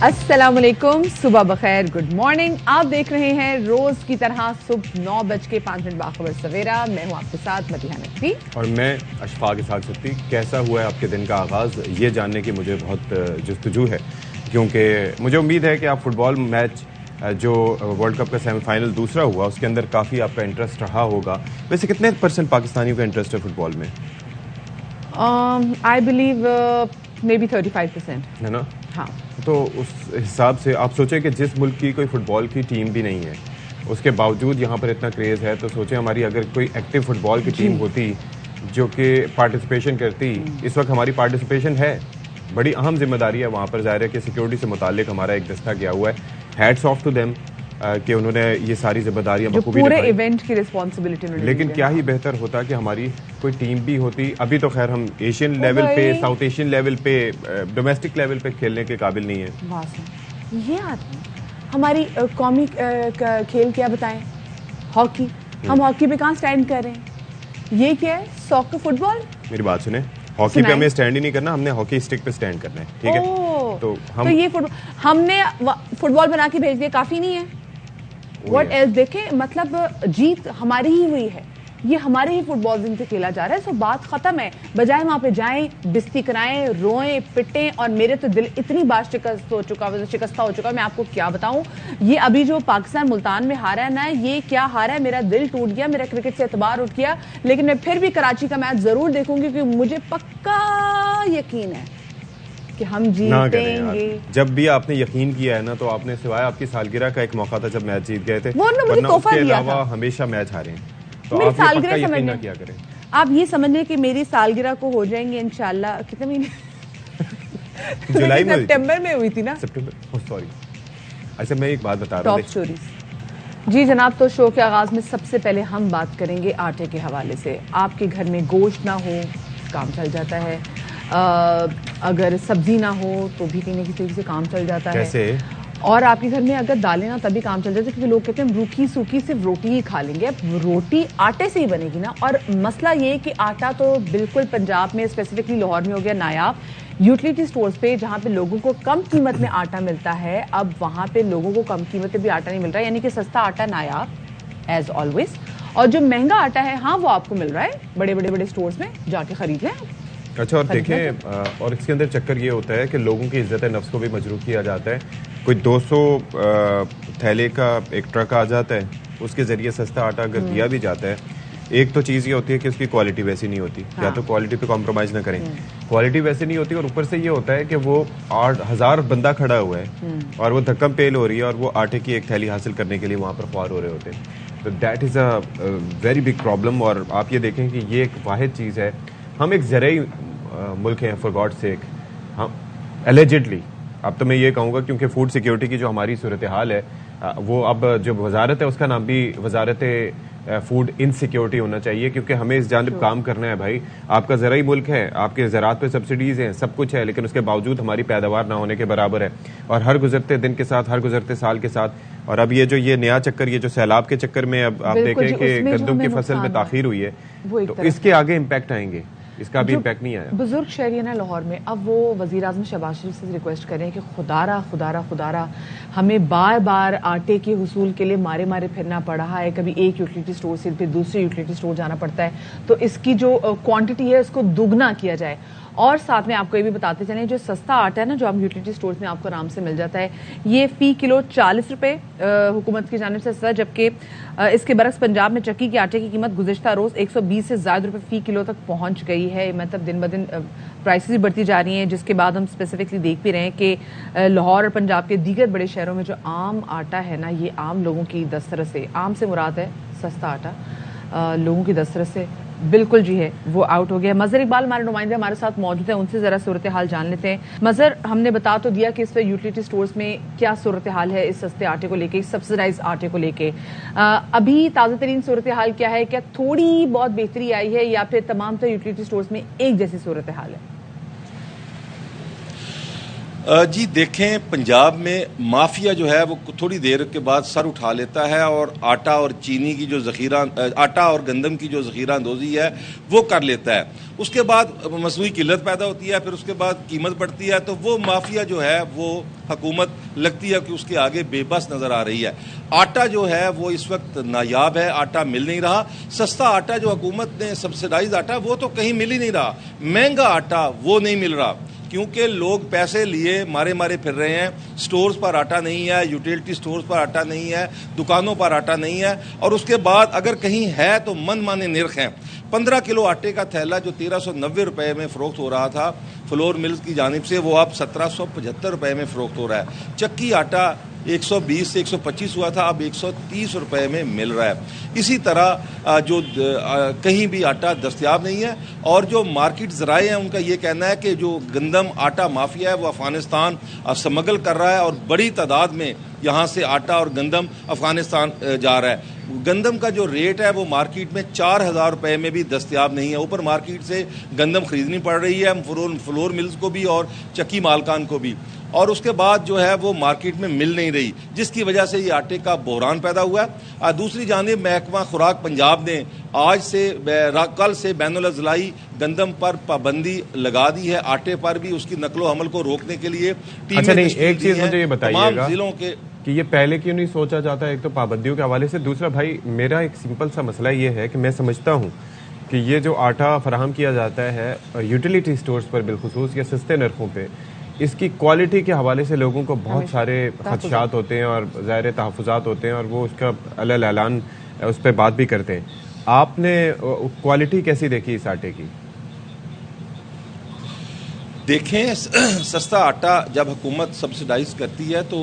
السلام علیکم، صبح بخیر، گڈ مارننگ. آپ دیکھ رہے ہیں روز کی طرح صبح 9:05 باخبر سویرا. میں ہوں آپ کے ساتھ مدیحہ نقوی اور میں اشفاق اسحاق سبتی. کیسا ہوا ہے آپ کے دن کا آغاز، یہ جاننے کی مجھے بہت جستجو ہے، کیونکہ مجھے امید ہے کہ آپ فٹ بال میچ جو ورلڈ کپ کا سیمی فائنل دوسرا ہوا اس کے اندر کافی آپ کا انٹرسٹ رہا ہوگا. ویسے کتنے % پاکستانیوں کا انٹرسٹ ہے فٹ بال میں؟ آئی بلیو مے بی 35% ہے نا. ہاں. تو اس حساب سے آپ سوچیں کہ جس ملک کی کوئی فٹ بال کی ٹیم بھی نہیں ہے اس کے باوجود یہاں پر اتنا کریز ہے، تو سوچیں ہماری اگر کوئی ایکٹیو فٹ بال کی ٹیم ہوتی جو کہ پارٹیسپیشن کرتی. اس وقت ہماری پارٹیسپیشن ہے، بڑی اہم ذمہ داری ہے وہاں پر. ظاہر ہے کہ سیکیورٹی سے متعلق ہمارا ایک دستہ گیا ہوا ہے. ہیٹس آف ٹو دیم کہ انہوں نے یہ ساری ذمہ داریاں بخوبی پورے نبھائی. ایونٹ کی رسپانسبلٹی. لیکن کیا ہی بہتر ہوتا کہ ہماری کوئی ٹیم بھی ہوتی. ابھی تو خیر ہم ایشین لیول پہ، ساؤتھ ایشین لیول پہ، ڈومیسٹک لیول پہ کھیلنے کے قابل نہیں ہیں. یہ آدمی ہماری قومی کھیل کیا بتائیں، ہاکی. ہم ہاکی پہ کہاں سٹینڈ کر رہے ہیں؟ یہ کیا ہے؟ ساکر، فٹ بال. میری بات سنیں، ہاکی پہ ہمیں سٹینڈ ہی نہیں کرنا، ہم نے ہاکی اسٹک پہ سٹینڈ کرنا ہے. ٹھیک ہے، تو یہ ہم نے فٹ بال بنا کے بھیج دیا، کافی نہیں ہے؟ What else? دیکھیں مطلب جیت ہماری ہی ہوئی ہے، یہ ہمارے ہی فٹ بال سے کھیلا جا رہا ہے. سو بات ختم ہے. بجائے وہاں پہ جائیں، بستی کرائیں، روئیں پٹیں. اور میرے تو دل اتنی بار شکستہ ہو چکا، میں آپ کو کیا بتاؤں. یہ ابھی جو پاکستان ملتان میں ہارا ہے نا، یہ کیا ہارا ہے، میرا دل ٹوٹ گیا، میرا کرکٹ سے اعتبار اٹھ گیا. لیکن میں پھر بھی کراچی کا میچ ضرور دیکھوں گی، کیونکہ مجھے پکا یقین ہے کہ ہم جیتیں گے. جب بھی آپ نے یقین کیا ہے نا، تو آپ نے سوائے آپ کی سالگرہ کا ایک موقع تھا جب میچ جیت گئے تھے، ورنہ اس کے علاوہ ہمیشہ میچ ہارے ہیں. تو آپ یہ پکا یقین نہ کیا کریں. آپ یہ سمجھ لیں کہ میری سالگرہ کو ہو جائیں گے انشاءاللہ. کتنے مہینے؟ جولائی میں، سپٹمبر میں ہوئی تھی نا. September, sorry. اچھا میں ایک بات بتا رہا ہوں. Top stories. جی جناب، تو شو کے آغاز میں سب سے پہلے ہم بات کریں گے آٹے کے حوالے سے. آپ کے گھر میں گوشت نہ ہو کام چل جاتا ہے، اگر سبزی نہ ہو تو بھی کہیں کسی سے کام چل جاتا ہے. کیسے؟ اور آپ کے گھر میں اگر دالیں نہ تبھی کام چل جاتا ہے، کیونکہ لوگ کہتے ہیں روکھی سوکھی صرف روٹی ہی کھا لیں گے. اب روٹی آٹے سے ہی بنے گی نا. اور مسئلہ یہ کہ آٹا تو بالکل پنجاب میں اسپیسیفکلی لاہور میں ہو گیا نایاب. یوٹیلیٹی سٹورز پہ جہاں پہ لوگوں کو کم قیمت میں آٹا ملتا ہے، اب وہاں پہ لوگوں کو کم قیمت میں بھی آٹا نہیں مل رہا ہے. یعنی کہ سستا آٹا نایاب ایز آلویز، اور جو مہنگا آٹا ہے ہاں وہ آپ کو مل رہا ہے بڑے سٹورز میں، جا کے خرید لیں. اچھا، اور دیکھیں، اور اس کے اندر چکر یہ ہوتا ہے کہ لوگوں کی عزت نفس کو بھی مجروح کیا جاتا ہے. کوئی 200 تھیلے کا ایک ٹرک آ جاتا ہے، اس کے ذریعے سستا آٹا اگر دیا بھی جاتا ہے. ایک تو چیز یہ ہوتی ہے کہ اس کی کوالٹی ویسی نہیں ہوتی، یا تو کوالٹی پہ کمپرومائز نہ کریں. کوالٹی ویسی نہیں ہوتی، اور اوپر سے یہ ہوتا ہے کہ وہ 8,000 بندہ کھڑا ہوا ہے اور وہ دھکم پیل ہو رہی ہے، اور وہ آٹے کی ایک تھیلی حاصل کرنے کے لیے وہاں پر خوار ہو رہے ہوتے ہیں. تو that is a very big problem. اور آپ یہ دیکھیں کہ یہ ایک واحد چیز ہے. ہم ایک زرعی ملک ہیں، فار گاڈ سیک. ہم ایلیجڈلی، اب تو میں یہ کہوں گا کیونکہ فوڈ سیکیورٹی کی جو ہماری صورتحال ہے، وہ اب جو وزارت ہے اس کا نام بھی وزارت فوڈ انسیکیورٹی ہونا چاہیے، کیونکہ ہمیں اس جانب کام کرنا ہے. بھائی آپ کا زرعی ملک ہے، آپ کے زراعت پہ سبسڈیز ہیں، سب کچھ ہے، لیکن اس کے باوجود ہماری پیداوار نہ ہونے کے برابر ہے. اور ہر گزرتے دن کے ساتھ، ہر گزرتے سال کے ساتھ، اور اب یہ نیا چکر، یہ جو سیلاب کے چکر میں اب آپ دیکھیں کہ گندم کی فصل میں تاخیر ہوئی ہے، تو اس کے آگے امپیکٹ آئیں گے. اس کا بھی امپیکٹ نہیں آیا. بزرگ شہری نا لاہور میں، اب وہ وزیر اعظم شہباز شریف سے ریکویسٹ کریں کہ خدا را ہمیں بار بار آٹے کے حصول کے لیے مارے پھرنا پڑ رہا ہے. کبھی ایک یوٹیلیٹی اسٹور سے پھر دوسری یوٹیلیٹی اسٹور جانا پڑتا ہے، تو اس کی جو کوانٹٹی ہے اس کو دگنا کیا جائے. اور ساتھ میں آپ کو یہ بھی بتاتے چلیں، جو سستا آٹا ہے نا، جو ہم یوٹیلیٹی اسٹورز میں آپ کو آرام سے مل جاتا ہے، یہ فی کلو 40 روپے حکومت کی جانب سے سستا ہے. جبکہ اس کے برعکس پنجاب میں چکی کے آٹے کی قیمت گزشتہ روز 120 سے زائد روپے فی کلو تک پہنچ گئی ہے. مطلب دن بدن پرائسز بھی بڑھتی جا رہی ہیں، جس کے بعد ہم اسپیسیفکلی دیکھ بھی رہے ہیں کہ لاہور اور پنجاب کے دیگر بڑے شہروں میں جو عام آٹا ہے نا، یہ عام لوگوں کی دسترس سے، عام سے مراد ہے سستا آٹا، لوگوں کی دسترس سے بالکل جی ہے وہ آؤٹ ہو گیا. مظہر اقبال ہمارے نمائندے ہمارے ساتھ موجود ہیں، ان سے ذرا صورتحال جان لیتے ہیں. مظہر، ہم نے بتا تو دیا کہ اس وقت یوٹیلیٹی سٹورز میں کیا صورتحال ہے اس سستے آٹے کو لے کے، سبسڈائز آٹے کو لے کے. ابھی تازہ ترین صورتحال کیا ہے؟ کیا تھوڑی بہت بہتری آئی ہے، یا پھر تمام تر یوٹیلیٹی سٹورز میں ایک جیسی صورتحال ہے؟ جی دیکھیں، پنجاب میں مافیا جو ہے وہ تھوڑی دیر کے بعد سر اٹھا لیتا ہے اور آٹا اور چینی کی جو آٹا اور گندم کی جو ذخیرہ اندوزی ہے وہ کر لیتا ہے. اس کے بعد مصنوعی قلت پیدا ہوتی ہے، پھر اس کے بعد قیمت بڑھتی ہے، تو وہ مافیا جو ہے وہ حکومت لگتی ہے کہ اس کے آگے بے بس نظر آ رہی ہے. آٹا جو ہے وہ اس وقت نایاب ہے، آٹا مل نہیں رہا. سستا آٹا جو حکومت نے سبسڈائز آٹا وہ تو کہیں مل ہی نہیں رہا. مہنگا آٹا وہ نہیں مل رہا کیونکہ لوگ پیسے لیے مارے پھر رہے ہیں. سٹورز پر آٹا نہیں ہے، یوٹیلٹی سٹورز پر آٹا نہیں ہے، دکانوں پر آٹا نہیں ہے، اور اس کے بعد اگر کہیں ہے تو من مانے نرخ ہیں. 15 کلو آٹے کا تھیلا جو 1390 روپے میں فروخت ہو رہا تھا فلور ملز کی جانب سے، وہ اب 1775 روپے میں فروخت ہو رہا ہے. چکی آٹا 120 سے 125 ہوا تھا، اب 130 روپے میں مل رہا ہے. اسی طرح جو کہیں بھی آٹا دستیاب نہیں ہے. اور جو مارکیٹ ذرائع ہیں ان کا یہ کہنا ہے کہ جو گندم آٹا مافیا ہے وہ افغانستان سمگل کر رہا ہے اور بڑی تعداد میں یہاں سے آٹا اور گندم افغانستان جا رہا ہے. گندم کا جو ریٹ ہے وہ مارکیٹ میں 4000 روپے میں بھی دستیاب نہیں ہے. اوپر مارکیٹ سے گندم خریدنی پڑ رہی ہے فلور ملز کو بھی اور چکی مالکان کو بھی، اور اس کے بعد جو ہے وہ مارکیٹ میں مل نہیں رہی، جس کی وجہ سے یہ آٹے کا بحران پیدا ہوا ہے. دوسری جانب محکمہ خوراک پنجاب نے کل سے بین الاضلاعی گندم پر پابندی لگا دی ہے. آٹے پر بھی اس کی نقل و حمل کو روکنے کے لیے اچھا نہیں، ایک چیز مجھے یہ بتائیے گا ضلعوں کے کہ یہ پہلے کیوں نہیں سوچا جاتا؟ ایک تو پابندیوں کے حوالے سے، دوسرا بھائی میرا ایک سمپل سا مسئلہ یہ ہے کہ میں سمجھتا ہوں کہ یہ جو آٹا فراہم کیا جاتا ہے یوٹیلیٹی سٹورز پر بالخصوص یا سستے نرخوں پہ، اس کی کوالٹی کے حوالے سے لوگوں کو بہت سارے خدشات ہوتے ہیں اور ظاہر تحفظات ہوتے ہیں، اور وہ اس کا علیہ اعلان اس پہ بات بھی کرتے ہیں. آپ نے کوالٹی کیسی دیکھی اس آٹے کی؟ دیکھیں، سستا آٹا جب حکومت سبسڈائز کرتی ہے تو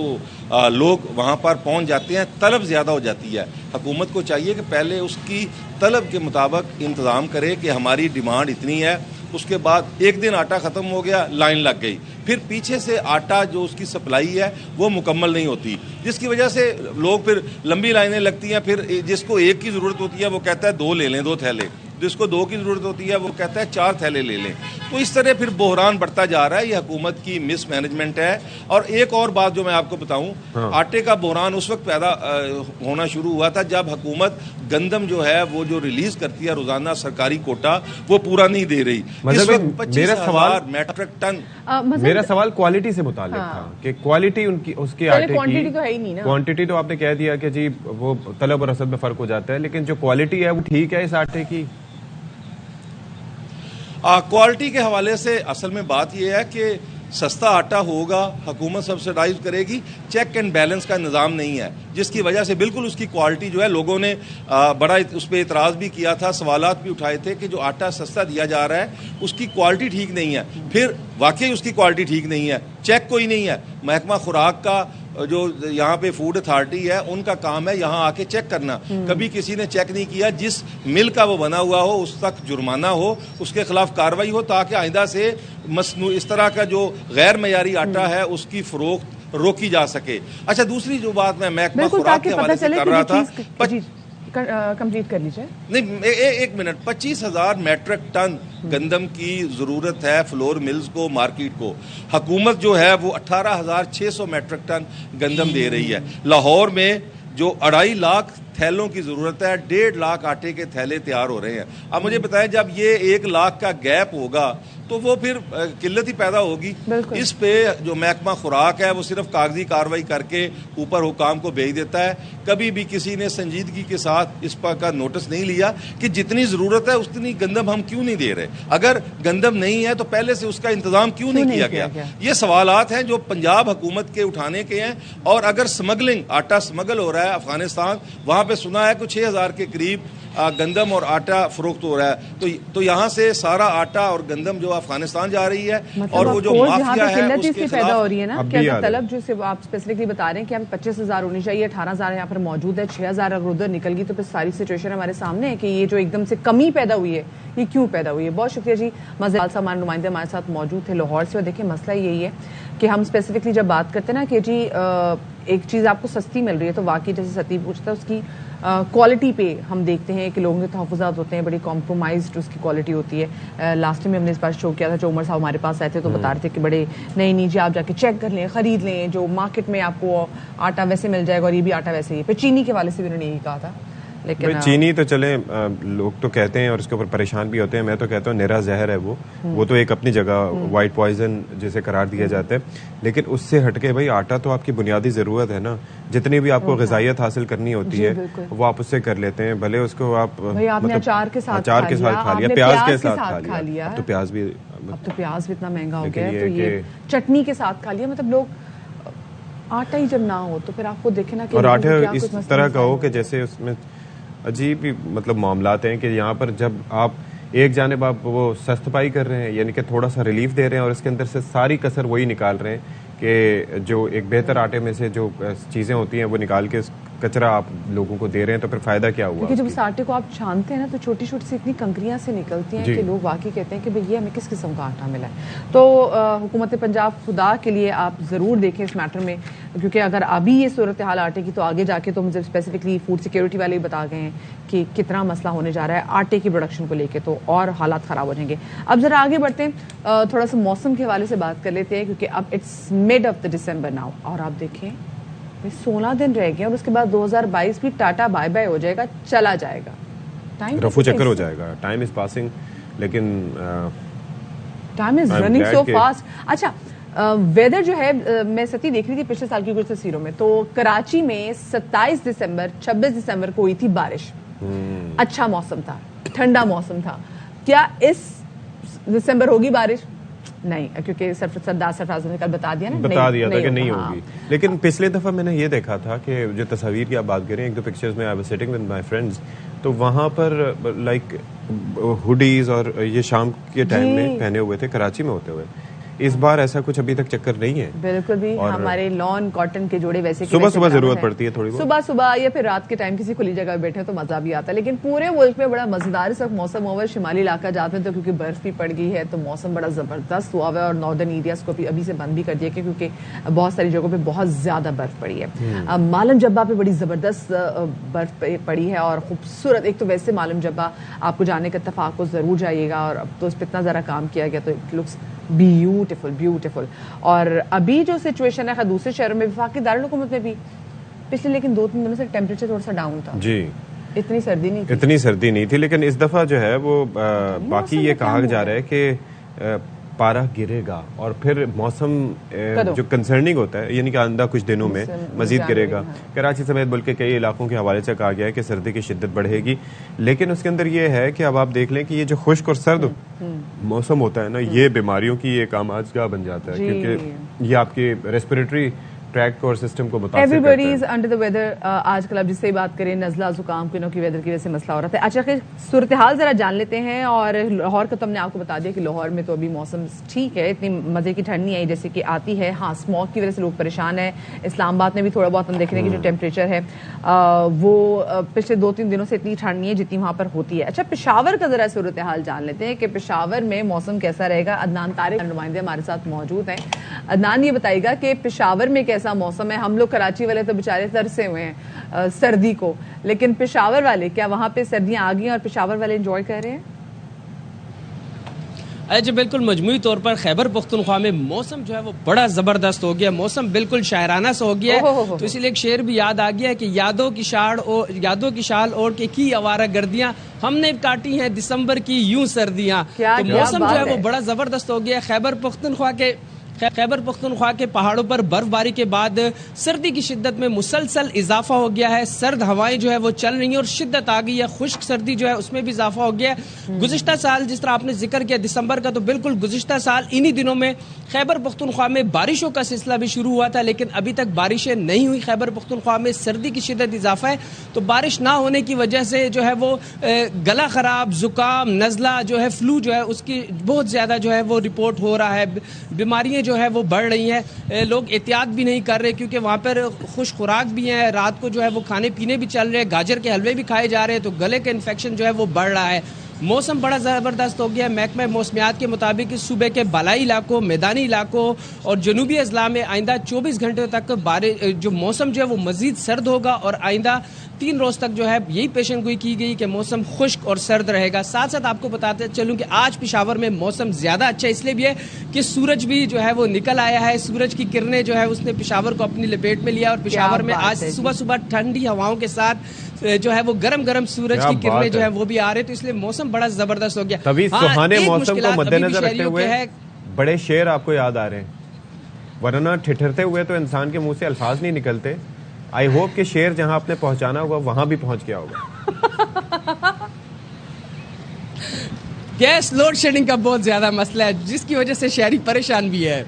لوگ وہاں پر پہنچ جاتے ہیں، طلب زیادہ ہو جاتی ہے. حکومت کو چاہیے کہ پہلے اس کی طلب کے مطابق انتظام کرے کہ ہماری ڈیمانڈ اتنی ہے. اس کے بعد ایک دن آٹا ختم ہو گیا، لائن لگ گئی، پھر پیچھے سے آٹا جو اس کی سپلائی ہے وہ مکمل نہیں ہوتی، جس کی وجہ سے لوگ پھر لمبی لائنیں لگتی ہیں. پھر جس کو ایک کی ضرورت ہوتی ہے وہ کہتا ہے 2 لے لیں، 2 تھیلے. جس کو 2 کی ضرورت ہوتی ہے وہ کہتا ہے 4 تھیلے لے لیں. تو اس طرح پھر بحران بڑھتا جا رہا ہے. یہ حکومت کی مس مینجمنٹ ہے. اور ایک اور بات جو میں آپ کو بتاؤں، آٹے کا بحران اس وقت پیدا ہونا شروع ہوا تھا جب حکومت گندم جو ہے وہ جو ریلیز کرتی ہے روزانہ سرکاری کوٹا وہ پورا نہیں دے رہی. میرا سوال کوالٹی سے متعلق تھا کہ کوالٹی اس کی آٹے کی کوانٹٹی تو آپ نے کہہ دیا کہ جی وہ طلب اور رسد میں فرق ہو جاتا ہے، لیکن جو کوالٹی ہے وہ ٹھیک ہے اس آٹے کی؟ کوالٹی کے حوالے سے اصل میں بات یہ ہے کہ سستا آٹا ہوگا، حکومت سبسڈائز کرے گی، چیک اینڈ بیلنس کا نظام نہیں ہے، جس کی وجہ سے بالکل اس کی کوالٹی جو ہے، لوگوں نے بڑا اس پہ اعتراض بھی کیا تھا، سوالات بھی اٹھائے تھے کہ جو آٹا سستا دیا جا رہا ہے اس کی کوالٹی ٹھیک نہیں ہے. پھر واقعی اس کی کوالٹی ٹھیک نہیں ہے، چیک کوئی نہیں ہے. محکمہ خوراک کا جو یہاں پہ فوڈ اتھارٹی ہے ان کا کام ہے یہاں آ کے چیک کرنا. کبھی کسی نے چیک نہیں کیا. جس مل کا وہ بنا ہوا ہو اس تک جرمانہ ہو، اس کے خلاف کارروائی ہو، تاکہ آئندہ سے اس طرح کا جو غیر معیاری آٹا ہے اس کی فروخت روکی جا سکے. اچھا، دوسری جو بات میں محکمہ خوراک کے حوالے سے کر رہا تھا، کمپلیٹ کر لیجیے. نہیں، ایک منٹ. 25,000 میٹرک ٹن گندم کی ضرورت ہے فلور ملز کو، مارکیٹ کو. حکومت جو ہے وہ 18,600 میٹرک ٹن گندم دے رہی ہے. لاہور میں جو 2.5 لاکھ تھیلوں کی ضرورت ہے، 1.5 لاکھ آٹے کے تھیلے تیار ہو رہے ہیں. اب مجھے بتائیں، جب یہ 1 لاکھ کا گیپ ہوگا تو وہ پھر قلت ہی پیدا ہوگی. اس پہ جو محکمہ خوراک ہے وہ صرف کاغذی کارروائی کر کے اوپر حکام کو بھیج دیتا ہے. کبھی بھی کسی نے سنجیدگی کے ساتھ اس پر کا نوٹس نہیں لیا کہ جتنی ضرورت ہے اتنی گندم ہم کیوں نہیں دے رہے. اگر گندم نہیں ہے تو پہلے سے اس کا انتظام کیوں نہیں کیا گیا. یہ سوالات ہیں جو پنجاب حکومت کے اٹھانے کے ہیں. اور اگر سمگلنگ، آٹا سمگل ہو رہا ہے افغانستان، وہاں پہ سنا ہے کہ 6,000 کے قریب گندم اور آٹا فروخت ہو رہا ہے، تو یہاں سے سارا آٹا اور گندم جو افغانستان جا رہی ہے. اور وہ جو مافیا ہے اس کے پیدا ہو رہی ہے نا، کہ طلب جو آپ اسپیسیفکلی بتا رہے ہیں کہ ہم 25,000 ہونی چاہیے، 18,000 یہاں پر موجود ہے، 6,000 اگر ادھر نکل گئی تو پھر ساری سچویشن ہمارے سامنے ہے کہ یہ جو ایک دم سے کمی پیدا ہوئی ہے یہ کیوں پیدا ہوئی ہے. بہت شکریہ جی. مزید سامان نمائندے ہمارے ساتھ موجود تھے لاہور سے. اور دیکھیں مسئلہ یہی ہے کہ ہم اسپیسیفکلی جب بات کرتے ہیں نا کہ جی ایک چیز آپ کو سستی مل رہی ہے تو واقعی جیسے ستی پوچھتا ہے اس کی کوالٹی پہ ہم دیکھتے ہیں کہ لوگوں کے تحفظات ہوتے ہیں, بڑی کمپرومائزڈ اس کی کوالٹی ہوتی ہے. لاسٹ میں ہم نے اس بار شو کیا تھا, جو عمر صاحب ہمارے پاس آئے تھے تو بتا رہے تھے کہ بڑے نہیں جی آپ جا کے چیک کر لیں, خرید لیں, جو مارکیٹ میں آپ کو آٹا ویسے مل جائے گا اور یہ بھی آٹا ویسے ہی. پھر چینی کے والے سے بھی انہوں نے یہی کہا تھا. لیکن چینی تو چلے لوگ تو کہتے ہیں اور اس کے اوپر پریشان بھی ہوتے ہیں, میں تو کہتا ہوں نرا زہر ہے وہ تو ایک اپنی جگہ وائٹ پوائزن جیسے قرار دیا جاتا ہے, لیکن اس سے ہٹ کے بھائی آٹا تو آپ کی بنیادی ضرورت ہے نا, جتنی بھی آپ کو غذائیت حاصل کرنی ہوتی ہے وہ آپ اس سے کر لیتے ہیں, بھلے اس کو آپ اچار کے ساتھ کھا لیا, پیاز کے ساتھ کھا لیا, اب تو پیاز بھی اتنا مہنگا ہو گیا ہے تو یہ چٹنی کے ساتھ کھا لیا. مطلب لوگ آٹا ہی جب نہ ہو تو پھر آپ کو دیکھیں نا کہ اور آٹا اس طرح کا ہو کہ جیسے اس میں عجیب ہی مطلب معاملات ہیں کہ یہاں پر جب آپ ایک جانب آپ وہ سست پائی کر رہے ہیں, یعنی کہ تھوڑا سا ریلیف دے رہے ہیں, اور اس کے اندر سے ساری کسر وہی نکال رہے ہیں کہ جو ایک بہتر آٹے میں سے جو چیزیں ہوتی ہیں وہ نکال کے کچرا آپ لوگوں کو دے رہے ہیں, تو پھر فائدہ کیا ہوا؟ کیونکہ جب اس آٹے کو آپ چھانتے ہیں نا تو چھوٹی چھوٹی سی اتنی کنکریاں سے نکلتی ہیں کہ لوگ واقعی کہتے ہیں کہ بھئی یہ ہمیں کس قسم کا آٹا ملا ہے. تو حکومت پنجاب خدا کے لیے آپ ضرور دیکھیں اس میٹر میں, کیونکہ اگر ابھی یہ صورتحال آٹے کی تو آگے جا کے تو مجھے اسپیسیفکلی فوڈ سیکیورٹی والے بھی بتا گئے ہیں کہ کتنا مسئلہ ہونے جا رہا ہے آٹے کی پروڈکشن کو لے کے, تو اور حالات خراب ہو جائیں گے. اب ذرا آگے بڑھتے ہیں, تھوڑا سا موسم کے حوالے سے بات کر لیتے ہیں, کیونکہ اب it's mid of the December now, اور آپ دیکھیں 16 دن رہ گئے اور اس کے بعد 2022 بھی ٹاٹا بائے بائے ہو جائے گا, چلا جائے گا, رفو چکر ہو جائے گا. ٹائم از پاسنگ, لیکن time is running so fast. اچھا ویدر جو ہے میں ستی دیکھ رہی تھی پچھلے سال کی کچھ تصویروں میں, تو کراچی میں 27 دسمبر 26 دسمبر کو ہوئی تھی بارش. اچھا موسم تھا, ٹھنڈا موسم تھا. کیا اس دسمبر ہوگی بارش؟ نہیں, کیونکہ سردار سرفراز نے کل بتا دیا تھا کہ نہیں ہوگی. لیکن پچھلے دفعہ میں نے یہ دیکھا تھا کہ جو تصاویر کی آپ بات کریں, ایک دو پکچرز میں I was sitting with my friends, تو وہاں پر لائک ہوڈیز اور یہ شام کے ٹائم میں پہنے ہوئے تھے کراچی میں ہوتے ہوئے. اس بار ایسا کچھ ابھی تک چکر نہیں ہے. بالکل بھی. ہمارے لان کاٹن کے جوڑے ویسے صبح ضرورت پڑتی ہے تھوڑی بہت, صبح یا پھر رات کے ٹائم کسی کھلی جگہ بیٹھے تو مزہ بھی آتا ہے. لیکن پورے ملک میں بڑا مزیدار اس وقت موسم ہوا ہے. شمالی علاقہ جاتے ہیں تو کیونکہ برف بھی پڑ گئی ہے تو موسم بڑا زبردست ہوا ہوا ہے, اور ناردرن ایریاز کو ابھی سے بند بھی کر دیا کیونکہ بہت ساری جگہوں پہ بہت زیادہ برف پڑی ہے. مالم جبہ پہ بڑی زبردست برف پڑی ہے اور خوبصورت. ایک تو ویسے مالم جبہ آپ کو جانے کا اتفاق کو ضرور جائیے گا, اور اب تو اس پہ اتنا ذرا کام کیا گیا تو اٹ لکس بیوٹیفل. اور ابھی جو سچویشن ہے دوسرے شہروں میں, وفاقی دارالحکومت میں بھی پچھلے لیکن 2-3 دنوں سے ٹیمپریچر تھوڑا سا ڈاؤن تھا. جی اتنی سردی نہیں تھی, لیکن اس دفعہ جو ہے وہ باقی یہ کہا جا رہا ہے کہ پارہ گرے گا اور پھر موسم جو کنسرننگ ہوتا ہے, یعنی کہ آئندہ کچھ دنوں میں مزید گرے گا. کراچی سمیت ملک کے کئی علاقوں کے حوالے سے کہا گیا ہے کہ سردی کی شدت بڑھے گی, لیکن اس کے اندر یہ ہے کہ اب آپ دیکھ لیں کہ یہ جو خشک اور سرد موسم ہوتا ہے نا, یہ بیماریوں کی ایک آماج گاہ بن جاتا ہے, کیونکہ یہ آپ کی ریسپریٹری ٹریک اور سسٹم کو متاثر کرتا ہے. Every body is under the weather. آج کل اب جس سے بات کریں نزلہ زکام کی کی ویدر کی وجہ سے مسئلہ ہو رہا تھا. اچھا کہ صورتحال ذرا جان لیتے ہیں, اور لاہور کا تو ہم نے آپ کو بتا دیا کہ لاہور میں تو ابھی موسم ٹھیک ہے, اتنی مزے کی ٹھنڈ نہیں آئی جیسے کہ آتی ہے. ہاں اسموگ کی وجہ سے لوگ پریشان ہیں. اسلام آباد میں بھی تھوڑا بہت ہم دیکھ رہے ہیں کہ جو ٹیمپریچر ہے وہ پچھلے 2-3 دنوں سے اتنی ٹھنڈ نہیں ہے جتنی وہاں پر ہوتی ہے. اچھا پشاور کا ذرا صورتحال جان لیتے ہیں کہ پشاور میں موسم کیسا رہے گا. عدنان طارق نمائندے ہمارے ساتھ موجود ہیں. عدنان یہ بتائے گا کہ پشاور میں کیسا موسم ہے. ہم لوگ کراچی والے تو بےچارے ترسے ہوئے ہیں سردی کو, لیکن پشاور والے کیا وہاں پہ سردیاں آ گئی اور پشاور والے انجوائے کر رہے ہیں؟ جی بالکل, مجموعی طور پر خیبر پختونخوا میں موسم جو ہے وہ بڑا زبردست ہو گیا. موسم بالکل شاعرانہ سا ہو گیا ہے, تو اسی لیے ایک شعر بھی یاد آ گیا ہے کہ یادوں کی شال اوڑھ کے کی آوارہ گردیاں, ہم نے کاٹی ہیں دسمبر کی یوں سردیاں. تو موسم جو ہے وہ بڑا زبردست ہو گیا ہے. خیبر پختونخوا کے پہاڑوں پر برف باری کے بعد سردی کی شدت میں مسلسل اضافہ ہو گیا ہے. سرد ہوائیں جو ہے وہ چل رہی ہیں اور شدت آ گئی ہے. خشک سردی جو ہے اس میں بھی اضافہ ہو گیا ہے. گزشتہ سال جس طرح آپ نے ذکر کیا دسمبر کا, تو بالکل گزشتہ سال انہی دنوں میں خیبر پختونخوا میں بارشوں کا سلسلہ بھی شروع ہوا تھا, لیکن ابھی تک بارشیں نہیں ہوئی. خیبر پختونخوا میں سردی کی شدت اضافہ ہے, تو بارش نہ ہونے کی وجہ سے جو ہے وہ گلا خراب, زکام, نزلہ جو ہے, فلو جو ہے اس کی بہت زیادہ جو ہے وہ رپورٹ ہو رہا ہے. بیماریاں جو ہے وہ بڑھ رہی ہیں. لوگ احتیاط بھی نہیں کر رہے کیونکہ وہاں پر خوش خوراک بھی ہیں. رات کو جو ہے وہ کھانے پینے بھی چل رہے ہیں, گاجر کے حلوے بھی کھائے جا رہے ہیں, تو گلے کا انفیکشن جو ہے وہ بڑھ رہا ہے. मौसम बड़ा ज़बरदस्त हो गया है। महकमा मौसमियात के मुताबिक इस सूबे के बालाई इलाकों, मैदानी इलाकों और जनूबी अजला में आइंदा 24 घंटे तक बारिश जो मौसम जो है वो मज़ीद सर्द होगा और आइंदा 3 रोज़ तक जो है यही पेशन गोई की गई कि मौसम खुश्क और सर्द रहेगा। साथ साथ आपको बताते चलूँ कि आज पेशावर में मौसम ज़्यादा अच्छा इसलिए भी है कि सूरज भी जो है वो निकल आया है। सूरज की किरणें जो है उसने पेशावर को अपनी लपेट में लिया और पेशावर में आज सुबह सुबह ठंडी हवाओं के साथ जो है वो गरम सूरज की किरणें जो है वो भी आ रहे, तो इसलिए मौसम बड़ा जबरदस्त हो गया। तभी सुहाने मौसम को मद्देनजर रखते हुए है बड़े शेर आपको याद आ रहे हैं, वरना ठिठुरते हुए तो इंसान के मुंह से अल्फाज नहीं निकलते। आई होप कि शेर जहां आपने पहुंचाना होगा वहां भी पहुंच गया होगा। गैस लोड शेडिंग का बहुत ज्यादा मसला है जिसकी वजह से शहरी परेशान भी है।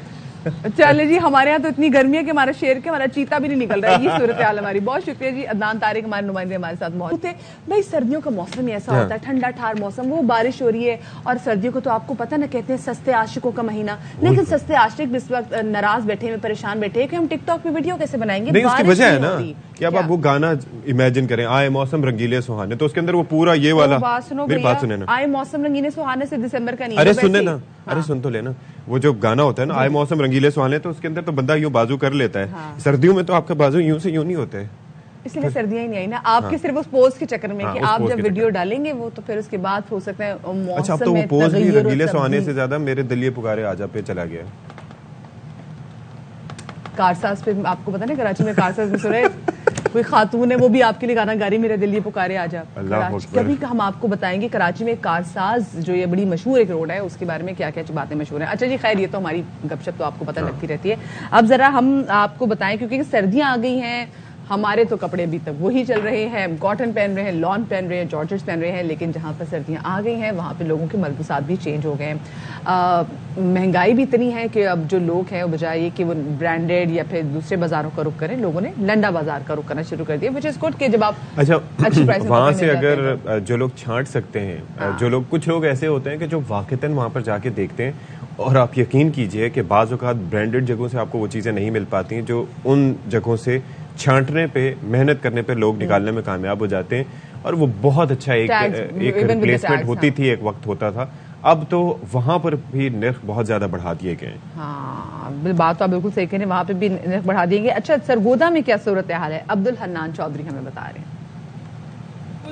चले जी, हमारे यहाँ तो इतनी गर्मी है कि हमारा शेर के हमारा चीता भी नहीं निकल रहा है। ये सूरत हाल हमारी। बहुत शुक्रिया जी, अदनान तारिक हमारे नुमाइंदे हमारे साथ मौजूद थे। भाई सर्दियों का मौसम ही ऐसा होता है, ठंडा ठार मौसम, वो बारिश हो रही है और सर्दियों को तो आपको पता ना कहते हैं सस्ते आशिकों का महीना। लेकिन सस्ते आशिक इस वक्त नाराज बैठे हैं, परेशान बैठे हैं कि हम टिकटॉक पे वीडियो कैसे बनाएंगे। नहीं, उसकी वजह है ना कि अब क्या? आप वो गाना इमेजिन करें, आए मौसम रंगीले सुहाने, तो उसके अंदर वो पूरा ये वाला, मेरी बात सुने ना, आए मौसम रंगीले सुहाने से दिसंबर का नहीं। अरे सुनने ना, अरे सुन तो लेना, वो जो गाना होता है ना आए मौसम रंगीले सुहाने, तो उसके अंदर तो बंदा यूं बाजू कर लेता है। सर्दियों में तो आपका बाजू यूं से यूं नहीं होते है, इसलिए सर्दियां ही नहीं आई ना आपके सिर्फ उस पोज के चक्कर में कि आप जब वीडियो डालेंगे वो तो फिर उसके बाद हो सकता है मौसम। अच्छा, अब तो वो पोज भी रंगीले सुहाने से ज्यादा मेरे दिल पुकारे आजा पे चला गया। कारसाज पे आपको पता नहीं कराची में कारसाज में सुने कोई खातून है वो भी आपके लिए गाना गा रही, मेरे दिल ये पुकारे आजा। कभी हम आपको बताएंगे कराची में कारसाज जो ये बड़ी मशहूर एक रोड है उसके बारे में क्या क्या बातें मशहूर हैं। अच्छा जी, खैर ये तो हमारी गपशप तो आपको पता लगती रहती है। अब जरा हम आपको बताएं क्योंकि सर्दियां आ गई हैं, हमारे तो कपड़े अभी तक वही चल रहे हैं, कॉटन पहन रहे हैं, लॉन पहन रहे हैं, जॉर्जेट्स पहन रहे हैं, लेकिन जहाँ पर सर्दियाँ आ गई हैं वहाँ पे लोगों के मलबूसात भी चेंज हो गए हैं। महंगाई भी इतनी है कि अब जो लोग हैं बजाय ये कि वो ब्रांडेड या फिर दूसरे बाज़ारों का रुख करें, लोगों ने लंडा बाजार का रुख करना शुरू कर दिया, विच इज़ गुड कि जब आप अच्छा अच्छी प्राइस में वहाँ से मिल जाते अगर जो लोग छांट सकते हैं, जो लोग, कुछ लोग ऐसे होते हैं कि जो वाक़तन वहाँ पर जाके देखते हैं, और आप यकीन कीजिए कि बाज़ औक़ात ब्रांडेड जगहों से आपको वो चीज़ें नहीं मिल पाती जो उन जगहों से छांटने पे, मेहनत करने पे लोग निकालने में कामयाब हो जाते हैं, और वो बहुत अच्छा एक रिप्लेसमेंट होती थी, एक वक्त होता था। अब तो वहाँ पर भी नर्ख बहुत ज्यादा बढ़ा दिए गए हैं। हाँ, बात तो आप बिल्कुल सही कह रहे हैं, वहाँ पे भी नर्ख बढ़ा दिएंगे। अच्छा, सरगोदा में क्या सूरत हाल है, अब्दुल हन्नान चौधरी हमें बता रहे हैं।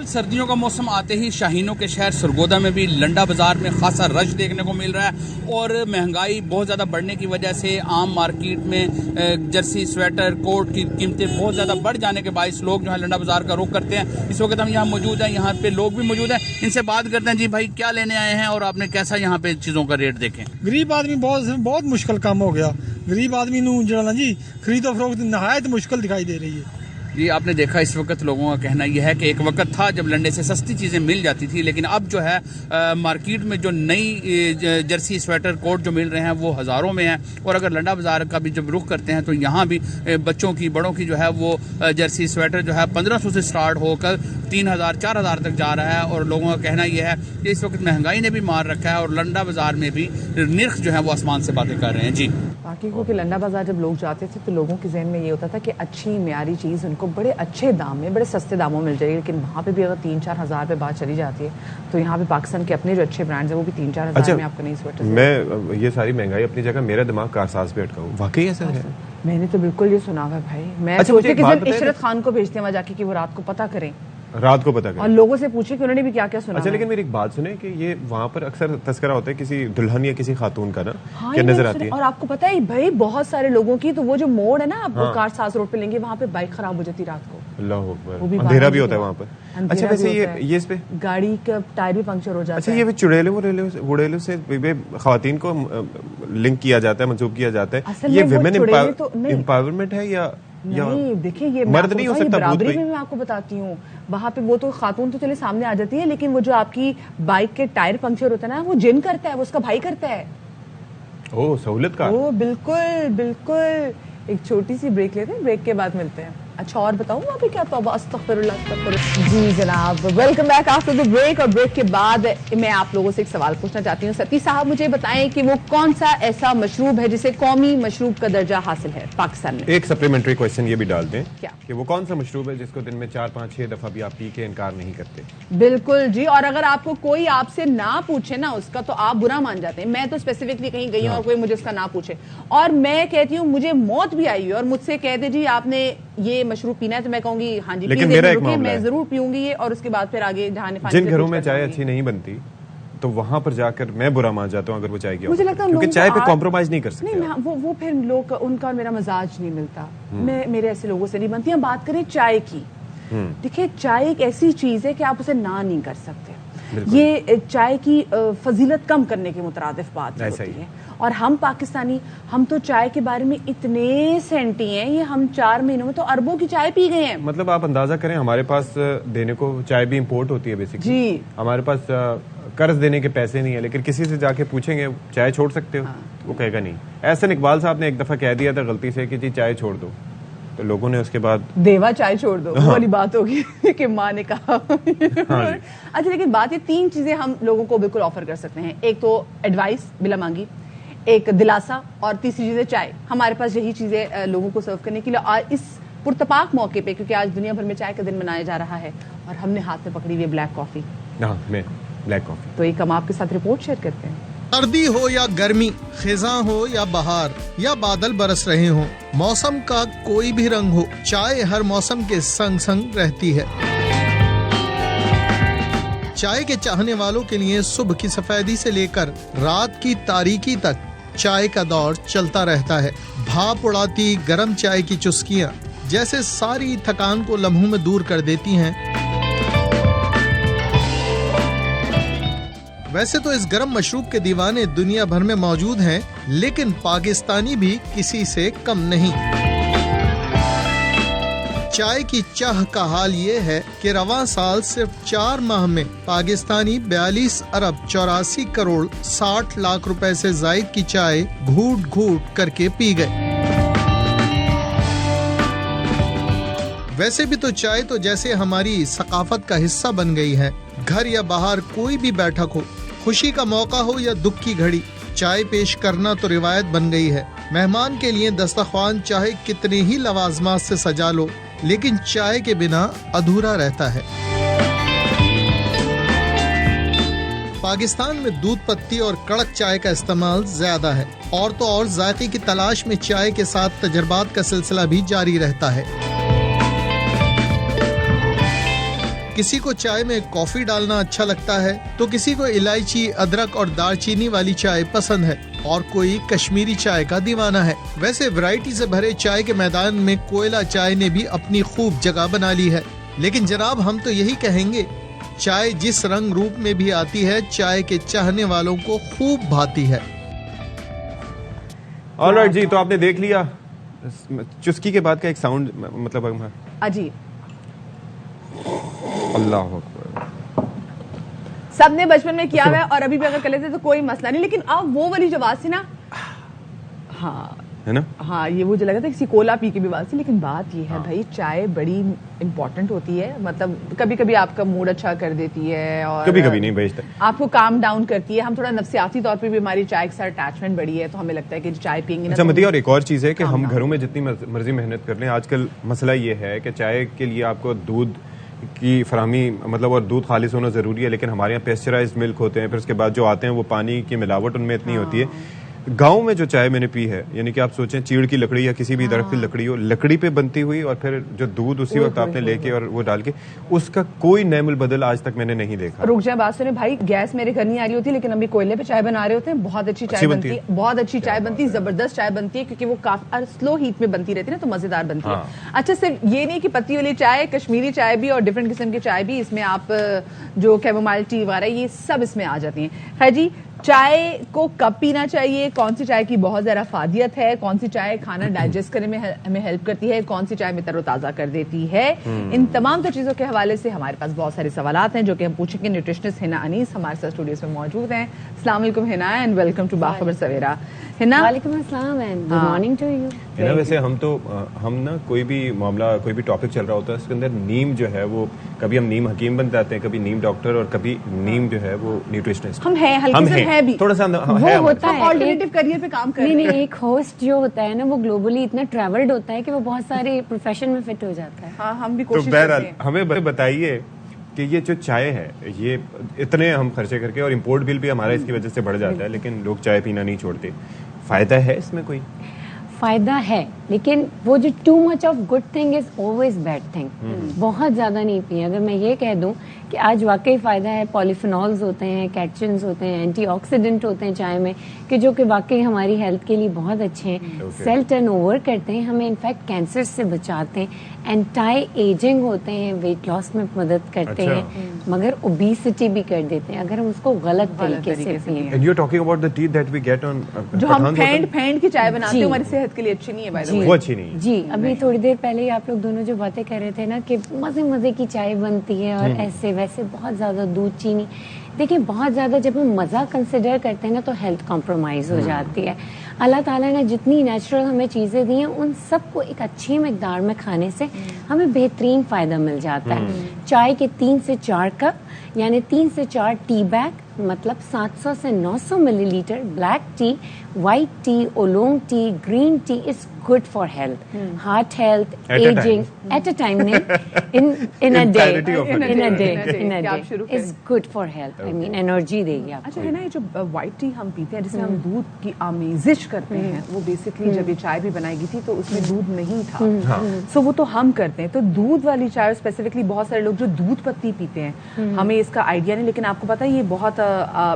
सर्दियों का मौसम आते ही शाहीनों के शहर सरगोदा में भी लंडा बाजार में खासा रश देखने को मिल रहा है, और महंगाई बहुत ज़्यादा बढ़ने की वजह से आम मार्केट में जर्सी, स्वेटर, कोट की कीमतें बहुत ज़्यादा बढ़ जाने के बायस लोग जो है लंडा बाजार का रुख करते हैं। इस वक्त हम यहाँ मौजूद हैं, यहाँ पे लोग भी मौजूद हैं, इनसे बात करते हैं। जी भाई, क्या लेने आए हैं और आपने कैसा यहाँ पे चीज़ों का रेट देखें? गरीब आदमी बहुत मुश्किल काम हो गया। गरीब आदमी नू जड़ा जी खरीदो फरोख्त नहायत मुश्किल दिखाई दे रही है। जी, आपने देखा इस वक्त लोगों का कहना यह है कि एक वक्त था जब लंडे से सस्ती चीज़ें मिल जाती थी, लेकिन अब जो है मार्केट में जो नई जर्सी, स्वेटर, कोट जो मिल रहे हैं वो हज़ारों में हैं। और अगर लंडा बाज़ार का भी जब रुख करते हैं तो यहाँ भी बच्चों की, बड़ों की जो है वो जर्सी, स्वेटर जो है 1500 से स्टार्ट होकर 3000, 4000 तक जा रहा है। और लोगों का कहना यह है कि इस वक्त महंगाई ने भी मार रखा है और लंडा बाज़ार में भी निर्ख जो है वो आसमान से बातें कर रहे हैं। जी, बाकी को कि लंडा बाजार जब लोग जाते थे तो लोगों के जहन में ये होता था कि अच्छी म्यारी चीज़ उनको बड़े अच्छे दाम में, बड़े सस्ते दामों में मिल जाएगी, लेकिन वहाँ पे भी अगर 3-4 हज़ार पे बात चली जाती है तो यहाँ पे पाकिस्तान के अपने जो अच्छे ब्रांड्स हैं वो भी 3-4 हज़ार में आपको नहीं स्वेटर। मैं ये सारी महंगाई अपनी जगह, मेरा दिमाग कारसाज पे अटका हूँ, वाकई ऐसा है? मैंने तो बिल्कुल ये सुना हुआ है भाई। मैं सोचती कि इशरत खान को भेजते हैं वहाँ जाके कि वो रात को पता करें, रात को पता करें, और लोगों से पूछे कि उन्होंने भी क्या क्या सुना। अच्छा, लेकिन मेरी एक बात सुने कि ये वहाँ पर अक्सर तस्करा होता है किसी दुल्हन या किसी खातून का ना, हाँ, क्या नजर आती है? और आपको पता है भाई बहुत सारे लोगों की, तो वो जो मोड़ है ना, आप वो कारसाज रोड पे लेंगे वहाँ पे बाइक खराब हो जाती रात को, अल्लाह अकबर, अंधेरा भी होता है वहाँ पर। अच्छा, वैसे ये इस पे गाड़ी का टायर भी पंक्चर हो जाता है। अच्छा, ये चुड़ैलों से खवातीन को लिंक किया जाता है, मंसूब किया जाता है, ये विमेन एम्पावरमेंट है या नहीं? देखिए, ये मर्द नहीं हो सकता, बराबरी में मैं आपको बताती हूँ। वहाँ पे वो तो खातून तो चले सामने आ जाती है, लेकिन वो जो आपकी बाइक के टायर पंक्चर होता है ना, वो जिन करता है, वो उसका भाई करता है। ओह, सहूलत का। ओ बिल्कुल बिल्कुल। एक छोटी सी ब्रेक लेते हैं, ब्रेक के बाद मिलते हैं। अच्छा और बताऊँ अभी क्या तौबा अस्तगफिरुल्लाह अस्तगफिरुल्लाह। जी जनाब, welcome back after the break. और ब्रेक के बाद मैं आप लोगों से एक सवाल पूछना चाहती हूँ। सती साहब मुझे बताएं कि वो कौन सा ऐसा मशरूब है जिसे कौमी मशरूब का दर्जा हासिल है पाकिस्तान में? एक सप्लीमेंट्री क्वेश्चन ये भी डाल दें क्या? कि वो कौन सा मशरूब है जिसको दिन में 4, 5, 6 दफा भी आप पी के इनकार नहीं करते? बिल्कुल जी, और अगर आपको कोई आपसे ना पूछे ना उसका तो आप बुरा मान जाते हैं। मैं तो स्पेसिफिकली कहीं गई हूँ और कोई मुझे उसका ना पूछे और मैं कहती हूँ मुझे मौत भी आई और मुझसे कह दे जी आपने ये मशरूब पीना है तो मैं कहूंगी हाँ जी, लेकिन मेरा एक मामला मैं है। जरूर पीऊंगी ये, और उसके बाद फिर आगे जहां जिन घरों में चाय अच्छी नहीं बनती तो वहां पर जाकर मैं बुरा मान जाता हूँ अगर वो चाय की मुझे लगता है क्योंकि लोगों चाय को पे आज- कॉम्प्रोमाइज नहीं कर नहीं सकते। मैं वो फिर लोग उनका और मेरा मजाज नहीं मिलता। मैं मेरे ऐसे लोगों से नहीं बनती। हम बात करें चाय की, देखिए चाय एक ऐसी चीज है कि आप उसे ना नहीं कर सकते। ये चाय की फजीलत कम करने के मुतरादिफ बात ऐसा होती ही। है। और हम पाकिस्तानी हम तो चाय के बारे में इतने सेंटी हैं, ये हम 4 महीनों में तो अरबों की चाय पी गए हैं। मतलब आप अंदाजा करें हमारे पास देने को चाय भी इंपोर्ट होती है बेसिकली जी। हमारे पास कर्ज देने के पैसे नहीं है, लेकिन किसी से जाके पूछेंगे चाय छोड़ सकते हो वो कहेगा नहीं। एहसन इकबाल साहब ने एक दफा कह दिया था गलती से कि जी चाय छोड़ दो, तो लोगों ने उसके बाद देवा चाय छोड़ दो वो वाली बात होगी कि माँ ने कहा। अच्छा लेकिन बात ये 3 चीजें हम लोगों को बिल्कुल ऑफर कर सकते हैं। एक तो एडवाइस बिला मांगी, एक दिलासा, और तीसरी चीज है चाय। हमारे पास यही चीजें लोगों को सर्व करने के लिए। और इस पुरतपाक मौके पे क्योंकि आज दुनिया भर में चाय का दिन मनाया जा रहा है और हमने हाथ में पकड़ी हुई ब्लैक कॉफी, हाँ मैं ब्लैक कॉफी, तो एक हम आपके साथ रिपोर्ट शेयर करते हैं। सर्दी हो या गर्मी, खिज़ां हो या बहार, या बादल बरस रहे हों, मौसम का कोई भी रंग हो, चाय हर मौसम के संग संग रहती है। चाय के चाहने वालों के लिए सुबह की सफेदी से लेकर रात की तारीकी तक चाय का दौर चलता रहता है। भाप उड़ाती गरम चाय की चुस्कियां जैसे सारी थकान को लम्हों में दूर कर देती हैं। वैसे तो इस गरम मशरूब के दीवाने दुनिया भर में मौजूद हैं, लेकिन पाकिस्तानी भी किसी से कम नहीं। चाय की चाह का हाल ये है कि रवां साल सिर्फ 4 माह में पाकिस्तानी 42 अरब 84 करोड़ 60 लाख रुपए से जायद की चाय घूट घूट करके पी गए। वैसे भी तो चाय तो जैसे हमारी सकाफत का हिस्सा बन गई है। घर या बाहर कोई भी बैठक हो, खुशी का मौका हो या दुख की घड़ी, चाय पेश करना तो रिवायत बन गई है। मेहमान के लिए दस्तरख्वान चाहे कितने ही लवाजमात से सजा लो, लेकिन चाय के बिना अधूरा रहता है। पाकिस्तान में दूध पत्ती और कड़क चाय का इस्तेमाल ज्यादा है, और तो और जायके की तलाश में चाय के साथ तजर्बात का सिलसिला भी जारी रहता है। किसी को चाय में कॉफी डालना अच्छा लगता है, तो किसी को इलायची, अदरक और दालचीनी वाली चाय पसंद है, और कोई कश्मीरी चाय का दीवाना है। वैसे वैरायटी से भरे चाय के मैदान में कोयला चाय ने भी अपनी खूब जगह बना ली है। लेकिन जनाब हम तो यही कहेंगे, चाय जिस रंग रूप में भी आती है, चाय के चाहने वालों को खूब भाती है। ऑलराइट जी, तो आपने देख लिया चुस्की के बाद का एक साउंड, मतलब अजी अल्लाह अकबर, सबने बचपन में किया हुआ है और अभी भी अगर कर लेते तो कोई मसला नहीं। लेकिन अब वो वाली जो आवाज थी ना, हाँ है ना, हाँ ये मुझे लगा था किसी कोला पी के भी आवाज थी। लेकिन बात ये है भाई, चाय बड़ी इंपॉर्टेंट होती है। मतलब कभी कभी आपका मूड अच्छा कर देती है और कभी कभी नहीं भेजता, आपको काम डाउन करती है। हम थोड़ा नफसियाती तौर पे भी हमारी चाय के साथ अटैचमेंट बड़ी है, तो हमें लगता है कि चाय पियेंगे ना। अच्छा मती, और एक और चीज़ है कि हम हाँ। घरों में जितनी मर्जी मेहनत कर लें, आजकल मसला ये है कि चाय के लिए आपको दूध की फराहमी, मतलब और दूध खालिश होना ज़रूरी है, लेकिन हमारे यहाँ पेस्चराइज्ड मिल्क होते हैं, फिर उसके बाद जो आते हैं वो पानी की मिलावट उनमें इतनी होती है। गांव में जो चाय मैंने पी है, यानी कि आप सोचें चीड़ की लकड़ी या किसी भी दरख्त की लकड़ी हो, लकड़ी पे बनती हुई, और फिर जो दूध उसी वक्त आपने लेके और वो डाल के, उसका कोई नैमुल बदल आज तक मैंने नहीं देखा। रुक जाए बात सुने भाई, गैस मेरे घर नहीं आ रही होती, लेकिन अभी कोयले पे चाय बना रहे होते हैं। बहुत अच्छी चाय बनती है, बहुत अच्छी चाय बनती है, जबरदस्त चाय बनती है, क्योंकि वो काफी स्लो हीट में बनती रहती है ना, तो मजेदार बनती है। अच्छा सिर्फ ये नहीं कि पत्ती वाली चाय, कश्मीरी चाय भी और डिफरेंट किस्म की चाय भी, इसमें आप जो कैमोमाइल टी वगैरह ये सब इसमें आ जाती हैं। खैर जी, چائے کو کب پینا چاہیے, کون سی چائے کی بہت زیادہ فادیت ہے, کون سی چائے کھانا ڈائجسٹ کرنے میں ہمیں ہیلپ کرتی ہے, کون سی چائے میں تر و تازہ کر دیتی ہے, ان تمام تو چیزوں کے حوالے سے ہمارے پاس بہت سارے سوالات ہیں جو کہ ہم پوچھیں گے. نیوٹریشنسٹ ہنا انیس ہمارے ساتھ اسٹوڈیوز میں موجود ہیں. السلام علیکم ہنا, اینڈ ویلکم ٹو باخبر سویرا. ہنا, وعلیکم السلام and good morning to you. ہے نا, ویسے ہم نا کوئی بھی معاملہ, کوئی بھی ٹاپک چل رہا ہوتا ہے, اس کے اندر نیم جو ہے وہ کبھی ہم نیم حکیم بن جاتے ہیں, کبھی نیم ڈاکٹر, اور کبھی نیم جو ہے وہ نیوٹریشنسٹ. ہم ہیں ہلکے سے ہیں بھی, تھوڑا سا وہ ہوتا ہے آلٹرنیٹیو کریئر پہ کام کر رہے ہیں. نہیں, ایک ہوسٹ جو ہوتا ہے نا وہ گلوبلی اتنا ٹریولڈ ہوتا ہے کہ وہ بہت سارے پروفیشن میں فٹ ہو جاتا ہے. ہاں, ہم بھی تو کوشش کرتے بہرحال ہیں. ہمیں بتائیے کہ یہ جو چائے ہے, یہ اتنے ہم خرچے کر کے, اور امپورٹ بل بھی ہمارا اس کی وجہ سے بڑھ جاتا ہے, لیکن لوگ چائے پینا نہیں چھوڑتے. فائدہ ہے اس میں کوئی؟ فائدہ ہے, لیکن وہ جو too much of good thing is always bad thing. بہت زیادہ نہیں پیے. اگر میں یہ کہہ دوں کہ آج واقعی فائدہ ہے, پالیفینولز ہوتے ہیں, کیٹچنز ہوتے ہیں, اینٹی آکسیڈنٹ ہوتے ہیں چائے میں, کہ جو کہ واقعی ہماری ہیلتھ کے لیے بہت اچھے ہیں. سیل ٹرن اوور کرتے ہیں, ہمیں انفیکٹ کینسر سے بچاتے ہیں, اینٹائی ایجنگ ہوتے ہیں, ویٹ لاس میں مدد کرتے ہیں, مگر اوبیسٹی بھی کر دیتے ہیں اگر ہم اس کو غلط طریقے سے پئیں. And you're talking about the tea that we get on جو ہم پھینڈ کی چائے بناتے ہیں, ہماری صحت کے لیے اچھی نہیں ہے بائی دا وے. وہ اچھی نہیں ہے. جی, ابھی تھوڑی دیر پہلے ہی آپ لوگ دونوں جو باتیں کر رہے تھے نا کہ مزے کی چائے بنتی ہے اور ایسے ویسے, بہت زیادہ دودھ, چینی. دیکھیں, بہت زیادہ جب ہم مزہ کنسیڈر کرتے ہیں نا تو ہیلتھ کمپرومائز ہو جاتی ہے. اللہ تعالیٰ نے جتنی نیچرل ہمیں چیزیں دی ہیں ان سب کو ایک اچھی مقدار میں کھانے سے ہمیں بہترین فائدہ مل جاتا ہے. چائے کے 3 سے 4 کپ یعنی 3 سے 4 ٹی بیگ, مطلب 700 سے 900 millilitre black tea, white tea, oolong tea, green tea is good for health, heart health, ageing, at a time in a day is good for health. I mean energy دے گی آپ کو. اچھا ہے نا, یہ جو وائٹ ٹی ہم پیتے ہیں جس میں ہم دودھ کی آمیزش کرتے ہیں, وہ بیسکلی جب یہ چائے بھی بنائی گئی تھی تو اس میں دودھ نہیں تھا, سو وہ تو ہم کرتے ہیں. تو دودھ والی چائے اسپیسیفکلی بہت سارے لوگ جو دودھ پتی پیتے ہیں, ہمیں اس کا آئیڈیا نہیں, لیکن آپ کو پتا ہے یہ بہت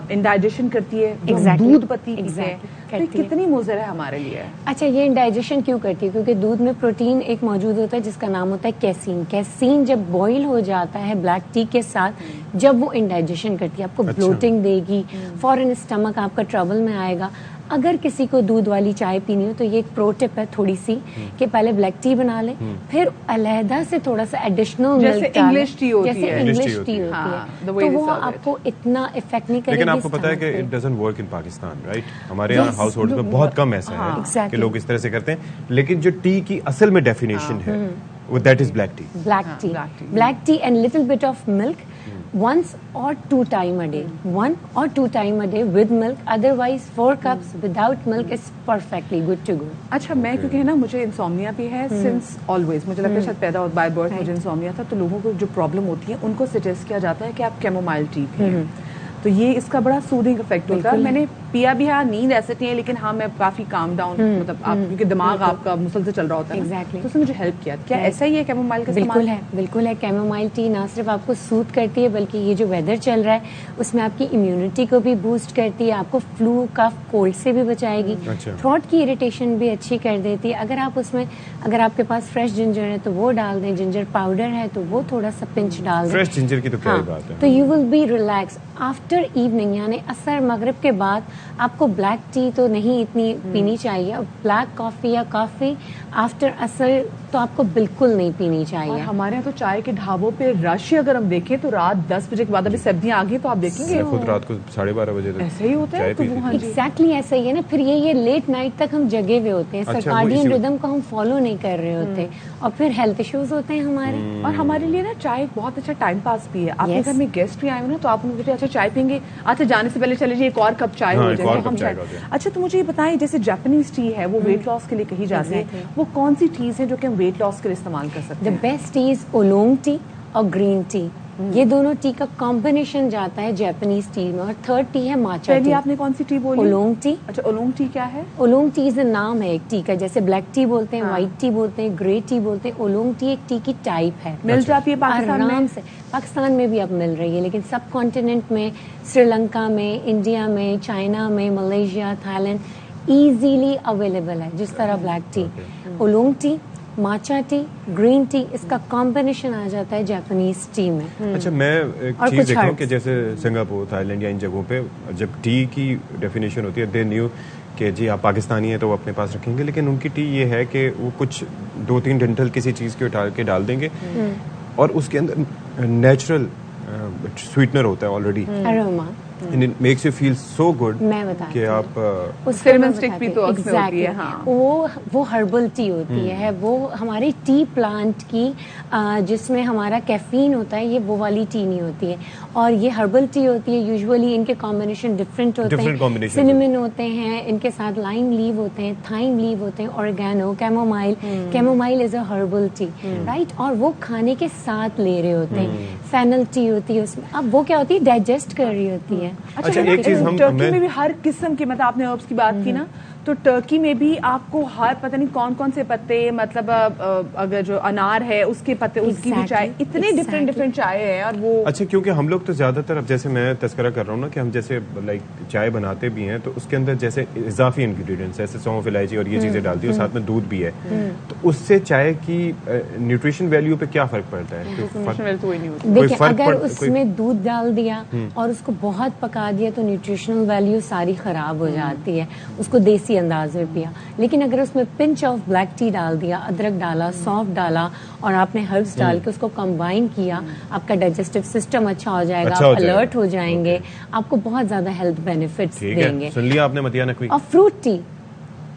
انڈائجیشن کرتی ہے جو دودھ پتی پیتے ہیں. تو کتنی مضر ہے ہمارے لیے؟ اچھا, یہ انڈائجیشن کیوں کرتی ہے؟ کیونکہ دودھ میں پروٹین ایک موجود ہوتا ہے جس کا نام ہوتا ہے کیسین. کیسین جب بوائل ہو جاتا ہے بلیک ٹی کے ساتھ, جب وہ انڈائجیشن کرتی ہے, آپ کو بلوٹنگ دے گی, فوراً اسٹمک آپ کا ٹربل میں آئے گا. اگر کسی کو دودھ والی چائے پینی ہو تو یہ ایک پرو ٹپ ہے تھوڑی سی, کہ پہلے بلیک ٹی بنا لیں, پھر علیحدہ سے تھوڑا سا ایڈیشنل ملک, جیسے انگلش ٹی ہوتی جیسے ہے, انگلش ٹی ہوتی ہے, تو وہ آپ کو اتنا افیکٹ نہیں کرے گی. لیکن آپ کو پتا ہے کہ it doesn't work in Pakistan, right? ہمارے یہاں ہاؤس ہولڈ میں بہت کم ایسا ہے کہ لوگ اس طرح سے کرتے ہیں. لیکن جو ٹی کی اصل میں ڈیفینیشن ہے وہ that is black tea. Black tea and little bit of milk, once or 2 times a day, 1 or 2 times a day with milk, otherwise 4 cups without milk is perfectly good to go. اچھا, میں کیونکہ نا مجھے انسومنیا بھی ہے since always, مجھے لگتا ہے شاید پیدا بائی برتھ مجھے انسومنیا تھا, تو لوگوں کو جو پرابلم ہوتی ہے ان کو سجیسٹ کیا جاتا ہے کہ آپ کیمومائل ٹی پئیں, تو یہ اس کا بڑا سودھنگ افیکٹ ہوتا ہے. میں نے پیا بھی ہے, نیند ایسے نہیں ہے, لیکن ہاں میں کافی کام ڈاؤن, مطلب آپ کیونکہ دماغ آپ کا مسلسل چل رہا ہوتا ہے, تو اس نے مجھے ہیلپ کیا. کیا ایسا ہی ہے کیمومائل کا استعمال؟ بالکل ہے. کیمومائل ٹی نہ صرف آپ کو سوت کرتی ہے بلکہ یہ جو ویدر چل رہا ہے اس میں آپ کی امیونٹی کو بھی بوسٹ کرتی ہے, آپ کو فلو, کف, کولڈ سے بھی بچائے گی, تھروٹ کی اریٹیشن بھی اچھی کر دیتی ہے. اگر آپ اس میں, اگر آپ کے پاس فریش جنجر ہے تو وہ ڈال دیں, جنجر پاؤڈر ہے تو وہ تھوڑا سا پنچ ڈال دیں. فریش جنجر کی تو کیا بات ہے. تو you will be relax after evening, یعنی عصر مغرب کے بعد آپ کو بلیک ٹی تو نہیں اتنی پینی چاہیے, بلیک کافی یا کافی آفٹر عصر تو آپ کو بالکل نہیں پینی چاہیے. ہمارے یہاں تو چائے کے ڈھابوں پہ رش اگر ہم دیکھیں تو رات 10 بجے کے بعد, ابھی سردیاں آ گئی تو آپ دیکھیں گے خود رات کو 12:30 بجے تک ایسے ہی ہوتا ہے. ایگزیکٹلی ایسا ہی ہے نا. پھر یہ لیٹ نائٹ تک ہم جگے ہوئے ہوتے ہیں, سرکارڈین ردم کو ہم فالو نہیں کر رہے ہوتے, اور پھر ہیلتھ ایشوز ہوتے ہیں ہمارے. اور ہمارے لیے نا چائے بہت اچھا ٹائم پاس بھی ہے. آپ کے گھر میں گیسٹ بھی آئے ہوئے نا تو آپ ان کو اچھا چائے پئیں گے, اچھا جانے سے پہلے چلے جی ایک اور کپ چائے ہو جائے, ہم چائے. اچھا, تو مجھے یہ بتائیں, جیسے جاپنیز ٹی ہے وہ ویٹ لاس کے لیے کہی جاتی ہے, وہ کون سی ٹیز ہیں جو کہ ہم ویٹ لاس کے لیے استعمال کر سکتے ہیں؟ The best tea is oolong tea اور گرین ٹی. یہ دونوں ٹی کا کمبینیشن جاتا ہے جاپنیز ٹی میں. اور تھرڈ ٹی ہے ماچا ٹی. پہلے آپ نے کون سی ٹی بولی؟ اولونگ ٹی. اچھا, اولونگ ٹی کیا ہے؟ اولونگ ٹی از نام ہے ایک ٹی کا, جیسے بلیک ٹی بولتے ہیں, وائٹ ٹی بولتے ہیں, گرے ٹی بولتے ہیں. اولونگ ٹی ایک ٹی کی ٹائپ ہے, مل جاتی ہے پاکستان میں؟ آرام سے پاکستان میں بھی اب مل رہی ہے, لیکن سب کانٹیننٹ میں, سری لنکا میں, انڈیا میں, چائنا میں, Malaysia, Thailand easily available ہے, جس طرح black tea. Oolong tea matcha tea, green tea, इसका कॉम्बिनेशन आ जाता है जापानीज टी में। अच्छा, मैं एक और चीज कुछ देख रहा हूँ herbs। कि जैसे सिंगापुर, थाईलैंड या इन जगहों पे जब टी की डेफिनेशन होती है, दे न्यू कि जी आप पाकिस्तानी हैं तो वो अपने पास रखेंगे, लेकिन उनकी टी ये है कि वो कुछ 2-3 डंठल किसी चीज़ के उठा के डाल देंगे और उसके अंदर नेचुरल स्वीटनर होता है already, aroma, and it makes you feel so good मैं बताती कि हूँ। आप उसको Cinnamon मैं stick बताती भी तो हूँ। उसमें होती है, Exactly। हाँ। वो हर्बल टी होती है, वो हमारी टी प्लांट की जिसमें हमारा कैफीन होता है, ये वो वाली टी नहीं होती है। और ये हर्बल टी होती है, यूजुअली इनके कॉम्बिनेशन डिफरेंट होते Different हैं। combinations सिनेमन होते हैं, इनके साथ लाइम लीव होते हैं, थाइम लीव होते हैं, oregano, chamomile. Chamomile is a herbal tea, right? और वो खाने के साथ ले रहे होते हैं। फेनल टी होती है उसमें। अब वो क्या होती है, डाइजेस्ट कर रही होती है। अच्छा, एक चीज हम टर्की में भी हर किस्म के, मतलब आपने हर्ब्स की बात की ना, तो टर्की में भी आपको हर पता नहीं कौन कौन से पत्ते, मतलब अगर जो अनार है उसके पत्ते, उसकी भी चाय, इतने डिफरेंट चाय है। और वो अच्छा, क्योंकि हम लोग तो ज्यादातर, अब जैसे मैं तस्करा कर रहा हूँ ना कि हम जैसे लाइक चाय बनाते भी हैं तो उसके अंदर जैसे इजाफी इंग्रेडिएंट्स जैसे सौंफ, इलायची और ये चीजें डालती है, और साथ में दूध भी है, तो उससे चाय की न्यूट्रिशन वैल्यू पे क्या फर्क पड़ता है? तो वही नहीं होती। देखिए, फर्क अगर कोई- उसमें दूध डाल दिया और उसको बहुत पका दिया तो न्यूट्रिशनल वैल्यू सारी खराब हो जाती है, उसको देसी अंदाज में पिया। लेकिन अगर उसमें पिंच ऑफ ब्लैक टी डाल दिया, अदरक डाला, सौंफ डाला और आपने हर्ब्स डाल के उसको कंबाइन किया, आपका डाइजेस्टिव सिस्टम अच्छा हो जाएगा, अच्छा हो आप जाएगा। अलर्ट हो जाएंगे, आपको बहुत ज्यादा हेल्थ बेनिफिट्स ठीक देंगे। है, सुन लिया आपने मतिया नकवी। और फ्रूट टी,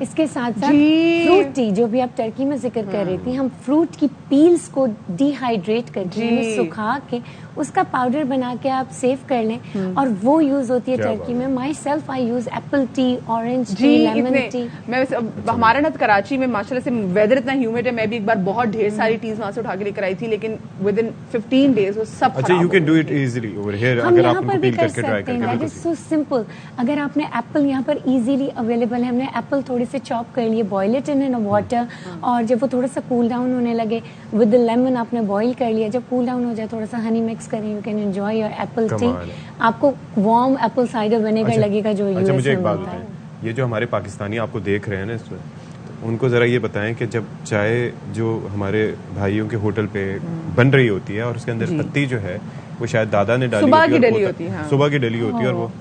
इसके साथ साथ जी। फ्रूट टी जो भी आप टर्की में जिक्र कर रही थी, हम फ्रूट की पील्स को डिहाइड्रेट करके, उन्हें सुखा के उसका पाउडर बना के आप सेव कर लें, और वो यूज होती है क्या टर्की बात में। Myself I use apple tea, orange जी, टी, लेमन टी। इतने मैं वैसे हमारा ना कराची में माशाल्लाह से वेदर इतना ह्यूमिड है, मैं भी एक बार बहुत ढेर सारी टीज वहां से उठा के लेकर आई थी, लेकिन विद इन 15 डेज वो सब अच्छा, खराब यू हो कैन डू गई इट थी। इजीली ओवर हियर, हम अगर यहाँ आप पर उनको भी पील कर करके ट्राई सकते हैं, करके। That is so simple. अगर आपने एप्पल यहाँ पर इजीली अवेलेबल है, हमने एप्पल थोड़े से चॉप कर लिए, बॉयल इट इन वाटर, और जब वो थोड़ा सा कूल डाउन होने लगे, विद लेमन आपने बॉईल कर लिया, जब कूल डाउन हो जाए थोड़ा सा हनी मिक्स करें, you can enjoy your Apple T. कमाल है। आपको वार्म एप्पल साइडर विनेगर लगेगा जो अच्छा, यूएस मुझे एक में बात मिलता है। बताएं, ये जो हमारे पाकिस्तानी आपको देख रहे हैं ना इसमें, तो उनको जरा ये बताएं कि जब चाय जो हमारे भाइयों के होटल पे बन रही होती है और उसके अंदर पत्ती जो है वो शायद दादा ने डाली सुबह होती है की और डली वो- होती है, हाँ। सुबह की डली होती है, और वो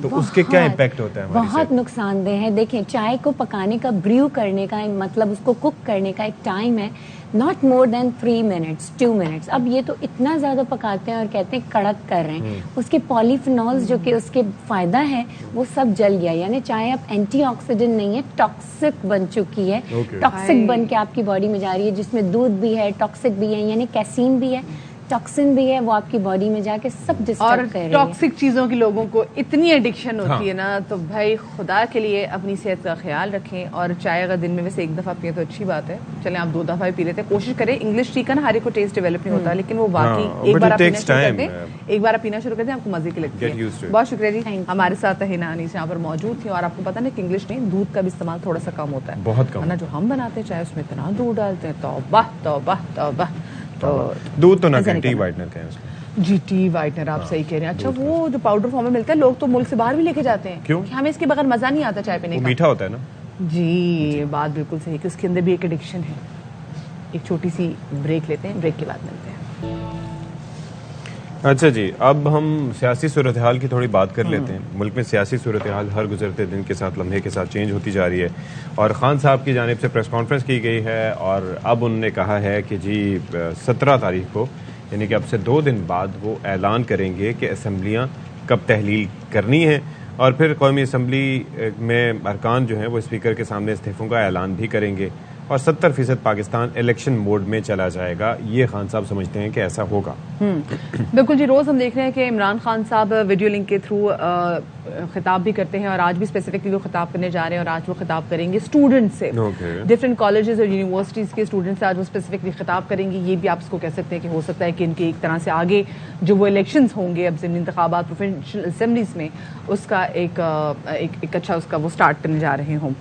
तो उसके क्या इम्पैक्ट होता है हमारी बहुत सेहत? नुकसानदेह है। देखें, चाय को पकाने का, ब्रू करने का, मतलब उसको कुक करने का एक टाइम है, not more than 3 minutes, 2 minutes. अब ये तो इतना ज्यादा पकाते हैं और कहते हैं कड़क कर रहे हैं, उसके पॉलीफिनॉल्स जो कि उसके फायदा है वो सब जल गया। यानी चाय अब एंटीऑक्सीडेंट नहीं है, टॉक्सिक बन चुकी है, Okay. टॉक्सिक बन के आपकी बॉडी में जा रही है, जिसमें दूध भी है, टॉक्सिक भी है, यानी कैसीन भी है, टॉक्सिन भी है, वो आपकी बॉडी में जाके सब और डिस्टर्ब कर रही है। टॉक्सिक चीजों की लोगों को इतनी एडिक्शन होती है ना, तो भाई खुदा के लिए अपनी सेहत का ख्याल रखें। और चाय अगर दिन में वैसे एक दफा पिए तो अच्छी बात है, चलें आप 2 दफा ही पी लेते हैं, कोशिश करें। इंग्लिश टी का ना हर एक को टेस्ट डेवलप नहीं होता, लेकिन वो वाकई हाँ, एक but बार it आप पीना takes शुरू कर time, दें, एक बार आप पीना शुरू कर दें, आपको मजे की लगती Get है। used to it. बहुत शुक्रिया जी, Thank you. हमारे साथ हिना अनीस यहाँ पर मौजूद थी। और आपको पता नहीं कि इंग्लिश में दूध का भी इस्तेमाल थोड़ा सा कम होता है, बहुत कम। वरना जो हम बनाते हैं चाय उसमें इतना दूध डालते हैं, तौबा तौबा तौबा। तो दूध तो ना ऐसा कहें, नहीं टी करना। वाइटनर कहें उसको। जी, टी वाइटनर, आप सही कह रहे हैं। अच्छा, वो जो पाउडर फॉर्म में मिलता है, लोग तो मुल्क से बाहर भी लेके जाते हैं, क्यों? कि हमें इसके बगैर मजा नहीं आता चाय पीने वो का। मीठा होता है ना। जी, ये बात बिल्कुल सही कि उसके अंदर भी एक एडिक्शन है। एक छोटी सी ब्रेक लेते हैं, ब्रेक के बाद मिलते हैं। अच्छा जी, अब हम सियासी सूरत हाल की थोड़ी बात कर लेते हैं। मुल्क में सियासी सूरत हाल हर गुजरते दिन के साथ, लम्हे के साथ चेंज होती जा रही है, और खान साहब की जानिब से प्रेस कॉन्फ्रेंस की गई है, और अब उन्होंने कहा है कि जी 17 तारीख को, यानी कि अब से 2 दिन बाद वो ऐलान करेंगे कि असम्बलियाँ कब तहलील करनी है, और फिर कौमी असम्बली में अरकान जो हैं वो स्पीकर के सामने इस्तीफ़ों का ऐलान भी करेंगे, और 70% पाकिस्तान इलेक्शन मोड में चला जाएगा। ये खान साहब समझते हैं कि ऐसा होगा। बिल्कुल जी, रोज हम देख रहे हैं कि इमरान खान साहब वीडियो लिंक के थ्रू खिताब भी करते हैं, और आज भी स्पेसिफिकली वो खिताब करने जा रहे हैं, और आज वो खिताब करेंगे स्टूडेंट से। Okay. डिफरेंट कॉलेजेस और यूनिवर्सिटीज के स्टूडेंट से आज वो स्पेसिफिकली खिताब करेंगे। ये भी आप इसको कह सकते हैं कि हो सकता है कि इनके एक तरह से आगे जो वो इलेक्शंस होंगे अब ज़िमनी इंतखाबात प्रोविंशियल असेंबलीज में, उसका एक अच्छा उसका वो स्टार्ट करने जा रहे हों।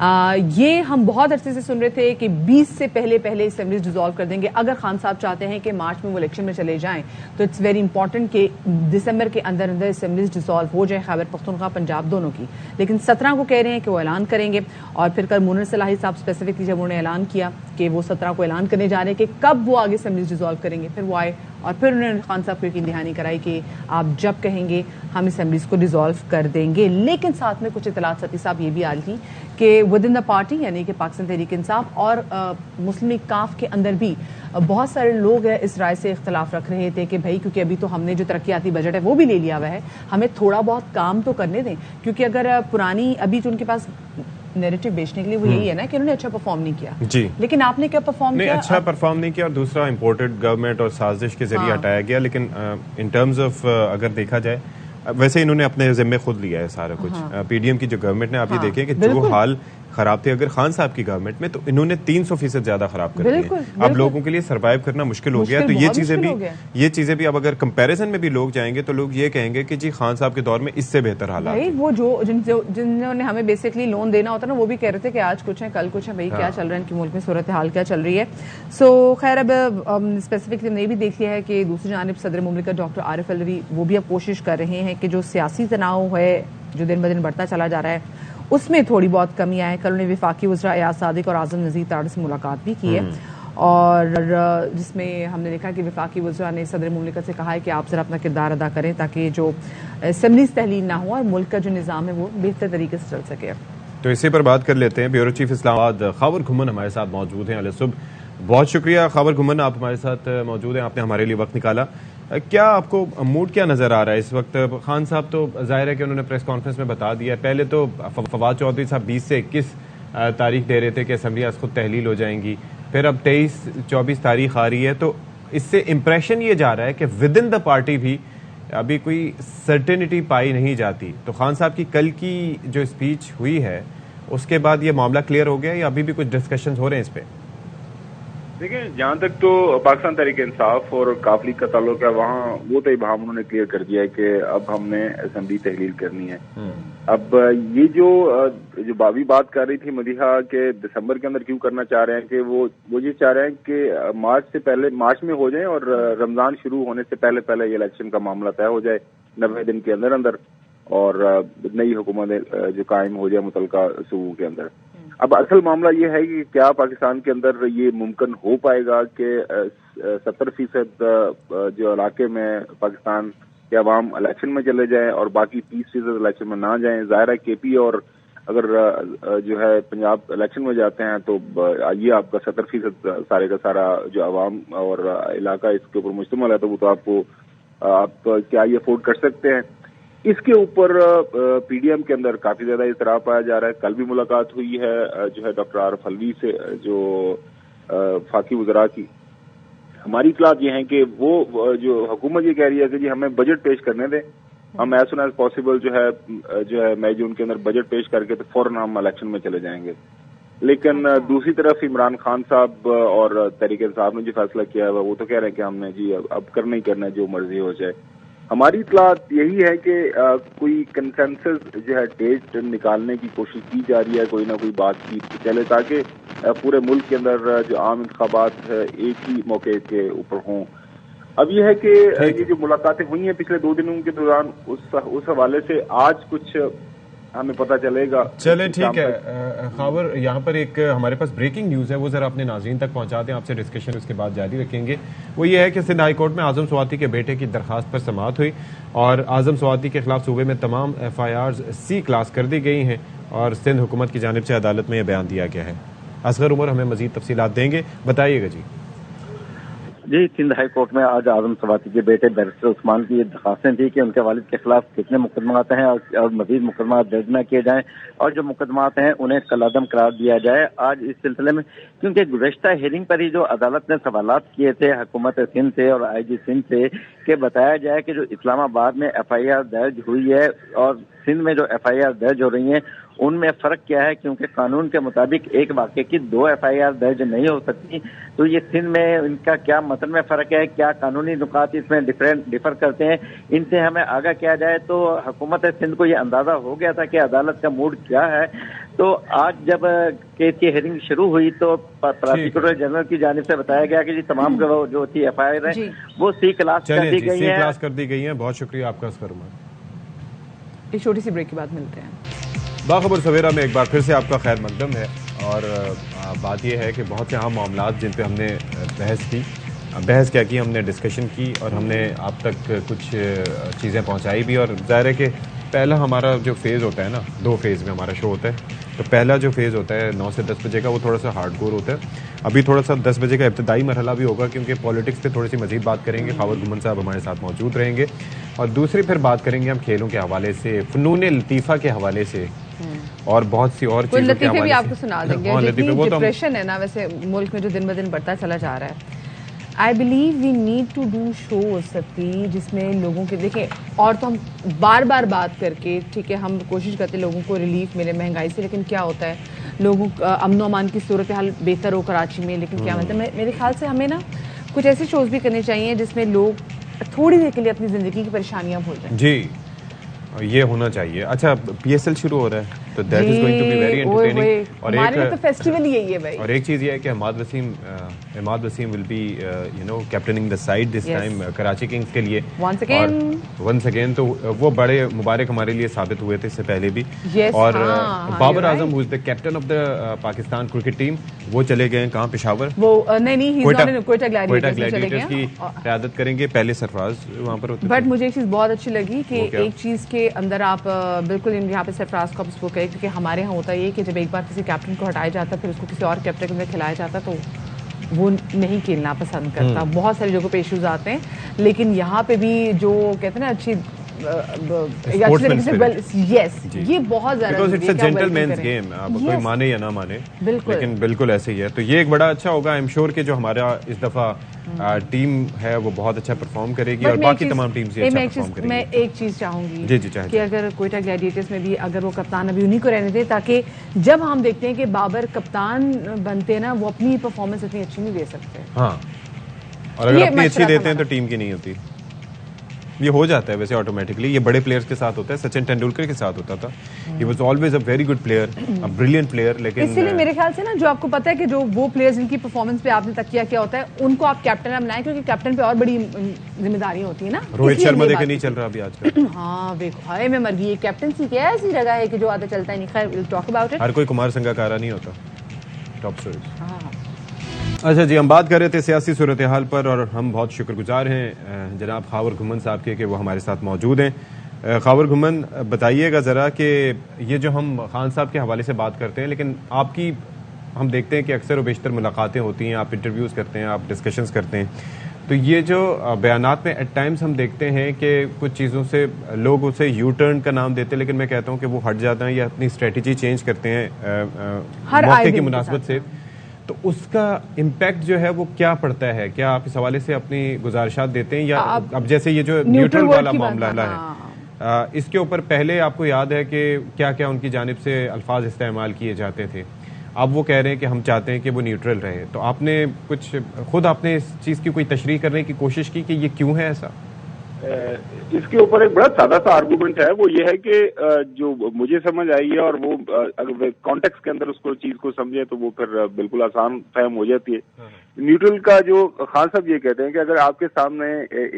یہ ہم بہت عرصے سے سن رہے تھے کہ 20 سے پہلے اسمبلیز ڈیزالو کر دیں گے. اگر خان صاحب چاہتے ہیں کہ مارچ میں وہ الیکشن میں چلے جائیں تو اٹس ویری امپورٹنٹ کہ دسمبر کے اندر اسمبلیز ڈیزالو ہو جائیں, خیبر پختونخوا پنجاب دونوں کی. لیکن 17 کو کہہ رہے ہیں کہ وہ اعلان کریں گے, اور پھر کل منیر صلاحی صاحب اسپیسیفکلی جب انہوں نے اعلان کیا کہ وہ 17 کو اعلان کرنے جا رہے ہیں کہ کب وہ آگے اسمبلیز ڈیزالو کریں گے, پھر وہ آئے اور پھر انہوں نے خان صاحب کو یقین دہانی کرائی کہ آپ جب کہیں گے ہم اسمبلیز کو ڈیزالو کر دیں گے. لیکن ساتھ میں کچھ اطلاعات ستی صاحب یہ بھی آ رہی تھی کہ ود ان دا پارٹی یعنی کہ پاکستان تحریک انصاف اور مسلم لیگ کاف کے اندر بھی بہت سارے لوگ اس رائے سے اختلاف رکھ رہے تھے کہ بھائی کیونکہ ابھی تو ہم نے جو ترقیاتی بجٹ ہے وہ بھی لے لیا ہوا ہے, ہمیں تھوڑا بہت کام تو کرنے دیں, کیونکہ اگر پرانی ابھی جو ان کے پاس نیریٹو بیچنے کے لیے وہ یہی ہے نا کہ انہوں نے اچھا پرفارم نہیں کیا. جی لیکن آپ نے کیا پرفارم کیا؟ اچھا پرفارم نہیں کیا, اور دوسرا امپورٹڈ گورنمنٹ اور سازش کے ذریعے ہٹایا گیا. لیکن ان ٹرمز آف اگر دیکھا جائے ویسے انہوں نے اپنے ذمے خود لیا ہے سارا کچھ. پی ڈی ایم کی جو گورنمنٹ نے آپ یہ دیکھیں کہ جو حال خراب تھے اگر خان صاحب کی گورنمنٹ میں, تو انہوں نے 300% زیادہ خراب کر دیا. اب لوگوں کے لیے سروائیو کرنا مشکل ہو گیا. تو یہ چیزیں بھی اب اگر کمپیریزن میں بھی لوگ جائیں گے تو لوگ یہ کہیں گے کہ جی خان صاحب کے دور میں اس سے بہتر حالات. وہ جنہوں نے ہمیں بیسکلی لون دینا ہوتا نا وہ بھی کہہ رہے تھے کہ آج کچھ ہے کل کچھ ہے, بھائی کیا چل رہا ہے ان کی ملک میں صورتحال کیا چل رہی ہے. سو خیر اب اسپیسیفکلی ہم نے بھی دیکھ لیا ہے کہ دوسری جانب صدر مملکت ڈاکٹر عارف الوی وہ بھی اب کوشش کر رہے ہیں کہ جو سیاسی تناؤ ہے جو دن بدن بڑھتا چلا جا رہا ہے اس میں تھوڑی بہت کمی آئے. کل انہوں نے وفاقی وزراء ایاز صادق اور اعظم نذیر تاڑ سے ملاقات بھی کی ہے, اور جس میں ہم نے دیکھا کہ وفاقی وزراء نے صدر مملکت سے کہا ہے کہ آپ ذرا اپنا کردار ادا کریں تاکہ جو اسمبلیز تحلیل نہ ہو اور ملک کا جو نظام ہے وہ بہتر طریقے سے چل سکے. تو اسی پر بات کر لیتے ہیں. بیورو چیف اسلام آباد خاور گھمن ہمارے ساتھ موجود ہیں. علیہ صبح بہت شکریہ خاور گھمن, آپ ہمارے ساتھ موجود ہیں, آپ نے ہمارے لیے وقت نکالا. کیا آپ کو موڈ کیا نظر آ رہا ہے اس وقت؟ خان صاحب تو ظاہر ہے کہ انہوں نے پریس کانفرنس میں بتا دیا, پہلے تو فواد چودھری صاحب 20 سے 21 تاریخ دے رہے تھے کہ اسمبلی آج خود تحلیل ہو جائیں گی, پھر اب 23-24 تاریخ آ رہی ہے. تو اس سے امپریشن یہ جا رہا ہے کہ ود ان دا پارٹی بھی ابھی کوئی سرٹینٹی پائی نہیں جاتی. تو خان صاحب کی کل کی جو اسپیچ ہوئی ہے اس کے بعد یہ معاملہ کلیئر ہو گیا یا ابھی بھی کچھ ڈسکشنز ہو رہے ہیں اس پہ؟ دیکھیں جہاں تک تو پاکستان تحریک انصاف اور کاف لیگ کا تعلق ہے وہاں وہ تو ابہام انہوں نے کلیئر کر دیا ہے کہ اب ہم نے اسمبلی تحلیل کرنی ہے. اب یہ جو بابی بات کر رہی تھی مدیحہ کہ دسمبر کے اندر کیوں کرنا چاہ رہے ہیں کہ وہ یہ چاہ رہے ہیں کہ مارچ میں ہو جائیں اور رمضان شروع ہونے سے پہلے یہ الیکشن کا معاملہ طے ہو جائے 90 دن کے اندر اور نئی حکومت جو قائم ہو جائے متعلقہ صوبوں کے اندر. اب اصل معاملہ یہ ہے کہ کیا پاکستان کے اندر یہ ممکن ہو پائے گا کہ 70% جو علاقے میں پاکستان کے عوام الیکشن میں چلے جائیں اور باقی 30% الیکشن میں نہ جائیں. ظاہر ہے کے پی اور اگر جو ہے پنجاب الیکشن میں جاتے ہیں تو یہ آپ کا 70% سارے کا سارا جو عوام اور علاقہ اس کے اوپر مشتمل ہے تو وہ تو آپ کیا یہ افورڈ کر سکتے ہیں. اس کے اوپر پی ڈی ایم کے اندر کافی زیادہ اضطراب پایا جا رہا ہے. کل بھی ملاقات ہوئی ہے جو ہے ڈاکٹر عارف الوی سے جو وفاقی وزراء کی. ہماری اطلاعات یہ ہیں کہ وہ جو حکومت یہ کہہ رہی ہے کہ جی ہمیں بجٹ پیش کرنے دیں, ہم ایز سون ایز پاسبل جو ہے مئی جون کے اندر بجٹ پیش کر کے تو فوراً ہم الیکشن میں چلے جائیں گے. لیکن دوسری طرف عمران خان صاحب اور تحریک انصاف نے جو فیصلہ کیا ہے وہ تو کہہ رہے ہیں کہ ہم نے جی اب کرنا ہی کرنا ہے جو مرضی ہو جائے. ہماری اطلاعات یہی ہے کہ کوئی کنسنسس جو ہے ڈیٹ نکالنے کی کوشش کی جا رہی ہے, کوئی نہ کوئی بات چیت چلے تاکہ پورے ملک کے اندر جو عام انتخابات ایک ہی موقع کے اوپر ہوں. اب یہ ہے کہ یہ جو ملاقاتیں ہوئی ہیں پچھلے 2 دنوں کے دوران اس حوالے سے آج کچھ ہمیں پتہ چلے گا. چلے ٹھیک ہے خاور, یہاں پر ایک ہمارے پاس بریکنگ نیوز ہے, وہ ذرا اپنے ناظرین تک پہنچا دیں, آپ سے ڈسکشن اس کے بعد جاری رکھیں گے. وہ یہ ہے کہ سندھ ہائی کورٹ میں اعظم سواتی کے بیٹے کی درخواست پر سماعت ہوئی اور اعظم سواتی کے خلاف صوبے میں تمام FIRs C کلاس کر دی گئی ہیں اور سندھ حکومت کی جانب سے عدالت میں یہ بیان دیا گیا ہے. اصغر عمر ہمیں مزید تفصیلات دیں گے, بتائیے گا. جی سندھ ہائی کورٹ میں آج اعظم سواتی کے بیٹے بیرسٹر عثمان کی یہ درخواستیں تھیں کہ ان کے والد کے خلاف کتنے مقدمات ہیں اور مزید مقدمات درج نہ کیے جائیں اور جو مقدمات ہیں انہیں کالعدم قرار دیا جائے. آج اس سلسلے میں کیونکہ گزشتہ ہیئرنگ پر ہی جو عدالت نے سوالات کیے تھے حکومت سندھ سے اور IG سندھ سے کہ بتایا جائے کہ جو اسلام آباد میں FIR درج ہوئی ہے اور سندھ میں جو FIR درج ہو رہی ہیں उनमें फ़र्क क्या है, क्योंकि कानून के मुताबिक एक वाक़े की 2 FIR दर्ज नहीं हो सकती। तो ये सिंध में इनका क्या मतलब में फ़र्क है, क्या कानूनी नुकात इसमें डिफर करते हैं, इनसे हमें आगाह किया जाए। तो हुकूमत सिंध को ये अंदाज़ा हो गया था कि अदालत का मूड क्या है। तो आज जब केस की हियरिंग शुरू हुई तो प्रोसिक्यूटर जनरल की जानिब से बताया गया कि जी तमाम जो थी FIR है वो C क्लास कर दी गई है। क्लास कर दी गई है। बहुत शुक्रिया आपका असगर उमर। एक छोटी सी ब्रेक के बाद मिलते हैं। बाखबर सवेरा में एक बार फिर से आपका खैर मकदम है। और बात यह है कि बहुत से अहम मामलात जिन पे हमने बहस क्या की, हमने डिस्कशन की और हमने आप तक कुछ चीज़ें पहुंचाई भी। और ज़ाहिर है कि पहला हमारा जो फेज़ होता है ना, 2 फेज़ में हमारा शो होता है। तो पहला जो फेज़ होता है 9 से 10 बजे का, वो थोड़ा सा हार्डकोर होता है। अभी थोड़ा सा 10 बजे का इब्तदाई मरहला भी होगा, क्योंकि पॉलिटिक्स पे थोड़ी सी मज़ीद बात करेंगे। खावर घुमन साहब हमारे साथ मौजूद रहेंगे। और दूसरी फिर बात करेंगे हम खेलों के हवाले से, फ़नून लतीफ़ा के हवाले से और बहुत सी और चीज़ों के हवाले से। भी आपको सुना देंगे। जितनी डिप्रेशन है ना वैसे मुल्क में जो दिन ब दिन बढ़ता चला जा रहा है, I believe we need to do shows सती, जिसमें लोगों के देखें। और तो हम बार बार बात करके, ठीक है, हम कोशिश करते हैं लोगों को रिलीफ मिले महंगाई से, लेकिन क्या होता है, लोगों अमन अमान की सूरत हाल बेहतर हो कराची में, लेकिन क्या मतलब मेरे ख्याल से हमें ना कुछ ऐसे शोज भी करने चाहिए जिसमें लोग थोड़ी देर के लिए अपनी जिंदगी की परेशानियां भूल जाएं। जी, ये होना चाहिए। अच्छा, PSL शुरू हो रहा है तो that is going to be very entertaining. और एक तो फेस्टिवल यही है भाई। और एक चीज़ ये है कि Imad Wasim will be captaining the side this time Karachi Kings के लिए वंस अगेन। तो वो बड़े मुबारक हमारे लिए साबित हुए थे इससे पहले भी। और Babar Azam who is the captain of the Pakistan cricket team, वो चले गए कहाँ, पेशावर। वो नहीं, कोयटा ग्लैडिएटर्स की क़यादत करेंगे। पहले सरफराज वहाँ पर होते। बट मुझे एक चीज़ बहुत अच्छी लगी कि एक चीज़ के अंदर आप बिल्कुल यहाँ पे सरफराज को स्पोक है, क्योंकि हमारे यहाँ होता है कि जब एक बार किसी कैप्टन को हटाया जाता फिर उसको किसी और कैप्टन के अंदर खिलाया जाता तो वो नहीं खेलना पसंद करता। बहुत सारी जगहों पे इश्यूज आते हैं, लेकिन यहाँ पे भी जो कहते हैं ना अच्छी यस, ये बहुत ज़्यादा जेंटलमैन्स गेम, कोई माने या ना माने, लेकिन बिल्कुल ऐसे ही है। तो ये एक बड़ा अच्छा होगा। आई एम श्योर कि जो हमारा इस दफा टीम है वो बहुत अच्छा परफॉर्म करेगी और बाकी तमाम टीम से अच्छा परफॉर्म करेगी। मैं एक चीज चाहूंगी जी कि अगर कोयटा ग्लैडिएटर्स में भी अगर वो कप्तान अभी उन्हीं को रहने दे, ताकि जब हम देखते हैं कि बाबर कप्तान बनते हैं ना, वो अपनी परफॉर्मेंस इतनी अच्छी नहीं दे सकते। हाँ, और अगर अपनी अच्छी देते हैं तो टीम की नहीं होती। ये हो जाता है वैसे ऑटोमेटिकली, ये बड़े प्लेयर्स के साथ होता है। सचिन तेंदुलकर के साथ होता था। He was always a very good player, a brilliant player. लेकिन इसलिए मेरे ख्याल से ना, जो आपको पता है कि जो वो प्लेयर्स जिनकी परफॉर्मेंस पे आपने तकिया किया होता है, उनको आप कैप्टन ना बनाएं, क्योंकि कैप्टन पे और बड़ी जिम्मेदारी होती है ना। रोहित शर्मा देखे नहीं चल रहा अभी आजकल। हाँ देखो, हाय मैं मर गई। कैप्टनसी क्या ऐसी जगह है कि जो आधा चलता ही नहीं। खैर, विल टॉक अबाउट इट। हर कोई कुमार संगकारा नहीं होता टॉप स्टोरीज। अच्छा जी, हम बात कर रहे थे सियासी सूरत हाल पर और हम बहुत शुक्रगुजार हैं जनाब खावर घुमन साहब के कि वो हमारे साथ मौजूद हैं। खावर घुमन, बताइएगा ज़रा कि ये जो हम खान साहब के हवाले से बात करते हैं, लेकिन आपकी हम देखते हैं कि अक्सर व बेशतर मुलाकातें होती हैं, आप इंटरव्यूज़ करते हैं, आप डिस्कशंस करते हैं। तो ये जो बयानात में एट टाइम्स हम देखते हैं कि कुछ चीज़ों से लोग उसे यू टर्न का नाम देते हैं, लेकिन मैं कहता हूँ कि वो हट जाते हैं या अपनी स्ट्रेटजी चेंज करते हैं मौके की मुनासबत से। तो उसका इम्पैक्ट जो है वो क्या पड़ता है? क्या आप इस हवाले से अपनी गुजारिशात देते हैं? या अब जैसे ये जो न्यूट्रल वाला मामला है, इसके ऊपर पहले आपको याद है कि क्या क्या उनकी जानिब से अल्फाज इस्तेमाल किए जाते थे? अब वो कह रहे हैं कि हम चाहते हैं कि वो न्यूट्रल रहे। तो आपने खुद आपने इस चीज़ की कोई तशरीह करने की कोशिश की कि ये क्यों है ऐसा? इसके ऊपर एक बड़ा सादा सा आर्गूमेंट है, वो ये है कि जो मुझे समझ आई है, और वो अगर कॉन्टेक्स्ट के अंदर उसको चीज को समझे तो वो फिर बिल्कुल आसान फहम हो जाती है। न्यूट्रल का जो खान साहब ये कहते हैं कि अगर आपके सामने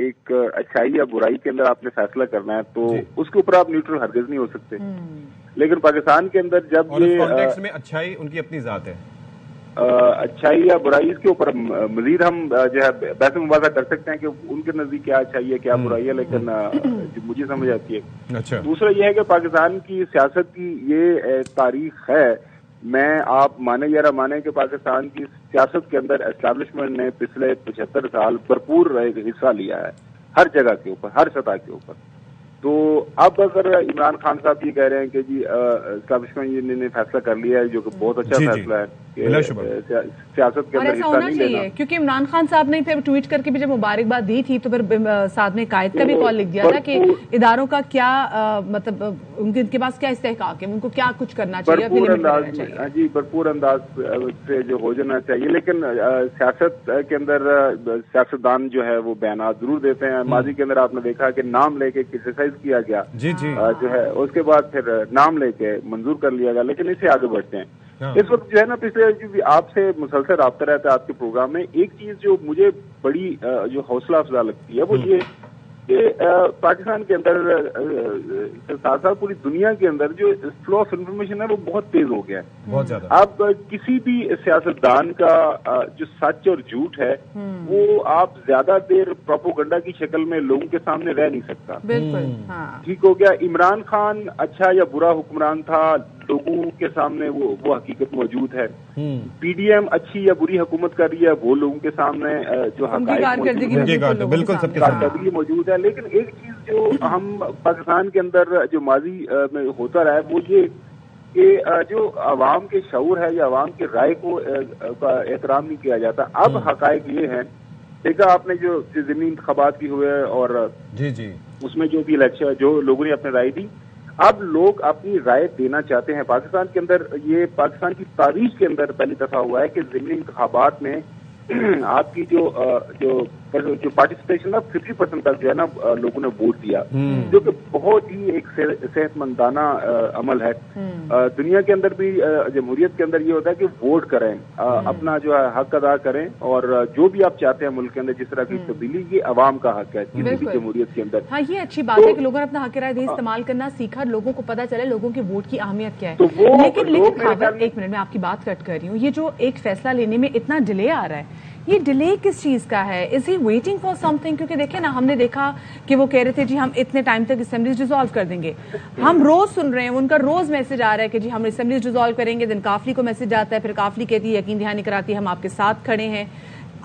एक अच्छाई या बुराई के अंदर आपने फैसला करना है तो उसके ऊपर आप न्यूट्रल हरगिज नहीं हो सकते। लेकिन पाकिस्तान के अंदर जब ये कॉन्टेक्स्ट में अच्छाई उनकी अपनी जात है, अच्छाई या बुराई, इसके ऊपर मजीद हम जो है बहस मुबाजा कर सकते हैं कि उनके नजदीक क्या अच्छाई है क्या बुराई है, लेकिन जो मुझे समझ आती है। अच्छा। दूसरा यह है कि पाकिस्तान की सियासत की ये तारीख है, मैं आप माने या ना माने कि पाकिस्तान की सियासत के अंदर एस्टैब्लिशमेंट ने पिछले 75 साल भरपूर हिस्सा लिया है, हर जगह के ऊपर, हर सतह के ऊपर। तो अब अगर इमरान खान साहब ये कह रहे हैं कि जी एस्टैब्लिशमेंट ने फैसला कर लिया है, जो कि बहुत अच्छा फैसला है, सियासत के और अंदर ऐसा हिस्सा होना नहीं चाहिए लेना। क्योंकि इमरान खान साहब ने फिर ट्वीट करके भी जब मुबारकबाद दी थी तो फिर साथ में कायद का भी कॉल लिख दिया था कि इदारों का क्या मतलब उनके पास क्या इस्तेहकाक है, उनको क्या कुछ करना चाहिए, अपनी लिमिट में रहना चाहिए। हाँ जी, भरपूर अंदाज से जो हो जाना चाहिए, लेकिन सियासत के अंदर सियासतदान जो है वो बयानात जरूर देते हैं। माजी के अंदर आपने देखा कि नाम लेके क्रिटिसाइज किया गया जी जी जो है, उसके बाद फिर नाम लेके मंजूर कर लिया गया, लेकिन इसे आगे बढ़ते हैं। इस वक्त जो है ना, पिछले जो आपसे मुसलसल राब्ता रहता है आपके प्रोग्राम में, एक चीज जो मुझे बड़ी जो हौसला अफजा लगती है वो ये कि पाकिस्तान के अंदर साथ साथ पूरी दुनिया के अंदर जो फ्लो ऑफ इंफॉर्मेशन है वो बहुत तेज हो गया है, बहुत ज्यादा। अब किसी भी सियासतदान का जो सच और झूठ है वो आप ज्यादा देर प्रोपोगंडा की शक्ल में लोगों के सामने रह नहीं सकता। बिल्कुल, हाँ। ठीक हो गया, इमरान खान अच्छा या बुरा हुक्मरान था, लोगों के सामने वो हकीकत मौजूद है। पीडीएम अच्छी या बुरी हुकूमत कर रही है, वो लोगों के सामने जो बिल्कुल सबके कारकर्दगी मौजूद है। लेकिन एक चीज जो हम पाकिस्तान के अंदर जो माजी में होता रहा है वो ये कि जो आवाम के शऊर है या आवाम की राय को एहतराम नहीं किया जाता। अब हकायक ये है, देखा आपने जो ज़िमनी इंतखाबात भी हुए और जी जी उसमें जो भी इलेक्शन जो लोगों ने अपनी राय दी, अब लोग अपनी राय देना चाहते हैं। पाकिस्तान के अंदर ये पाकिस्तान की तारीख के अंदर पहली दफा हुआ है कि ज़िमनी इंतखाबात में आपकी जो पार्टिसिपेशन था 50% तक जो है ना लोगों ने वोट दिया, जो कि बहुत ही एक सेहतमंदाना अमल है। दुनिया के अंदर भी जमहूरियत के अंदर ये होता है कि वोट करें, अपना जो है हक अदा करें, और जो भी आप चाहते हैं मुल्क के अंदर जिस तरह की तब्दीली, ये अवाम का हक है किसी भी जमहूरियत के अंदर। हाँ, ये अच्छी बात है कि लोगों ने अपना हक राय इस्तेमाल करना सीखा, लोगों को पता चले लोगों की वोट की अहमियत क्या है। लेकिन एक मिनट में आपकी बात कट कर रही हूँ, ये जो एक फैसला लेने में इतना डिले आ रहा है, ये डिले किस चीज का है? Is he waiting for something? क्योंकि देखिए ना, हमने देखा कि वो कह रहे थे जी हम इतने टाइम तक असेंबलीज डिसॉल्व कर देंगे। हम रोज सुन रहे हैं, उनका रोज मैसेज आ रहा है कि जी हम असेंबलीज डिसॉल्व करेंगे, दिन काफली को मैसेज आता है, फिर काफली कहती है, यकीन दहानी कराती है हम आपके साथ खड़े हैं।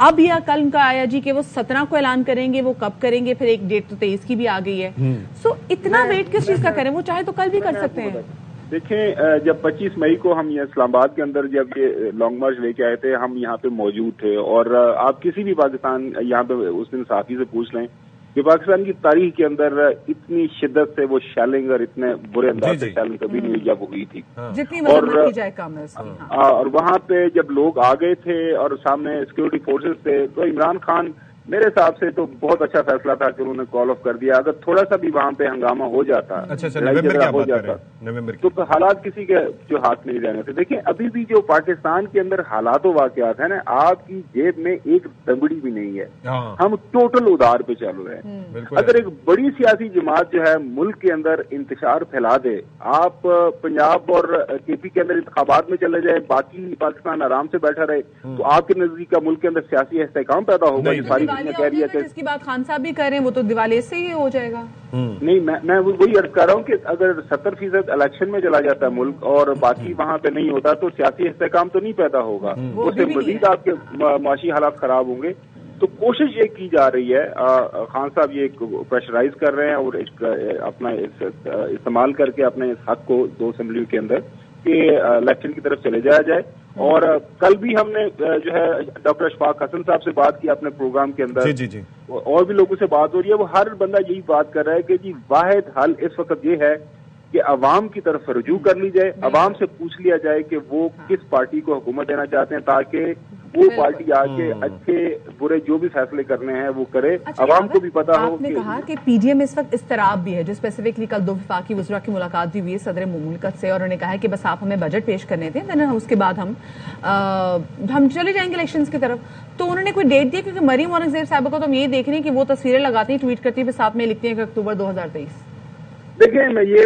अब या कल उनका आया जी कि वो 17 को ऐलान करेंगे, वो कब करेंगे, फिर एक डेट तो 23 की भी आ गई है। सो इतना वेट किस चीज का करें? वो चाहे तो कल भी कर सकते हैं। देखें, जब 25 मई को हम ये इस्लामाबाद के अंदर जब ये लॉन्ग मार्च लेके आए थे, हम यहाँ पे मौजूद थे, और आप किसी भी पाकिस्तान यहाँ पे उस दिन साथी से पूछ लें कि पाकिस्तान की तारीख के अंदर इतनी शिद्दत से वो शैलिंग और इतने बुरे अंदाज से शैलिंग कभी नहीं जब हुई थी, जितनी मरम्मत की जाए कम है उसकी। हाँ। और वहाँ पे जब लोग आ गए थे और सामने सिक्योरिटी फोर्सेस थे, तो इमरान खान मेरे हिसाब से तो बहुत अच्छा फैसला था कि उन्होंने कॉल ऑफ कर दिया। अगर थोड़ा सा भी वहाँ पे हंगामा हो जाता, तो हालात किसी के जो हाथ में नहीं रहने थे। देखिए, अभी भी जो पाकिस्तान के अंदर हालात वाकयात है ना, आपकी जेब में एक दंगड़ी भी नहीं है, हम टोटल उधार पे चल रहे हैं। अगर एक बड़ी सियासी जमात जो है मुल्क के अंदर इंतशार फैला दे, आप पंजाब और केपी के अंदर इंतखाबात में चले जाए, बाकी पाकिस्तान आराम से बैठा रहे, तो आपके नजदीक का मुल्क के अंदर सियासी इस्तेहकाम पैदा होगा। ये सारी कह रही है कि जिसकी बात खान साहब भी कर रहे हैं, वो तो दिवाली से ही हो जाएगा। नहीं, मैं वही अर्ज कर रहा हूँ कि अगर 70% इलेक्शन में चला जाता है मुल्क और बाकी वहाँ पे नहीं होता, तो सियासी इस्तेहकाम तो नहीं पैदा होगा, उससे मजीद आपके माशी हालात खराब होंगे। तो कोशिश ये की जा रही है, खान साहब ये प्रेशराइज कर रहे हैं और अपना इस्तेमाल करके अपने हक को 2 असेंबली के अंदर कि इलेक्शन की तरफ चले जाया जाए। और कल भी हमने जो है डॉक्टर अशफाक हसन साहब से बात की अपने प्रोग्राम के अंदर, जी। और भी लोगों से बात हो रही है, वो हर बंदा यही बात कर रहा है कि जी वाहिद हल इस वक्त ये है कि अवाम की तरफ रुजू कर ली जाए, अवाम से पूछ लिया जाए कि वो किस पार्टी को हुकूमत देना चाहते हैं, ताकि वो पार्टी आके अच्छे बुरे जो भी फैसले करने हैं वो करे। अच्छा, अवाम को भी पता हो। आपने कहा कि पीडीएम इस वक्त इस्तराब भी है, जो स्पेसिफिकली कल 2 वफाकी वज़रा की मुलाकात भी हुई है सदर मुमलिकत से, और उन्होंने कहा है कि बस आप हमें बजट पेश करने थे, देन उसके बाद हम चले जाएंगे इलेक्शंस की तरफ। तो उन्होंने कोई डेट दी? क्योंकि मरीम औरंगजेब साहब को तो हम ये देख रहे हैं कि वो तस्वीरें लगाती हैं, ट्वीट करती है, साथ में लिखती हैं कि अक्टूबर 2023। देखिए, मैं ये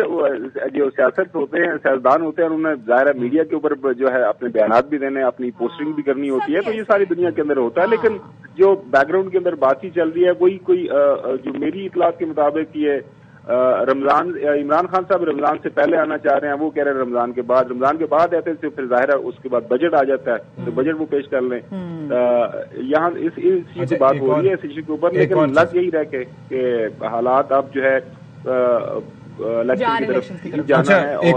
जो सियासत होते हैं, सियासतदान होते हैं, उन्होंने ज़ाहिर है मीडिया के ऊपर जो है अपने बयानात भी देने, अपनी पोस्टिंग भी करनी होती है, तो ये सारी दुनिया के अंदर होता है। लेकिन जो बैकग्राउंड के अंदर बात ही चल रही है, वही कोई जो मेरी इतलात के मुताबिक ये रमजान, इमरान खान साहब रमजान से पहले आना चाह रहे हैं, वो कह रहे हैं रमजान के बाद आते हैं, फिर जाहिर है उसके बाद बजट आ जाता है, तो बजट वो पेश कर लें। यहाँ इस चीज की बात हो रही है इस इशू के ऊपर, लेकिन लग यही रह के हालात अब जो है इलेक्शन की तरफ जाना अच्छा, है। एक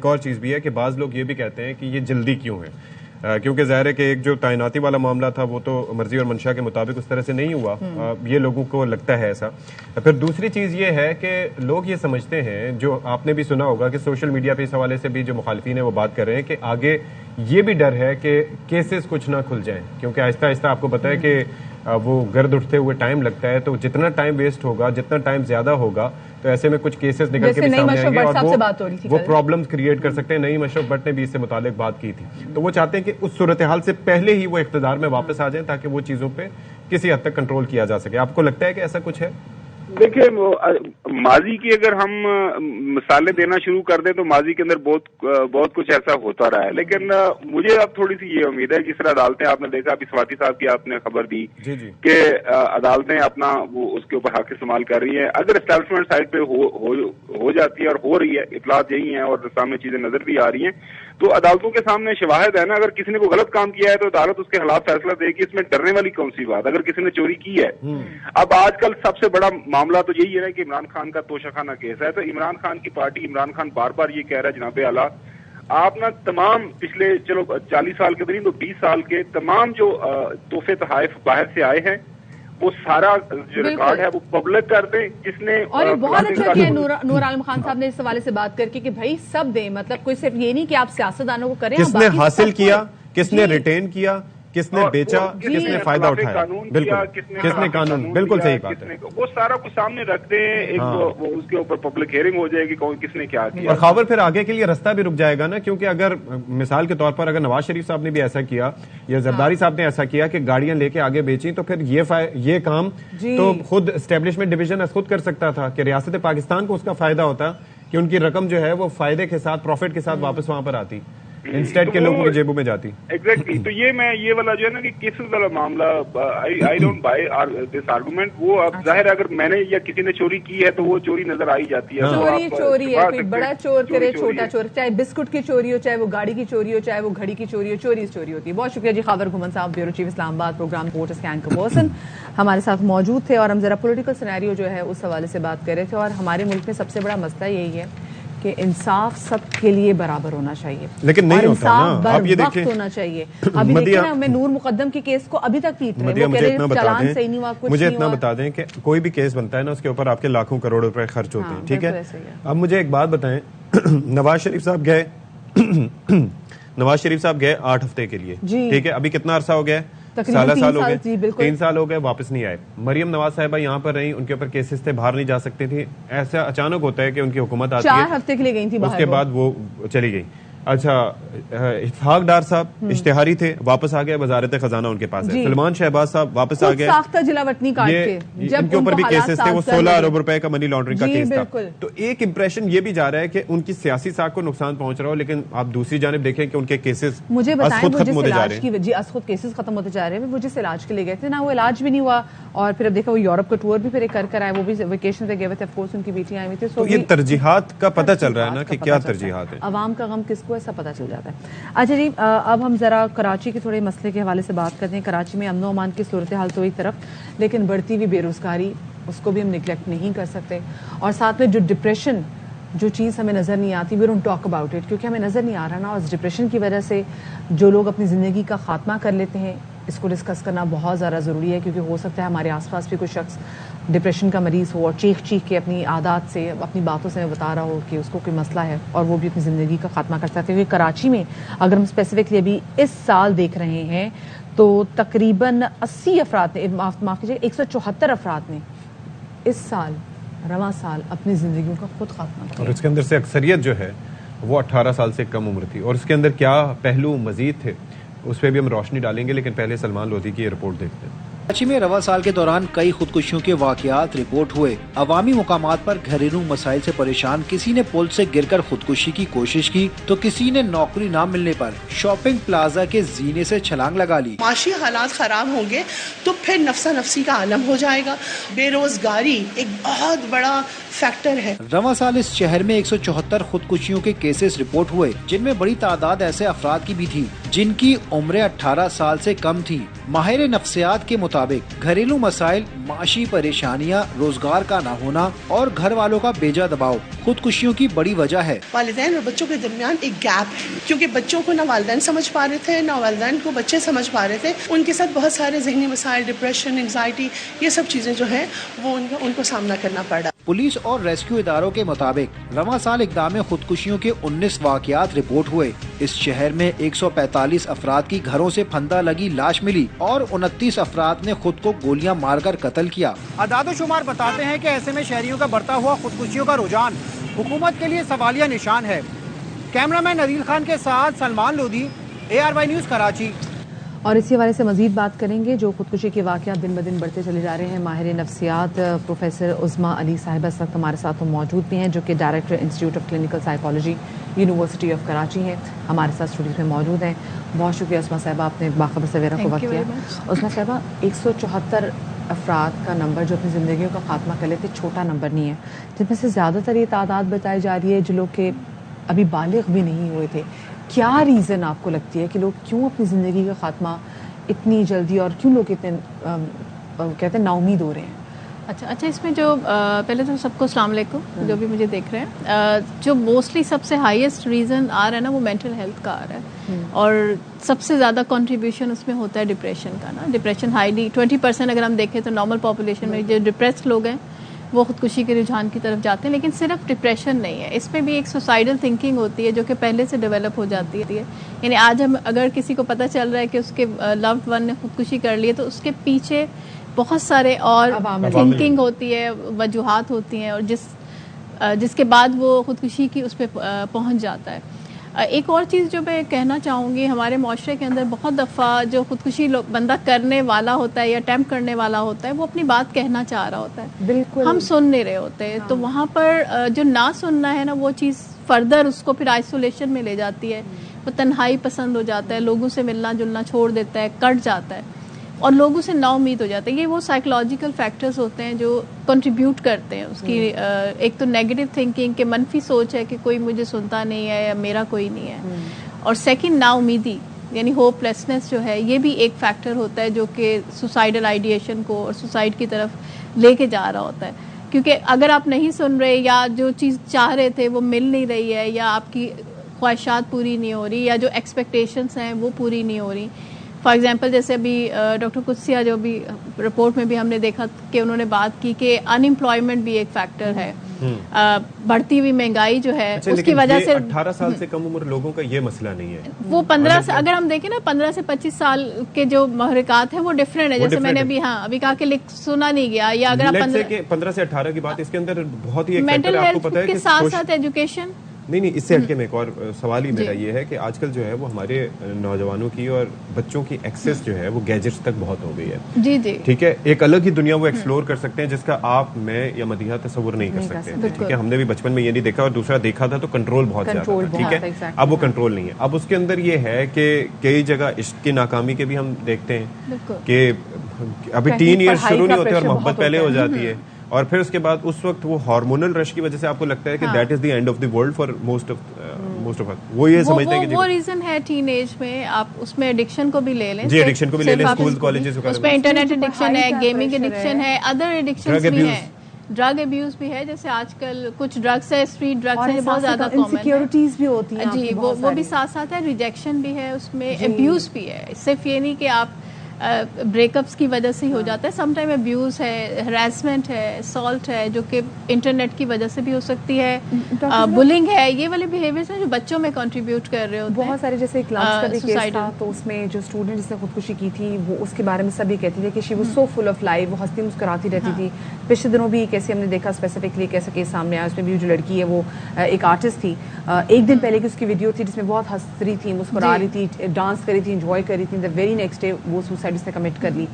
और चीज भी है कि बाज लोग ये भी कहते हैं कि ये जल्दी क्यों है, क्योंकि ज़ाहिर है कि एक जो तैनाती वाला मामला था वो तो मर्जी और मंशा के मुताबिक उस तरह से नहीं हुआ, ये लोगों को लगता है ऐसा। फिर दूसरी चीज़ ये है कि लोग ये समझते हैं, जो आपने भी सुना होगा कि सोशल मीडिया पे इस हवाले से भी जो मुखालफीन है वो बात कर रहे हैं कि आगे ये भी डर है कि केसेस कुछ ना खुल जाएं, क्योंकि आहिस्ता आहिस्ता आपको पता है कि वो गर्द उठते हुए टाइम लगता है, तो जितना टाइम वेस्ट होगा, जितना टाइम ज्यादा होगा, तो ऐसे में कुछ केसेस निकल के भी सामने आएंगे और वो प्रॉब्लम्स क्रिएट कर सकते हैं। नईम अशरफ भट्ट ने भी इससे मुतालिक बात की थी, तो वो चाहते हैं कि उस सूरत हाल से पहले ही वो इख्तिदार में वापस आ जाएं ताकि वो चीजों पे किसी हद तक कंट्रोल किया जा सके। आपको लगता है कि ऐसा कुछ है? देखिए, माजी की अगर हम मिसालें देना शुरू कर दें तो माजी के अंदर बहुत कुछ ऐसा होता रहा है, लेकिन मुझे अब थोड़ी सी ये उम्मीद है, जिस तरह अदालतें, आपने देखा अभी स्वाति साहब की आपने खबर दी कि अदालतें अपना वो उसके ऊपर हक इस्तेमाल कर रही हैं। अगर एस्टैब्लिशमेंट साइड पे हो जाती है और हो रही है, इतलात यही है और सामने चीजें नजर भी आ रही हैं, तो अदालतों के सामने शवाहिद है ना, अगर किसी ने कोई गलत काम किया है तो अदालत उसके खिलाफ फैसला देगी। इसमें डरने वाली कौन सी बात, अगर किसी ने चोरी की है। अब आजकल सबसे बड़ा मामला तो यही है कि इमरान खान का तोशाखाना केस है, तो इमरान खान की पार्टी, इमरान खान बार बार ये कह रहा है, जनाबे आला आप ना तमाम पिछले 40 साल के नहीं तो 20 साल के तमाम जो तोहफे तोहफे बाहर से आए हैं वो सारा जो रिकॉर्ड है वो पब्लिक कर दें। जिसने और ये बहुत अच्छा किया नूर आलम खान साहब ने इस हवाले से बात करके कि भाई सब दें, मतलब कोई सिर्फ ये नहीं कि आप सियासतदानों को करें, किसने हासिल किया, किसने रिटेन किया, किसने बेचा, किसने फायदा उठाया, बिल्कुल किसने कानून, बिल्कुल सही बात है, वो सारा कुछ सामने रखते हैं। एक वो उसके ऊपर पब्लिक हियरिंग हो जाएगी, कौन किसने क्या किया, और खबर फिर आगे के लिए रास्ता भी रुक जाएगा ना, क्योंकि अगर मिसाल के तौर पर अगर नवाज शरीफ साहब ने भी ऐसा किया या जरदारी साहब ने ऐसा किया कि गाड़ियां लेके आगे बेची, तो फिर ये काम तो खुद एस्टेब्लिशमेंट डिवीजन खुद कर सकता था कि रियासत पाकिस्तान को उसका फायदा होता कि उनकी रकम जो है वो फायदे के साथ, प्रॉफिट के साथ वापस वहां पर आती, इंस्टेड के लोगों की जेबों में जाती। एग्जैक्टली। तो ये वाला जो है ना कि केसेस वाला मामला, I don't by this argument. वो अब जाहिर है अगर मैंने या किसी ने चोरी की है तो वो चोरी नजर आई जाती है। चोरी है, कोई बड़ा चोर करे, छोटा चोर, चाहे बिस्कुट की चोरी हो, चाहे वो गाड़ी की चोरी हो, चाहे वो घड़ी की चोरी हो, चोरी होती है। बहुत शुक्रिया जी खावर घुमन साहब, bureau chief Islamabad, program reporter स्कैन का पर्सन हमारे साथ मौजूद थे, और हम जरा पॉलिटिकल सिनेरियो जो है उस हवाले से बात कर रहे थे। और हमारे मुल्क में सबसे बड़ा मसला यही है कि इंसाफ सबके लिए बराबर होना चाहिए, लेकिन नहीं होता ना। आप ये देखिए, होना चाहिए। अभी देखिए ना, मैं नूर मुकद्दम के केस को अभी तक पीट रहे हैं, वो कह रहे हैं चालान सही नहीं हुआ, कुछ मुझे नहीं इतना हुआ। बता दें कि कोई भी केस बनता है ना, उसके ऊपर आपके लाखों करोड़ रुपए खर्च होते हैं, ठीक है। अब मुझे एक बात बताएं, नवाज शरीफ साहब गए 8 हफ्ते के लिए, ठीक है। अभी कितना अरसा हो गया है? साल हो गए, 3 साल हो गए, वापस नहीं आए। मरियम नवाज साहिबा यहाँ पर रही, उनके ऊपर केसेस थे, बाहर नहीं जा सकती थी। ऐसा अचानक होता है कि उनकी हुकूमत आती है, 4 हफ्ते के लिए गई थी बाहर, उसके बाद वो चली गई। अच्छा, इत्तेफाक डार साहब इश्तिहारी थे, वापस आ गए, वजारत खजाना उनके पास है। सलमान शहबाज साहब वापस आ गए, इनके ऊपर भी केसेस थे, वो 16 अरब रुपए का मनी लॉन्ड्रिंग का केस था। तो एक इंप्रेशन ये भी जा रहा है कि उनकी सियासी साख को नुकसान पहुंच रहा हो, लेकिन आप दूसरी जानिब देखें कि उनके केसेस मुझे बताएं, खत्म होते जा रहे हैं। जी, खुद केसेस खत्म होते जा रहे हैं। वो जिस इलाज के लिए गए थे ना, वो इलाज भी नहीं हुआ, और फिर अब देखा वो यूरोप का टूर भी फिर कर आए, वो भी वेकेशन पे गए हुए थे, ऑफ कोर्स उनकी बेटियां आई हुई थी। तो ये तरजीहात का पता चल रहा है ना कि क्या तरजीहात है, अवाम का गम किसको, ऐसा पता चल जाता है। अच्छा जी, अब हम जरा कराची के थोड़े मसले के हवाले से बात करते हैं। कराची में अमन अमान की सूरत हाल तो एक तरफ, लेकिन बढ़ती हुई बेरोजगारी, उसको भी हम निगलेक्ट नहीं कर सकते, और साथ में जो डिप्रेशन, जो चीज़ हमें नज़र नहीं आती, we don't talk about it, क्योंकि हमें नज़र नहीं आ रहा ना, और इस डिप्रेशन की वजह से जो लोग अपनी ज़िंदगी का खात्मा कर लेते हैं, इसको डिस्कस करना बहुत ज़्यादा ज़रूरी है, क्योंकि हो सकता है हमारे आसपास भी कोई शख्स डिप्रेशन का मरीज़ हो और चीख के अपनी आदत से, अपनी बातों से बता रहा हो कि उसको कोई मसला है, और वो भी अपनी ज़िंदगी का खात्मा कर सकते हैं। क्योंकि कराची में अगर हम स्पेसिफिकली अभी इस साल देख रहे हैं तो तकरीबन 80 अफराद ने, माफ़ कीजिए 174 अफराद ने इस साल, रवां साल, अपनी ज़िंदगियों का खुद खात्मा किया। और इसके अंदर से अक्सरियत जो है वो 18 साल से कम उम्र थी, और इसके अंदर क्या पहलू मजीद थे उस पर भी हम रोशनी डालेंगे, लेकिन पहले सलमान लोधी की रिपोर्ट देखते हैं। कराची में रवा साल के दौरान कई खुदकुशियों के वाकयात रिपोर्ट हुए। अवामी मुकामात पर घरेलू मसाइल से परेशान किसी ने पुल से गिरकर खुदकुशी की कोशिश की, तो किसी ने नौकरी न मिलने पर शॉपिंग प्लाजा के जीने से छलांग लगा ली। माशी हालात खराब होंगे तो फिर नफ्सा नफ्सी का आलम हो जाएगा। बेरोजगारी एक बहुत बड़ा फैक्टर है। रवा साल इस शहर में 174 खुदकुशियों के केसेस रिपोर्ट हुए, जिनमें बड़ी तादाद ऐसे अफराद की भी थी جن کی عمریں 18 سال سے کم تھی. ماہر نفسیات کے مطابق گھریلو مسائل، معاشی پریشانیاں، روزگار کا نہ ہونا اور گھر والوں کا بیجا دباؤ خودکشیوں کی بڑی وجہ ہے. والدین اور بچوں کے درمیان ایک گیپ ہے، کیونکہ بچوں کو نہ والدین سمجھ پا رہے تھے نہ والدین کو بچے سمجھ پا رہے تھے. ان کے ساتھ بہت سارے ذہنی مسائل، ڈپریشن، انگزائٹی، یہ سب چیزیں جو ہیں وہ ان کو سامنا کرنا پڑا. پولیس اور ریسکیو اداروں کے مطابق رواں سال اقدام خودکشیوں کے 19 واقعات رپورٹ ہوئے. اس شہر میں 145 افراد کی گھروں سے پھندا لگی لاش ملی اور 29 افراد نے خود کو گولیاں مار کر قتل کیا. اعداد و شمار بتاتے ہیں کہ ایسے میں شہریوں کا بڑھتا ہوا خودکشیوں کا رجحان حکومت کے لیے سوالیہ نشان ہے. کیمرہ مین نادیل خان کے ساتھ سلمان لودھی، ARY نیوز کراچی. اور اسی حوالے سے مزید بات کریں گے. جو خودکشی کے واقعات دن بدن بڑھتے چلے جا رہے ہیں، ماہر نفسیات پروفیسر عظمیٰ علی صاحبہ اس وقت ہمارے ساتھ موجود بھی ہیں، جو کہ director institute of clinical psychology university of Karachi ہیں، ہمارے ساتھ اسٹوڈیو میں موجود ہیں. بہت شکریہ عظمیٰ صاحبہ، آپ نے باخبر سویرا کو وقت دیا. عظمیٰ صاحبہ، 174 افراد کا نمبر جو اپنی زندگیوں کا خاتمہ کر لیتے چھوٹا نمبر نہیں ہے، جن میں سے زیادہ تر یہ تعداد بتائی جا رہی ہے جو لوگ کہ ابھی بالغ بھی نہیں ہوئے تھے. کیا ریزن آپ کو لگتی ہے کہ لوگ کیوں اپنی زندگی کا خاتمہ اتنی جلدی اور کیوں لوگ اتنے کہتے ہیں نا امید ہو رہے ہیں؟ اچھا اس میں جو پہلے تو سب کو السلام علیکم جو بھی مجھے دیکھ رہے ہیں. جو موسٹلی سب سے ہائیسٹ ریزن آ رہا ہے نا وہ مینٹل ہیلتھ کا آ رہا ہے، اور سب سے زیادہ کنٹریبیوشن اس میں ہوتا ہے ڈپریشن کا نا. ڈپریشن ہائیلی 20% اگر ہم دیکھیں تو نارمل پاپولیشن میں جو ڈپریسڈ لوگ ہیں وہ خودکشی کے رجحان کی طرف جاتے ہیں. لیکن صرف ڈپریشن نہیں ہے، اس میں بھی ایک سوسائڈل تھنکنگ ہوتی ہے جو کہ پہلے سے ڈیولپ ہو جاتی ہے. یعنی آج ہم اگر کسی کو پتہ چل رہا ہے کہ اس کے لوڈ ون نے خودکشی کر لی ہے تو اس کے پیچھے بہت سارے اور تھنکنگ ہوتی ہے، وجوہات ہوتی ہیں، اور جس کے بعد وہ خودکشی کی اس پہ پہنچ جاتا ہے. ایک اور چیز جو میں کہنا چاہوں گی، ہمارے معاشرے کے اندر بہت دفعہ جو خودکشی بندہ کرنے والا ہوتا ہے یا اٹیمپٹ کرنے والا ہوتا ہے وہ اپنی بات کہنا چاہ رہا ہوتا ہے، بالکل ہم سن نہیں رہے ہوتے. تو وہاں پر جو نہ سننا ہے نا وہ چیز فردر اس کو پھر آئسولیشن میں لے جاتی ہے. وہ تنہائی پسند ہو جاتا ہے، لوگوں سے ملنا جلنا چھوڑ دیتا ہے، کٹ جاتا ہے اور لوگوں سے نا امید ہو جاتا ہے. یہ وہ سائیکولوجیکل فیکٹرز ہوتے ہیں جو کنٹریبیوٹ کرتے ہیں اس کی. ایک تو نیگیٹو تھنکنگ کہ منفی سوچ ہے کہ کوئی مجھے سنتا نہیں ہے یا میرا کوئی نہیں ہے، اور سیکنڈ نا امیدی یعنی ہوپ لیسنس جو ہے، یہ بھی ایک فیکٹر ہوتا ہے جو کہ سوسائڈل آئیڈیشن کو اور سوسائڈ کی طرف لے کے جا رہا ہوتا ہے. کیونکہ اگر آپ نہیں سن رہے یا جو چیز چاہ رہے تھے وہ مل نہیں رہی ہے یا آپ کی خواہشات پوری نہیں ہو رہی یا جو ایکسپیکٹیشنس ہیں وہ پوری نہیں ہو رہی. فار ایگزامپل جیسے ابھی ڈاکٹر قدسیہ جو بھی رپورٹ میں بھی ہم نے دیکھا کہ انہوں نے بات کی کہ ان امپلائمنٹ بھی ایک فیکٹر ہے. بڑھتی ہوئی مہنگائی جو ہے اس کی وجہ سے 18 سال سے کم عمر لوگوں کا یہ مسئلہ نہیں ہے. وہ 15 سے اگر ہم دیکھیں نا 15 سے 25 سال کے جو محرکات ہیں وہ ڈفرینٹ ہے. جیسے میں نے ابھی کہا کہ سنا نہیں گیا، یا اگر آپ 15 سے 18 کی بات، اس کے اندر بہت ہی مینٹل ہیلتھ کے ساتھ ساتھ ایجوکیشن. نہیں اس سے ہٹ کے میں ایک اور سوال ہی میرا یہ ہے کہ آج کل جو ہے وہ ہمارے نوجوانوں کی اور بچوں کی ایکسیس جو ہے وہ گیجٹس تک بہت ہو گئی ہے. جی ٹھیک ہے، ایک الگ ہی دنیا وہ ایکسپلور کر سکتے ہیں جس کا آپ، میں یا مدیحہ تصور نہیں کر سکتے. ٹھیک ہے، ہم نے بھی بچپن میں یہ نہیں دیکھا، اور دوسرا دیکھا تھا تو کنٹرول بہت زیادہ تھا. ٹھیک ہے، اب وہ کنٹرول نہیں ہے. اب اس کے اندر یہ ہے کہ کئی جگہ عشق کی ناکامی کے بھی ہم دیکھتے ہیں کہ ابھی ٹین ایئرز شروع نہیں ہوتے اور محبت پہلے ہو جاتی ہے، اور پھر اس کے بعد اس وقت وہ ہارمونل رش کی وجہ سے آپ کو لگتا ہے کہ that is the end of the world for most of وہ یہ سمجھتے ہیں کہ وہ ریزن ہے ٹین ایج میں. آپ اس میں ایڈکشن کو بھی لے لیں، جی ایڈکشن کو بھی لے لیں، اسکول کالجز اس میں انٹرنیٹ ایڈکشن ہے، گیمنگ ایڈکشن ہے، ادر ایڈکشنز بھی ہیں، ڈرگ ابیوز بھی ہے. جیسے آج کل کچھ ڈرگس ہے، اسٹریٹ ڈرگس ہیں، بہت زیادہ کامن ہے. انسیکیورٹیز بھی ہوتی ہیں جی، وہ بھی ساتھ ساتھ ہے. ریجیکشن بھی ہے اس میں، ابیوز بھی ہے. صرف یہ نہیں کہ آپ بریک اپس کی وجہ سے ہی ہو جاتا ہے، سم ٹائم ابیوز ہے، ہراسمنٹ ہے، اسالٹ ہے جو کہ انٹرنیٹ کی وجہ سے بھی ہو سکتی ہے، بلنگ ہے. یہ والے بیہیویئرز ہیں جو بچوں میں کنٹریبیوٹ کر رہے ہوتے ہیں. بہت سارے جیسے کلاس کا بھی کیس تھا تو اس میں جو اسٹوڈنٹ جس نے خودکشی کی تھی وہ اس کے بارے میں سب یہ کہتی تھی کہ she was so full of life, وہ ہنستی مسکراتی رہتی تھی. پچھلے دنوں بھی کیسے ہم نے دیکھا اسپیسیفکلی کیسا کیس سامنے آیا. اس میں بھی جو لڑکی ہے وہ ایک آرٹسٹ تھی، ایک دن پہلے کی اس کی ویڈیو تھی جس میں بہت ہنس رہی تھی، مسکرا رہی تھی، ڈانس کر رہی تھی، انجوائے کر رہی تھی. دا ویری نیکسٹ ڈے وہ سوسائڈ اس نے کمٹ کر لی.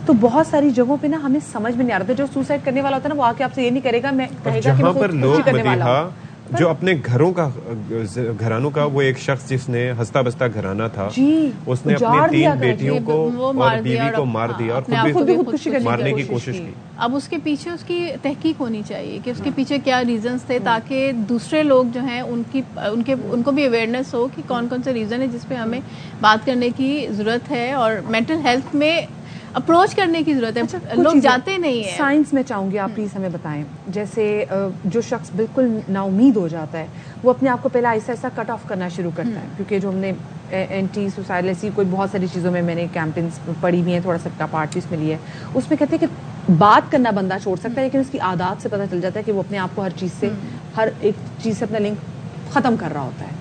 تو بہت ساری جگہوں پہ نا ہمیں سمجھ میں نہیں آ رہا تھا. جو سوسائڈ کرنے والا ہوتا ہے نا وہ آ کے آپ سے یہ نہیں کرے گا، میں کہے گا کہ جہاں پر لوگ مدیحہ جو اپنے گھرانوں کا وہ ایک شخص جس نے ہنستا بستا گھرانہ تھا, اس نے اپنی 3 بیٹیوں کو اور بیوی کو مار دیا اور خود بھی مارنے کی کوشش کی. اب اس کے پیچھے اس کی تحقیق ہونی چاہیے کہ اس کے پیچھے کیا ریزنز تھے, تاکہ دوسرے لوگ جو ہیں ان کو بھی اویئرنیس ہو کہ کون کون سے ریزن ہے جس پہ ہمیں بات کرنے کی ضرورت ہے اور مینٹل ہیلتھ میں اپروچ کرنے کی ضرورت ہے. لوگ جاتے نہیں ہیں. سائنس میں چاہوں گی آپ پلیز ہمیں بتائیں, جیسے جو شخص بالکل نا امید ہو جاتا ہے وہ اپنے آپ کو پہلے ایسا ایسا کٹ آف کرنا شروع کرتا ہے, کیونکہ جو ہم نے اینٹی سوسائڈل ایسی کوئی بہت ساری چیزوں میں نے کیمپینس پڑھی ہوئی ہیں, تھوڑا سا پارٹ بھی اس میں لیا ہے, اس میں کہتے ہیں کہ بات کرنا بندہ چھوڑ سکتا ہے لیکن اس کی عادات سے پتہ چل جاتا ہے کہ وہ اپنے آپ کو ہر ایک چیز سے اپنا لنک ختم کر رہا ہوتا ہے.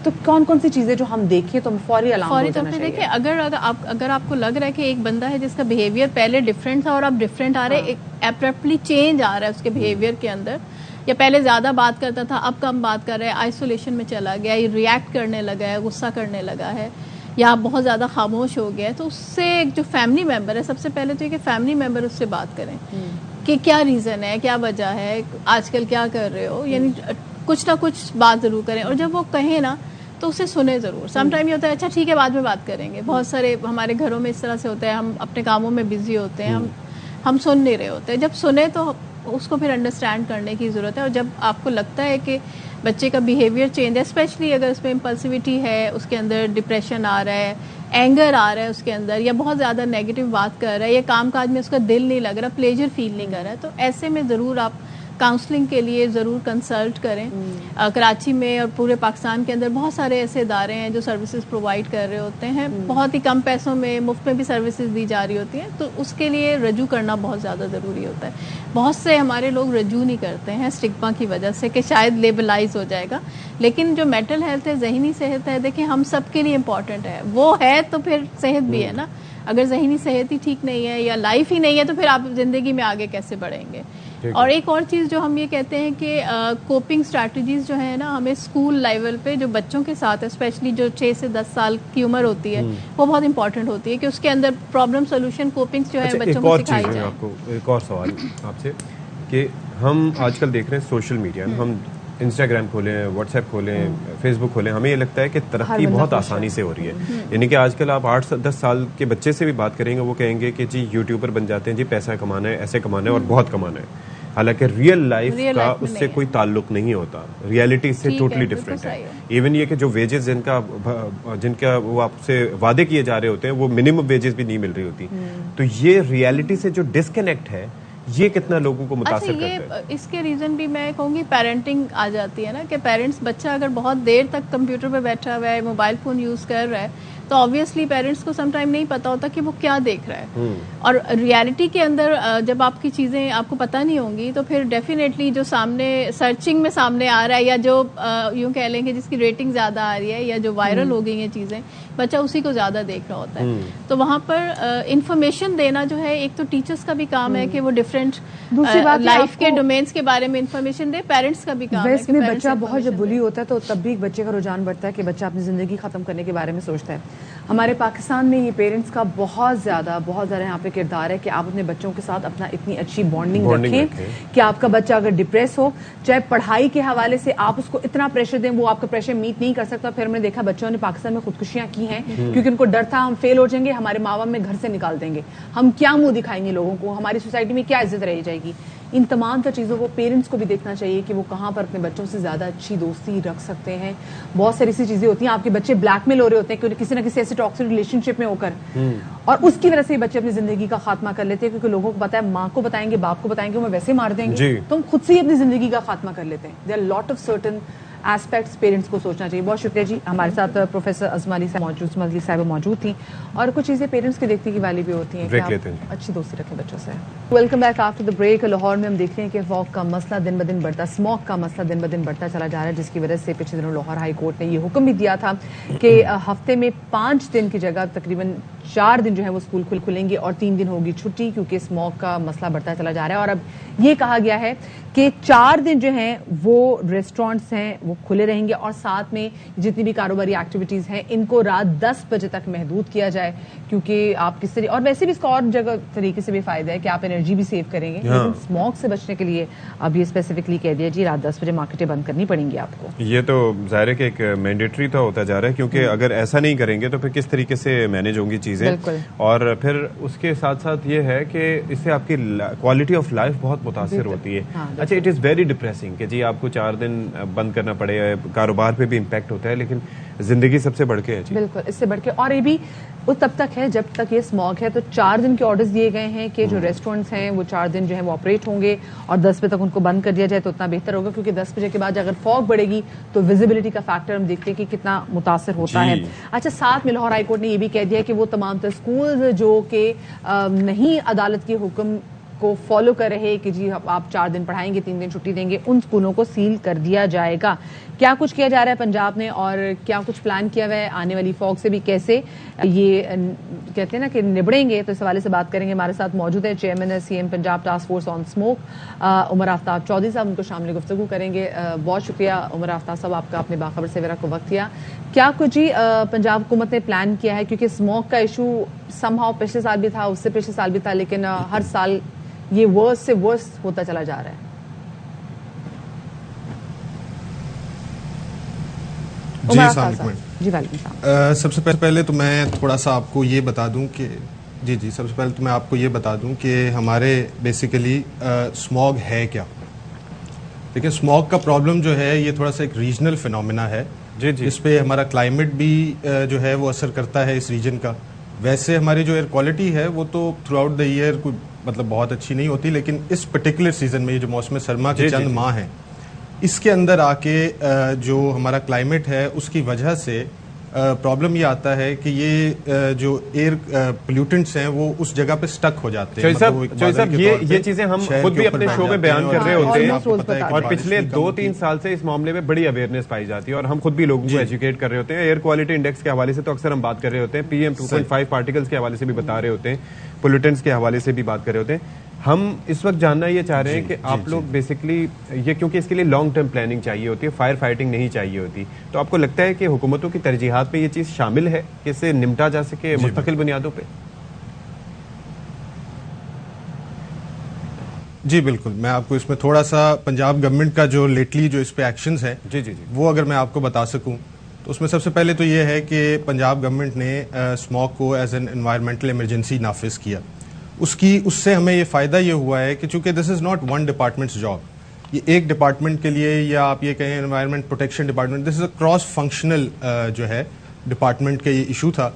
تو کون کون سی چیزیں جو ہم دیکھیں تو ہم فوری طور پہ دیکھیں, اگر آپ کو لگ رہا ہے کہ ایک بندہ ہے جس کا بیہیویئر پہلے ڈفرینٹ تھا اور اب ڈفرینٹ آ رہا ہے, ایبرپٹلی چینج آ رہا ہے اس کے بیہیویئر کے اندر, یا پہلے زیادہ بات کرتا تھا اب کم بات کر رہا ہے, آئسولیشن میں چلا گیا, یہ ریئیکٹ کرنے لگا ہے, غصہ کرنے لگا ہے, یا بہت زیادہ خاموش ہو گیا ہے, تو اس سے ایک جو فیملی ممبر ہے, سب سے پہلے تو یہ کہ فیملی ممبر اس سے بات کریں کہ کیا ریزن ہے, کیا وجہ ہے, آج کل کیا کر رہے ہو, یعنی کچھ نہ کچھ بات ضرور کریں. اور جب وہ کہیں نا تو اسے سنیں ضرور. سم ٹائم یہ ہوتا ہے اچھا ٹھیک ہے بعد میں بات کریں گے, بہت سارے ہمارے گھروں میں اس طرح سے ہوتا ہے, ہم اپنے کاموں میں بزی ہوتے ہیں, ہم سن نہیں رہے ہوتے. جب سنیں تو اس کو پھر انڈرسٹینڈ کرنے کی ضرورت ہے. اور جب آپ کو لگتا ہے کہ بچے کا بیہیویئر چینج ہے, اسپیشلی اگر اس میں امپلسیوٹی ہے, اس کے اندر ڈپریشن آ رہا ہے, اینگر آ رہا ہے اس کے اندر, یا بہت زیادہ نیگیٹو بات کر رہا ہے, یا کام کاج میں اس کا دل نہیں لگ رہا, پلیجر فیل نہیں کر رہا ہے, تو ایسے میں ضرور آپ کاؤنسلنگ کے لیے ضرور کنسلٹ کریں. کراچی میں اور پورے پاکستان کے اندر بہت سارے ایسے ادارے ہیں جو سروسز پرووائڈ کر رہے ہوتے ہیں, بہت ہی کم پیسوں میں مفت میں بھی سروسز دی جا رہی ہوتی ہیں, تو اس کے لیے رجوع کرنا بہت زیادہ ضروری ہوتا ہے. بہت سے ہمارے لوگ رجوع نہیں کرتے ہیں اسٹگما کی وجہ سے کہ شاید لیبلائز ہو جائے گا, لیکن جو مینٹل ہیلتھ ہے, ذہنی صحت ہے, دیکھیں ہم سب کے لیے امپورٹنٹ ہے. وہ ہے تو پھر صحت بھی ہے نا. اگر ذہنی صحت ہی ٹھیک نہیں ہے یا لائف ہی نہیں ہے تو پھر آپ زندگی میں آگے کیسے بڑھیں گے. اور ایک اور چیز جو ہم یہ کہتے ہیں کہ کوپنگ اسٹریٹجیز جو ہیں نا, ہمیں اسکول لیول پہ جو بچوں کے ساتھ اسپیشلی جو 6 سے 10 سال کی عمر ہوتی ہے وہ بہت امپورٹنٹ ہوتی ہے کہ اس کے اندر پرابلم سولوشن کوپنگس جو ہے بچوں کو سکھائی جائیں. آپ کو ایک اور سوال آپ سے کہ ہم آج کل دیکھ رہے ہیں سوشل میڈیا, ہم انسٹاگرام کھولیں, واٹس ایپ کھولیں, فیس بک کھولیں, ہمیں یہ لگتا ہے کہ ترقی بہت آسانی سے ہو رہی ہے. یعنی کہ آج کل آپ 8-10 سال کے بچے سے بھی بات کریں گے, وہ کہیں گے کہ جی یوٹیوبر بن جاتے ہیں, جی پیسہ کمانا ہے, ایسے کمانا ہے اور بہت کمانا ہے. حالانکہ ریئل لائف کا اس سے کوئی تعلق نہیں ہوتا, ریئلٹی سے ٹوٹلی ڈفرینٹ ہے. ایون یہ کہ جو ویجز جن کا وہ آپ سے وعدے کیے جا رہے ہوتے ہیں وہ منیمم ویجز بھی نہیں مل رہی ہوتی. تو یہ ریئلٹی سے جو ڈسکنیکٹ ہے یہ کتنا لوگوں کو متاثر کرتا ہے. اس کے ریزن بھی میں کہوں گی پیرنٹنگ آ جاتی ہے نا, کہ پیرنٹس بچہ اگر بہت دیر تک کمپیوٹر پہ بیٹھا ہوا ہے, موبائل فون یوز کر رہا ہے, تو آبویسلی پیرنٹس کو سم ٹائم نہیں پتا ہوتا کہ وہ کیا دیکھ رہا ہے. اور ریالٹی کے اندر جب آپ کی چیزیں آپ کو پتہ نہیں ہوں گی تو پھر ڈیفینیٹلی جو سامنے سرچنگ میں سامنے آ رہا ہے, یا جو یوں کہہ لیں کہ جس کی ریٹنگ زیادہ آ رہی ہے, یا جو وائرل ہو گئی ہیں چیزیں, بچہ اسی کو زیادہ دیکھ رہا ہوتا ہے. تو وہاں پر انفارمیشن دینا جو ہے, ایک تو ٹیچرس کا بھی کام ہے کہ وہ ڈفرینٹ لائف کے ڈومینس کے بارے میں انفارمیشن دے, پیرنٹس کا بھی کام ہے. ویسے میں بچہ بہت جب بلی ہوتا ہے تو تب بھی ایک بچے کا رجحان بڑھتا ہے کہ بچہ اپنی زندگی ختم کرنے کے بارے میں سوچتا ہے. ہمارے پاکستان میں یہ پیرنٹس کا بہت زیادہ یہاں پہ کردار ہے کہ آپ اپنے بچوں کے ساتھ اپنا اتنی اچھی بانڈنگ رکھیں کہ آپ کا بچہ اگر ڈپریس ہو, چاہے پڑھائی کے حوالے سے آپ اس کو اتنا پریشر دیں, وہ آپ کا پریشر میٹ نہیں کر سکتا. پھر ہم نے دیکھا بچوں نے پاکستان میں خودکشیاں کی ہیں کیونکہ ان کو ڈر تھا ہم فیل ہو جائیں گے, ہمارے ماں باپ میں گھر سے نکال دیں گے, ہم کیا منہ دکھائیں گے لوگوں کو, ہماری سوسائٹی میں کیا عزت رہ جائے گی. ان تمام چیزوں کو پیرنٹس کو بھی دیکھنا چاہیے کہ وہ کہاں پر اپنے بچوں سے زیادہ اچھی دوستی رکھ سکتے ہیں. بہت ساری ایسی چیزیں ہوتی ہیں, آپ کے بچے بلیک میل ہو رہے ہوتے ہیں کہ کسی نہ کسی ایسے ٹاکسک ریلیشن شپ میں ہو کر, اور اس کی وجہ سے بچے اپنی زندگی کا خاتمہ کر لیتے ہیں کیونکہ لوگوں کو پتا ہے ماں کو بتائیں گے, باپ کو بتائیں گے, وہ ویسے مار دیں گے, تو ہم خود سے ہی اپنی زندگی کا خاتمہ کر لیتے ہیں. There are lot of certain aspects parents کو سوچنا چاہیے. بہت شکریہ جی, ہمارے ساتھ پروفیسر عظمی علی صاحب موجود تھیں, اور کچھ چیزیں پیرنٹس کے دیکھنے کی والی بھی ہوتی ہیں کہ آپ اچھی دوستی رکھیں بچوں سے. Welcome back after the break. Lahore میں ہم دیکھ رہے ہیں کہ فوگ کا مسئلہ دن بدن بڑھتا, اسموک کا مسئلہ دن بدن بڑھتا چلا جا رہا ہے, جس کی وجہ سے پچھلے دنوں لاہور ہائی کورٹ نے یہ حکم بھی دیا تھا کہ ہفتے میں 5 دن کی جگہ تقریباً 4 दिन जो है वो स्कूल खुलेंगे और 3 दिन होगी छुट्टी, क्योंकि स्मॉग का मसला बढ़ता चला जा रहा है। और अब ये कहा गया है कि 4 दिन जो हैं वो रेस्टोरेंट्स हैं वो खुले रहेंगे, और साथ में जितनी भी कारोबारी एक्टिविटीज़ हैं इनको रात 10 बजे तक महदूद किया जाए, क्योंकि आप किस तरीके, और वैसे भी इसका और जगह तरीके से भी फ़ायदा है कि आप एनर्जी भी सेव करेंगे, लेकिन स्मॉग से बचने के लिए अब ये स्पेसिफिकली कह दिया जी रात 10 बजे मार्केटें बंद करनी पड़ेंगी आपको। ये तो ज़ाहिर है कि एक मैंडेटरी तो होता जा रहा है, क्योंकि अगर ऐसा नहीं करेंगे तो फिर किस तरीके से मैनेज होंगी चीज़ें, और फिर उसके साथ साथ ये है कि इससे आपकी क्वालिटी ऑफ लाइफ बहुत मुतासिर होती है। अच्छा, इट इज़ वेरी डिप्रेसिंग कि जी आपको 4 दिन बंद करना पड़े, कारोबार पे भी इम्पैक्ट होता है, लेकिन जिंदगी सबसे बढ़ के है जी। बिल्कुल, इससे बढ़ के, और ये भी वो तब तक है जब तक ये स्मॉग है। तो 4 दिन के ऑर्डर्स दिए गए हैं कि जो रेस्टोरेंट्स हैं वो 4 दिन जो है वो ऑपरेट होंगे, और 10 बजे तक उनको बंद कर दिया जाए तो उतना बेहतर होगा, क्योंकि 10 बजे के बाद अगर फॉग बढ़ेगी तो विजिबिलिटी का फैक्टर हम देखते हैं कि कितना मुतासर होता है। अच्छा, साथ में लाहौर हाई कोर्ट ने ये भी कह दिया कि वो तमाम तर स्कूल जो कि नहीं अदालत के हुक्म को फॉलो कर रहे कि जी आप 4 दिन पढ़ाएंगे 3 दिन छुट्टी देंगे, उन स्कूलों को सील कर दिया जाएगा। क्या कुछ किया जा रहा है पंजाब में, और क्या कुछ प्लान किया हुआ है आने वाली फॉग से भी कैसे ये कहते हैं ना कि निबड़ेंगे, तो इस हवाले से बात करेंगे। हमारे साथ मौजूद है चेयरमैन है CM Punjab task force on smoke Umar Aftab Chaudhry साहब, उनको शामिल गुफ्तगू करेंगे। बहुत शुक्रिया उमर आफ्ताब साहब आपका, अपने बाखबर सेवरा को वक्त दिया। क्या कुछ ही पंजाब हुकूमत ने प्लान किया है, क्योंकि स्मोक का इशू समहाउ पिछले साल भी था, उससे पिछले साल भी था, लेकिन हर साल ये वर्स से वर्स होता चला जा रहा है। जी वालेकुम सलाम। सबसे पहले तो मैं थोड़ा सा आपको ये बता दूं कि सबसे पहले तो मैं आपको ये बता दूं कि हमारे बेसिकली स्मॉग है क्या। देखिए, स्मॉग का प्रॉब्लम जो है ये थोड़ा सा एक रीजनल फिनोमेना है, जिस पे हमारा क्लाइमेट भी जो है वो असर करता है इस रीजन का। वैसे हमारी जो एयर क्वालिटी है वो तो थ्रू आउट द ईयर कोई मतलब बहुत अच्छी नहीं होती, लेकिन इस पर्टिकुलर सीजन में, ये जो मौसम सरमा के चंद माह हैं, इसके अंदर आके जो हमारा क्लाइमेट है उसकी वजह से प्रॉब्लम ये आता है कि ये जो एयर पोल्यूटेंट्स हैं वो उस जगह पे स्टक हो जाते हैं। मतलब ये चीजें हम खुद भी अपने शो में बयान कर रहे होते हैं, और पिछले 2-3 साल से इस मामले में बड़ी अवेयरनेस पाई जाती है, और हम खुद भी लोगों को एजुकेट कर रहे होते हैं। एयर क्वालिटी इंडेक्स के हवाले से तो अक्सर हम बात कर रहे होते हैं, PM 2.5 पार्टिकल्स के हवाले से भी बता रहे होते हैं, पोल्यूटेंट्स के हवाले से भी बात कर रहे होते हैं। हम इस वक्त जानना ये चाह रहे हैं कि आप लोग बेसिकली ये, क्योंकि इसके लिए लॉन्ग टर्म प्लानिंग चाहिए होती है, फायर फाइटिंग नहीं चाहिए होती, तो आपको लगता है कि हुकूमतों की तरजीहात पे ये चीज़ शामिल है कि इससे निपटा जा सके मुस्तकिल बुनियादों पे? जी बिल्कुल, मैं आपको इसमें थोड़ा सा पंजाब गवर्नमेंट का जो लेटली जो इस पे एक्शंस हैं वो अगर मैं आपको बता सकूं, तो उसमें सबसे पहले तो ये है कि पंजाब गवर्नमेंट ने स्मॉग को एज एन एनवायरमेंटल इमरजेंसी नाफिज किया। उससे हमें ये फ़ायदा ये हुआ है कि चूंकि this is not one departments job, ये एक डिपार्टमेंट के लिए, या आप ये कहें environment protection department, this is a cross functional जो है डिपार्टमेंट का ये इशू था।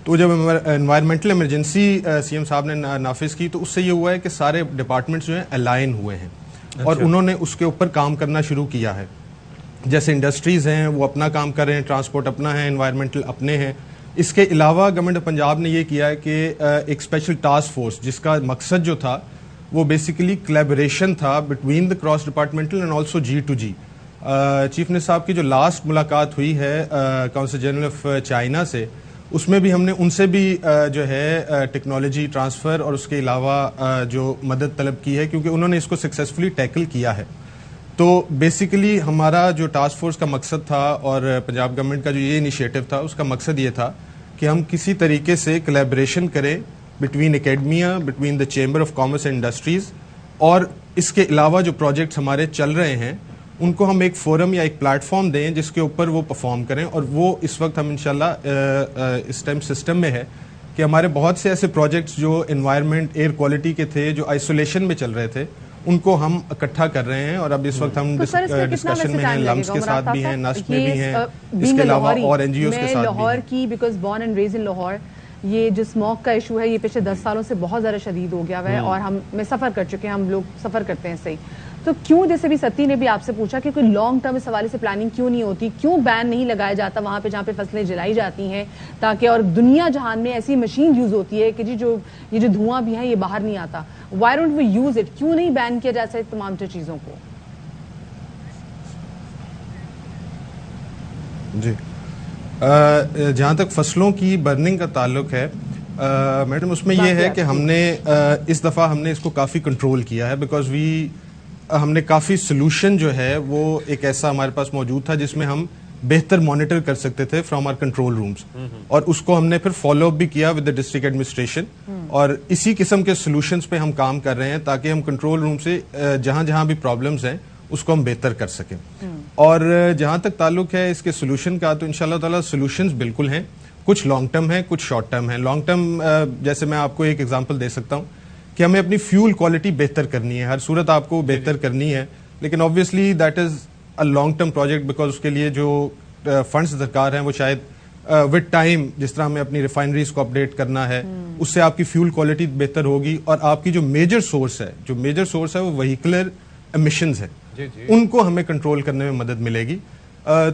तो जब एनवायरमेंटल इमरजेंसी सीएम साहब ने नाफिज की, तो उससे ये हुआ है कि सारे डिपार्टमेंट्स जो हैं अलाइन हुए हैं, और उन्होंने उसके ऊपर काम करना शुरू किया है। जैसे इंडस्ट्रीज़ हैं वो अपना काम कर रहे हैं, ट्रांसपोर्ट अपना है, एनवायरमेंटल अपने हैं। इसके अलावा गवर्नमेंट ऑफ पंजाब ने ये किया है कि एक स्पेशल टास्क फोर्स, जिसका मकसद जो था वो बेसिकली कोलैबोरेशन था between the cross departmental and also G2G। Chief minister साहब की जो लास्ट मुलाकात हुई है काउंसिल जनरल ऑफ चाइना से, उसमें भी हमने उनसे भी जो है टेक्नोलॉजी ट्रांसफ़र और उसके अलावा जो मदद तलब की है, क्योंकि उन्होंने इसको सक्सेसफुली टैकल किया है। तो बेसिकली हमारा जो टास्क फोर्स का मकसद था और पंजाब गवर्नमेंट का जो ये इनिशिएटिव था, उसका मकसद ये था कि हम किसी तरीके से कोलैबोरेशन करें between academia, between the chamber of commerce and industries, और इसके अलावा जो प्रोजेक्ट्स हमारे चल रहे हैं उनको हम एक फोरम या एक प्लेटफॉर्म दें जिसके ऊपर वो परफॉर्म करें। और वो इस वक्त हम इंशाल्लाह इस टाइम सिस्टम में है कि हमारे बहुत से ऐसे प्रोजेक्ट्स जो एनवायरनमेंट एयर क्वालिटी के थे, जो आइसोलेशन में चल रहे थे, उनको हम इकट्ठा कर रहे हैं। और अब इस वक्त हम डिस्कशन में हैं, लम्स के साथ भी हैं, नस्ट में भी हैं, इसके अलावा और NGOs के साथ भी। लाहौर की, बिकॉज बॉर्न एंड रेज इन लाहौर, ये जो स्मॉग का इशू है ये पिछले 10 सालों से बहुत ज़्यादा शदीद हो गया है, और मैं सफ़र कर चुके हैं, हम लोग सफ़र करते हैं सही। तो क्यों, जैसे भी सत्ती ने भी आपसे पूछा कि कोई लॉन्ग टर्म इस हवाले से प्लानिंग क्यों नहीं होती, क्यों बैन नहीं लगाया जाता वहाँ पे जहाँ पे फसलें जलाई जाती हैं, ताकि, और दुनिया जहान में ऐसी मशीन यूज़ होती है कि जी जो ये जो धुआं भी है ये बाहर नहीं आता, why don't we use it, क्यों नहीं बैन किया जा सकता तमाम चीज़ों को? जी, जहाँ तक फसलों की बर्निंग का ताल्लुक है, मैडम उसमें ये है कि हमने इस दफ़ा हमने इसको काफ़ी कंट्रोल किया है बिकॉज हमने काफ़ी सोल्यूशन जो है वो एक ऐसा हमारे पास मौजूद था जिसमें हम बेहतर मॉनिटर कर सकते थे फ्रॉम आवर कंट्रोल रूम्स और उसको हमने फिर फॉलो अप भी किया विद द डिस्ट्रिक्ट एडमिनिस्ट्रेशन और इसी किस्म के सोल्यूशंस पे हम काम कर रहे हैं ताकि हम कंट्रोल रूम से जहां जहां भी प्रॉब्लम्स हैं उसको हम बेहतर कर सकें। और जहां तक ताल्लुक है इसके सोल्यूशन का तो इंशाल्लाह ताला सोल्यूशंस बिल्कुल हैं, कुछ लॉन्ग टर्म है कुछ शॉर्ट टर्म है। लॉन्ग टर्म जैसे मैं आपको एक एग्जांपल दे सकता हूँ कि हमें अपनी फ्यूल क्वालिटी बेहतर करनी है, हर सूरत आपको बेहतर करनी है, लेकिन obviously that is a long term project because उसके लिए जो फंड्स दरकार हैं वो शायद विद टाइम जिस तरह हमें अपनी रिफाइनरीज को अपडेट करना है उससे आपकी फ्यूल क्वालिटी बेहतर होगी और आपकी जो मेजर सोर्स है वो व्हीकलर एमिशंस है उनको हमें कंट्रोल करने में मदद मिलेगी।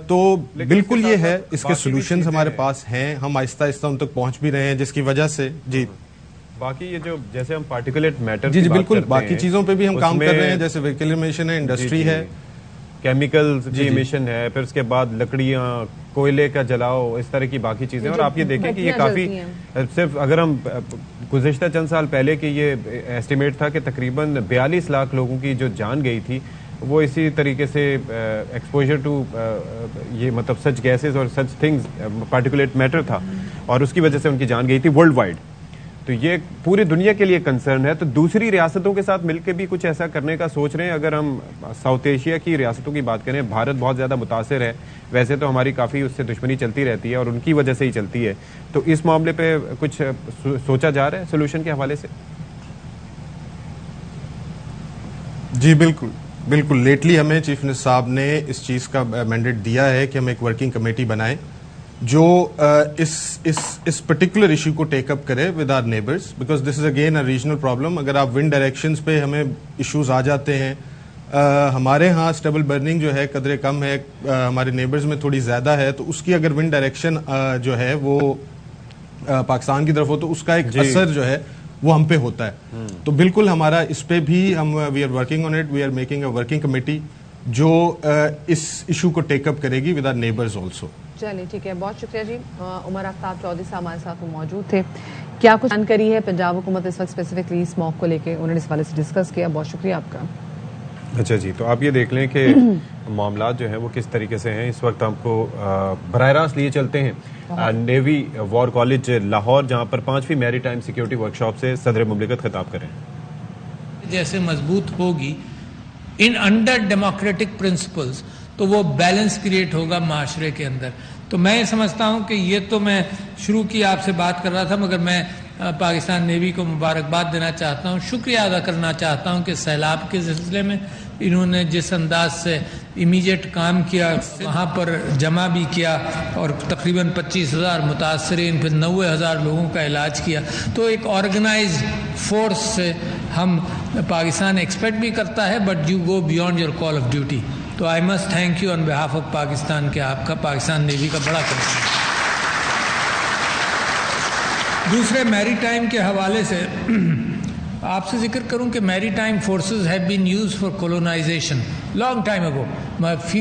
तो बिल्कुल ये है, इसके सॉल्यूशंस हमारे पास हैं, हम आहिस्ता आहिस्ता उन तक पहुंच भी रहे हैं जिसकी वजह से जी बाकी ये जो जैसे हम पार्टिकुलेट मैटर जी बिल्कुल बाकी चीजों पे भी हम काम कर रहे हैं, जैसे व्हीकल इमिशन है, इंडस्ट्री है, केमिकल्स जी इमिशन है, फिर उसके बाद लकड़ियां, कोयले का जलाओ, इस तरह की बाकी चीजें। और आप ये देखें कि ये काफी सिर्फ अगर हम गुज़िश्ता चंद साल पहले की ये एस्टिमेट था कि तकरीबन 42 लाख लोगों की जो जान गई थी वो इसी तरीके से एक्सपोजर टू ये मतलब सच गैसेस और सच थिंग्स पार्टिकुलेट मैटर था और उसकी वजह से उनकी जान गई थी वर्ल्ड वाइड। तो ये पूरी दुनिया के लिए कंसर्न है। तो दूसरी रियासतों के साथ मिलकर भी कुछ ऐसा करने का सोच रहे हैं। अगर हम साउथ एशिया की रियासतों की बात करें, भारत बहुत ज़्यादा मुतासिर है, वैसे तो हमारी काफ़ी उससे दुश्मनी चलती रहती है और उनकी वजह से ही चलती है। तो इस मामले पे कुछ सोचा जा रहा है सोल्यूशन के हवाले से? जी बिल्कुल बिल्कुल। लेटली हमें चीफ मिनिस्टर साहब ने इस चीज़ का मैंडेट दिया है कि हम एक वर्किंग कमेटी बनाएं जो इस पर्टिकुलर इशू को टेकअप करे with our neighbours because this is again a regional problem. अगर आप विंड डायरेक्शंस पे हमें इश्यूज आ जाते हैं, हमारे यहाँ स्टेबल बर्निंग जो है कदरे कम है, हमारे नेबर्स में थोड़ी ज़्यादा है, तो उसकी अगर विंड डायरेक्शन जो है वो पाकिस्तान की तरफ हो तो उसका एक असर जो है वो हम पे होता है। तो बिल्कुल हमारा इस पे भी हम we are working on it, we are making a working committee जो इस इशू को टेकअप करेगी विद आवर नेबर्स ऑल्सो। चलिए ठीक है, बहुत शुक्रिया जी। उमर आफ्ताब चौधरी साहब हमारे साथ मौजूद थे। क्या कुछ जानकारी है पंजाब हुकूमत इस वक्त स्पेसिफिकली स्मॉग को लेके, उन्होंने इस वाले से डिस्कस किया। बहुत शुक्रिया आपका। अच्छा जी, तो आप ये देख लें कि मामला जो है वो किस तरीके से हैं। इस वक्त आपको बराह रास्त लिए चलते हैं नेवी वॉर कॉलेज लाहौर, जहाँ पर 5वीं मैरीटाइम सिक्योरिटी वर्कशॉप से सदर मुमलिकत खिताब करें। जैसे मजबूत होगी इन अंडर डेमोक्रेटिक प्रिंसिपल्स तो वो बैलेंस क्रिएट होगा माशरे के अंदर। तो मैं समझता हूँ कि ये तो मैं शुरू की आपसे बात कर रहा था, मगर मैं पाकिस्तान नेवी को मुबारकबाद देना चाहता हूँ, शुक्रिया अदा करना चाहता हूँ कि सैलाब के सिलसिले में इन्होंने जिस अंदाज से इमीडिएट काम किया, वहाँ पर जमा भी किया और तकरीबन 25,000 मुतासरीन, फिर 90,000 लोगों का इलाज किया। तो एक ऑर्गेनाइज फोर्स से हम पाकिस्तान एक्सपेक्ट भी करता है, but you go beyond your call of duty. तो I must thank you on behalf of Pakistan के आपका पाकिस्तान नेवी का बड़ा कंसर्न। दूसरे मैरीटाइम के हवाले से आपसे जिक्र करूं कि maritime forces have been used for colonisation long time ago,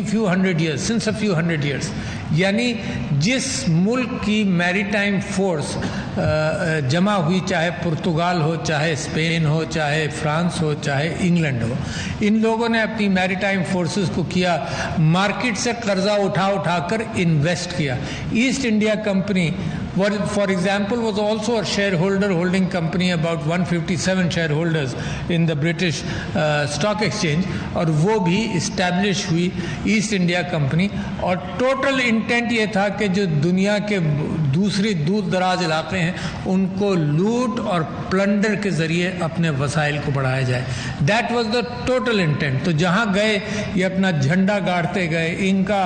few hundred years, since a few hundred years। यानी जिस मुल्क की मैरीटाइम फोर्स जमा हुई, चाहे पुर्तगाल हो, चाहे स्पेन हो, चाहे फ्रांस हो, चाहे इंग्लैंड हो, इन लोगों ने अपनी मैरीटाइम फोर्सेस को किया, मार्केट से कर्जा उठा कर इन्वेस्ट किया। East India company for example was also a shareholder holding company, about 157 shareholders in the British stock exchange, और वो भी इस्टेब्लिश हुई ईस्ट इंडिया कंपनी। और टोटल इंटेंट ये था कि जो दुनिया के दूसरी दूर दराज इलाके हैं उनको लूट और प्लंडर के ज़रिए अपने वसाइल को बढ़ाया जाए। That was the total intent. तो जहाँ गए ये अपना झंडा गाड़ते गए। इनका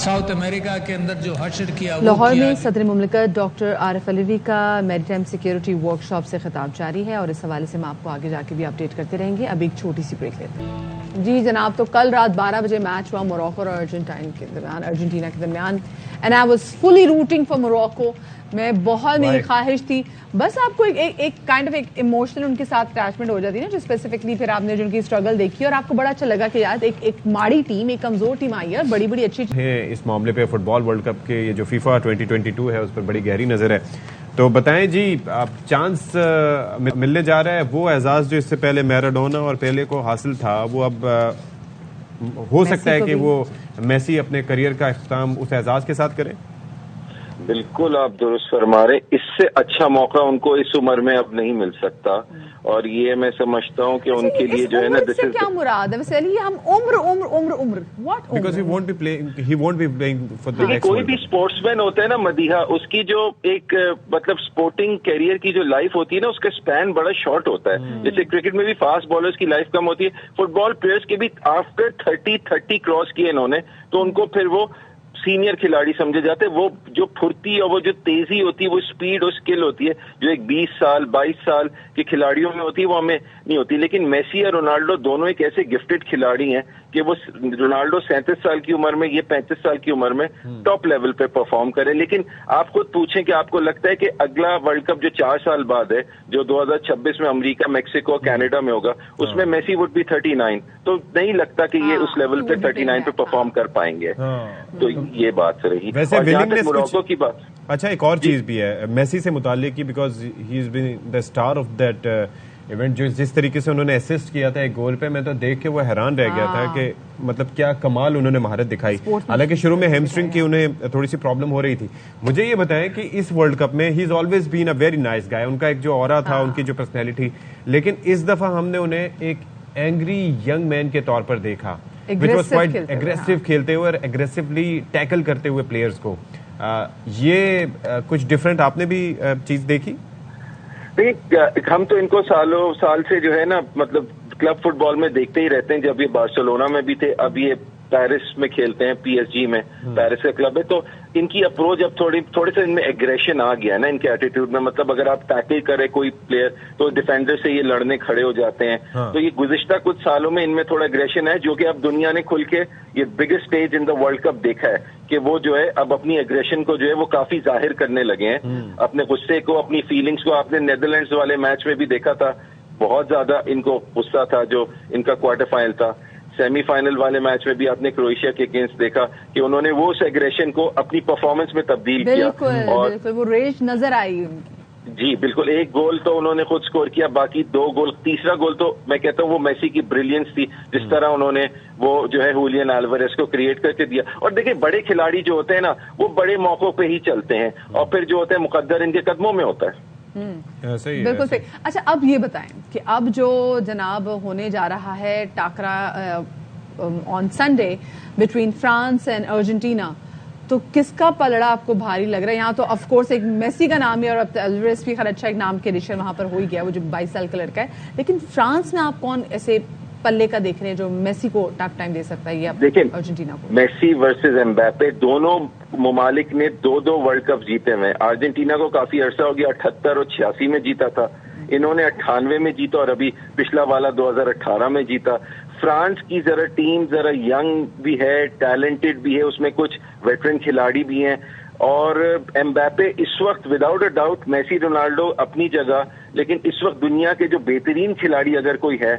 साउथ अमेरिका के अंदर जो हशर किया, लाहौर में सदर मुमलिकत डॉक्टर आरिफ अलवी का मैरीटाइम सिक्योरिटी वर्कशॉप से खिताब जारी है और इस हवाले से हम आपको आगे जाके भी अपडेट करते रहेंगे। अब एक छोटी सी ब्रेक लेते हैं। जी जनाब, तो कल रात 12 बजे मैच हुआ मोरक्को और अर्जेंटीना के दरमियान, and I was fully rooting for Morocco. मैं बहुत, मेरी ख्वाहिश थी बस आपको एक काइंड ऑफ एक इमोशनल उनके साथ अटैचमेंट हो जाती है ना, जो स्पेसिफिकली फिर आपने जो उनकी स्ट्रगल देखी और आपको बड़ा अच्छा लगा कि यार एक माड़ी टीम, एक कमजोर टीम आई है, बड़ी अच्छी है। इस मामले पे फुटबॉल वर्ल्ड कप के ये जो फीफा 2022 है उस पर बड़ी गहरी नजर है। تو بتائیں جی آپ چانس ملنے جا رہا ہے وہ اعزاز جو اس سے پہلے میراڈونا اور پہلے کو حاصل تھا، وہ اب ہو سکتا ہے کہ وہ میسی اپنے کریئر کا اختتام اس اعزاز کے ساتھ کریں؟ بالکل آپ درست فرما رہے، اس سے اچھا موقع ان کو اس عمر میں اب نہیں مل سکتا، اور یہ میں سمجھتا ہوں کہ ان کے لیے جو ہے نا اس سے کیا مراد ہے ویسے علی؟ ہم Umar Umar Umar Umar what because he won't be playing for the next کوئی بھی اسپورٹس مین ہوتا ہے نا مدیحہ، اس کی جو ایک مطلب اسپورٹنگ کیریئر کی جو لائف ہوتی ہے نا، اس کا اسپین بڑا شارٹ ہوتا ہے. جیسے کرکٹ میں بھی فاسٹ بالرز کی لائف کم ہوتی ہے، فٹ بال پلیئرس کے بھی آفٹر 30 کراس کیے انہوں نے تو ان کو پھر وہ سینئر کھلاڑی سمجھے جاتے. وہ جو پھرتی اور وہ جو تیزی ہوتی ہے، وہ اسپیڈ اور اسکل ہوتی ہے جو ایک 20 سال 22 سال کے کھلاڑیوں میں ہوتی ہے، وہ ہمیں نہیں ہوتی. لیکن میسی اور رونالڈو دونوں ایک ایسے گفٹڈ کھلاڑی ہیں کہ وہ رونالڈو 37 سال کی عمر میں، یہ 35 سال کی عمر میں ٹاپ لیول پہ پرفارم کرے. لیکن آپ خود پوچھیں کہ آپ کو لگتا ہے کہ اگلا ورلڈ کپ جو 4 سال بعد ہے، جو 2026 میں امریکہ، میکسیکو، کینیڈا میں ہوگا، اس میں میسی وڈ بی 39، تو نہیں لگتا کہ یہ اس لیول پہ 39 پہ پرفارم کر پائیں گے. تو یہ بات رہی. ویسے موراکو کی بات، اچھا ایک اور چیز بھی ہے میسی سے متعلق کی، because he is been the star of that event. جو جس طریقے سے انہوں نے اسسٹ کیا تھا ایک گول پہ، میں تو دیکھ کے وہ حیران رہ گیا تھا کہ مطلب کیا کمال انہوں نے مہارت دکھائی. حالانکہ شروع میں ہیمسٹرنگ کی انہیں تھوڑی سی پرابلم ہو رہی تھی. مجھے یہ بتائیں کہ اس ورلڈ کپ میں he is always been a very nice guy, ان کا ایک جو اورا تھا، ان کی جو پرسنالٹی، لیکن اس دفعہ ہم نے انہیں ایک اینگری ینگ مین کے طور پر دیکھا، اگریسو کھیلتے ہوئے اور اگریسولی ٹیکل کرتے ہوئے پلیئرز کو. یہ کچھ ڈفرینٹ آپ نے بھی چیز دیکھی؟ ہم تو ان کو سالوں سال سے جو ہے نا مطلب کلب فٹ بال میں دیکھتے ہی رہتے ہیں. جب یہ بارسلونا میں بھی تھے، اب یہ پیرس میں کھیلتے ہیں، پی ایس جی میں، پیرس کا کلب ہے. تو ان کی اپروچ اب تھوڑے سے ان میں ایگریشن آ گیا ہے نا ان کے ایٹیٹیوڈ میں. مطلب اگر آپ ٹیکل کرے کوئی پلیئر تو ڈیفینڈر سے یہ لڑنے کھڑے ہو جاتے ہیں. تو یہ گزشتہ کچھ سالوں میں ان میں تھوڑا ایگریشن ہے، جو کہ اب دنیا نے کھل کے یہ biggest stage in the world cup دیکھا ہے کہ وہ جو ہے اب اپنی ایگریشن کو جو ہے وہ کافی ظاہر کرنے لگے ہیں، اپنے غصے کو، اپنی فیلنگس کو. آپ نے نیدرلینڈز والے میچ میں بھی دیکھا تھا، بہت زیادہ ان کو غصہ تھا جو ان کا کوارٹر فائنل تھا. سیمی فائنل والے میچ میں بھی آپ نے کروشیا کے اگینسٹ دیکھا کہ انہوں نے وہ اس ایگریشن کو اپنی پرفارمنس میں تبدیل کیا. بالکل وہ ریج نظر آئی. جی بالکل. ایک گول تو انہوں نے خود سکور کیا، باقی 2 گول. تیسرا گول تو میں کہتا ہوں وہ میسی کی بریلینس تھی، جس طرح انہوں نے وہ جو ہے ہولیان الویرز کو کریٹ کر کے دیا. اور دیکھیں بڑے کھلاڑی جو ہوتے ہیں نا، وہ بڑے موقعوں پہ ہی چلتے ہیں، اور پھر جو ہوتا ہے مقدر ان کے قدموں میں ہوتا ہے. بالکل صحیح. اچھا اب یہ بتائیں کہ اب جو جناب ہونے جا رہا ہے ٹاکرا on Sunday between France and Argentina, تو کس کا پلڑا آپ کو بھاری لگ رہا ہے؟ یہاں تو آف کورس ایک میسی کا نام ہے، اور اب الویرز بھی خیر اچھا ایک نام کے ایڈیشن وہاں پر ہو ہی گیا، وہ جو 22 سال کا لڑکا ہے. لیکن فرانس میں آپ کون ایسے پلے کا دیکھ رہے ہیں جو میسی کو ٹف ٹائم دے سکتا ہے؟ یہ دیکھیں ارجنٹینا کو میسی ورسز ایمباپے، دونوں ممالک نے 2 ورلڈ کپ جیتے ہوئے. ارجنٹینا کو کافی عرصہ ہو گیا، 78 اور 86 میں جیتا تھا. انہوں نے 98 میں جیتا، اور ابھی پچھلا والا 2018 میں جیتا. فرانس کی ذرا ٹیم ذرا ینگ بھی ہے، ٹیلنٹڈ بھی ہے، اس میں کچھ ویٹرن کھلاڑی بھی ہیں. اور ایمباپے اس وقت without a doubt, Messi Ronaldo اپنی جگہ، لیکن اس وقت دنیا کے جو بہترین کھلاڑی اگر کوئی ہے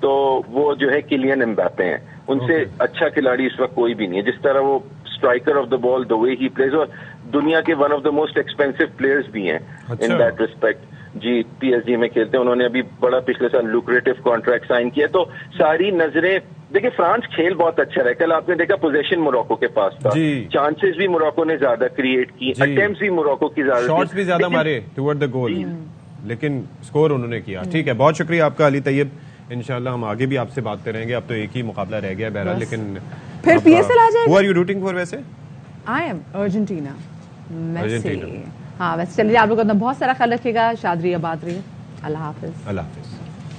تو وہ جو ہے کیلین ایمباپے ہیں. ان سے اچھا کھلاڑی اس وقت کوئی بھی نہیں ہے. جس طرح وہ striker of the ball, the way he plays, اور دنیا کے one of the most expensive players بھی ہیں ان دیٹ ریسپیکٹ. جی پی ایس جی میں کھیلتے ہیں. انہوں نے ابھی بڑا پچھلے سال لوکریٹو کانٹریکٹ سائن کیا. تو ساری نظریں دیکھیں، فرانس کھیل بہت اچھا رہا ہے. کل آپ نے دیکھا پوزیشن موراکو کے پاس تھا، چانسز بھی موراکو نے زیادہ کریٹ کی، اٹیمپٹس بھی موراکو کی زیادہ، شاٹس بھی زیادہ مارے ٹورڈ دا گول، لیکن سکور انہوں نے کیا. ٹھیک ہے، بہت شکریہ آپ کا علی طیب. انشاءاللہ ہم آگے بھی آپ سے بات کریں گے. اب تو ایک ہی مقابلہ رہ گیا بہرحال، لیکن پھر پی ایس ایل آ جائے گا. Who are you rooting for ویسے؟ I am Argentina. میسی. ہاں ویسے چلیے، آپ لوگ اپنا بہت سارا خیال رکھیے گا. شاد رہیے، آباد رہیے. اللہ حافظ. اللہ حافظ.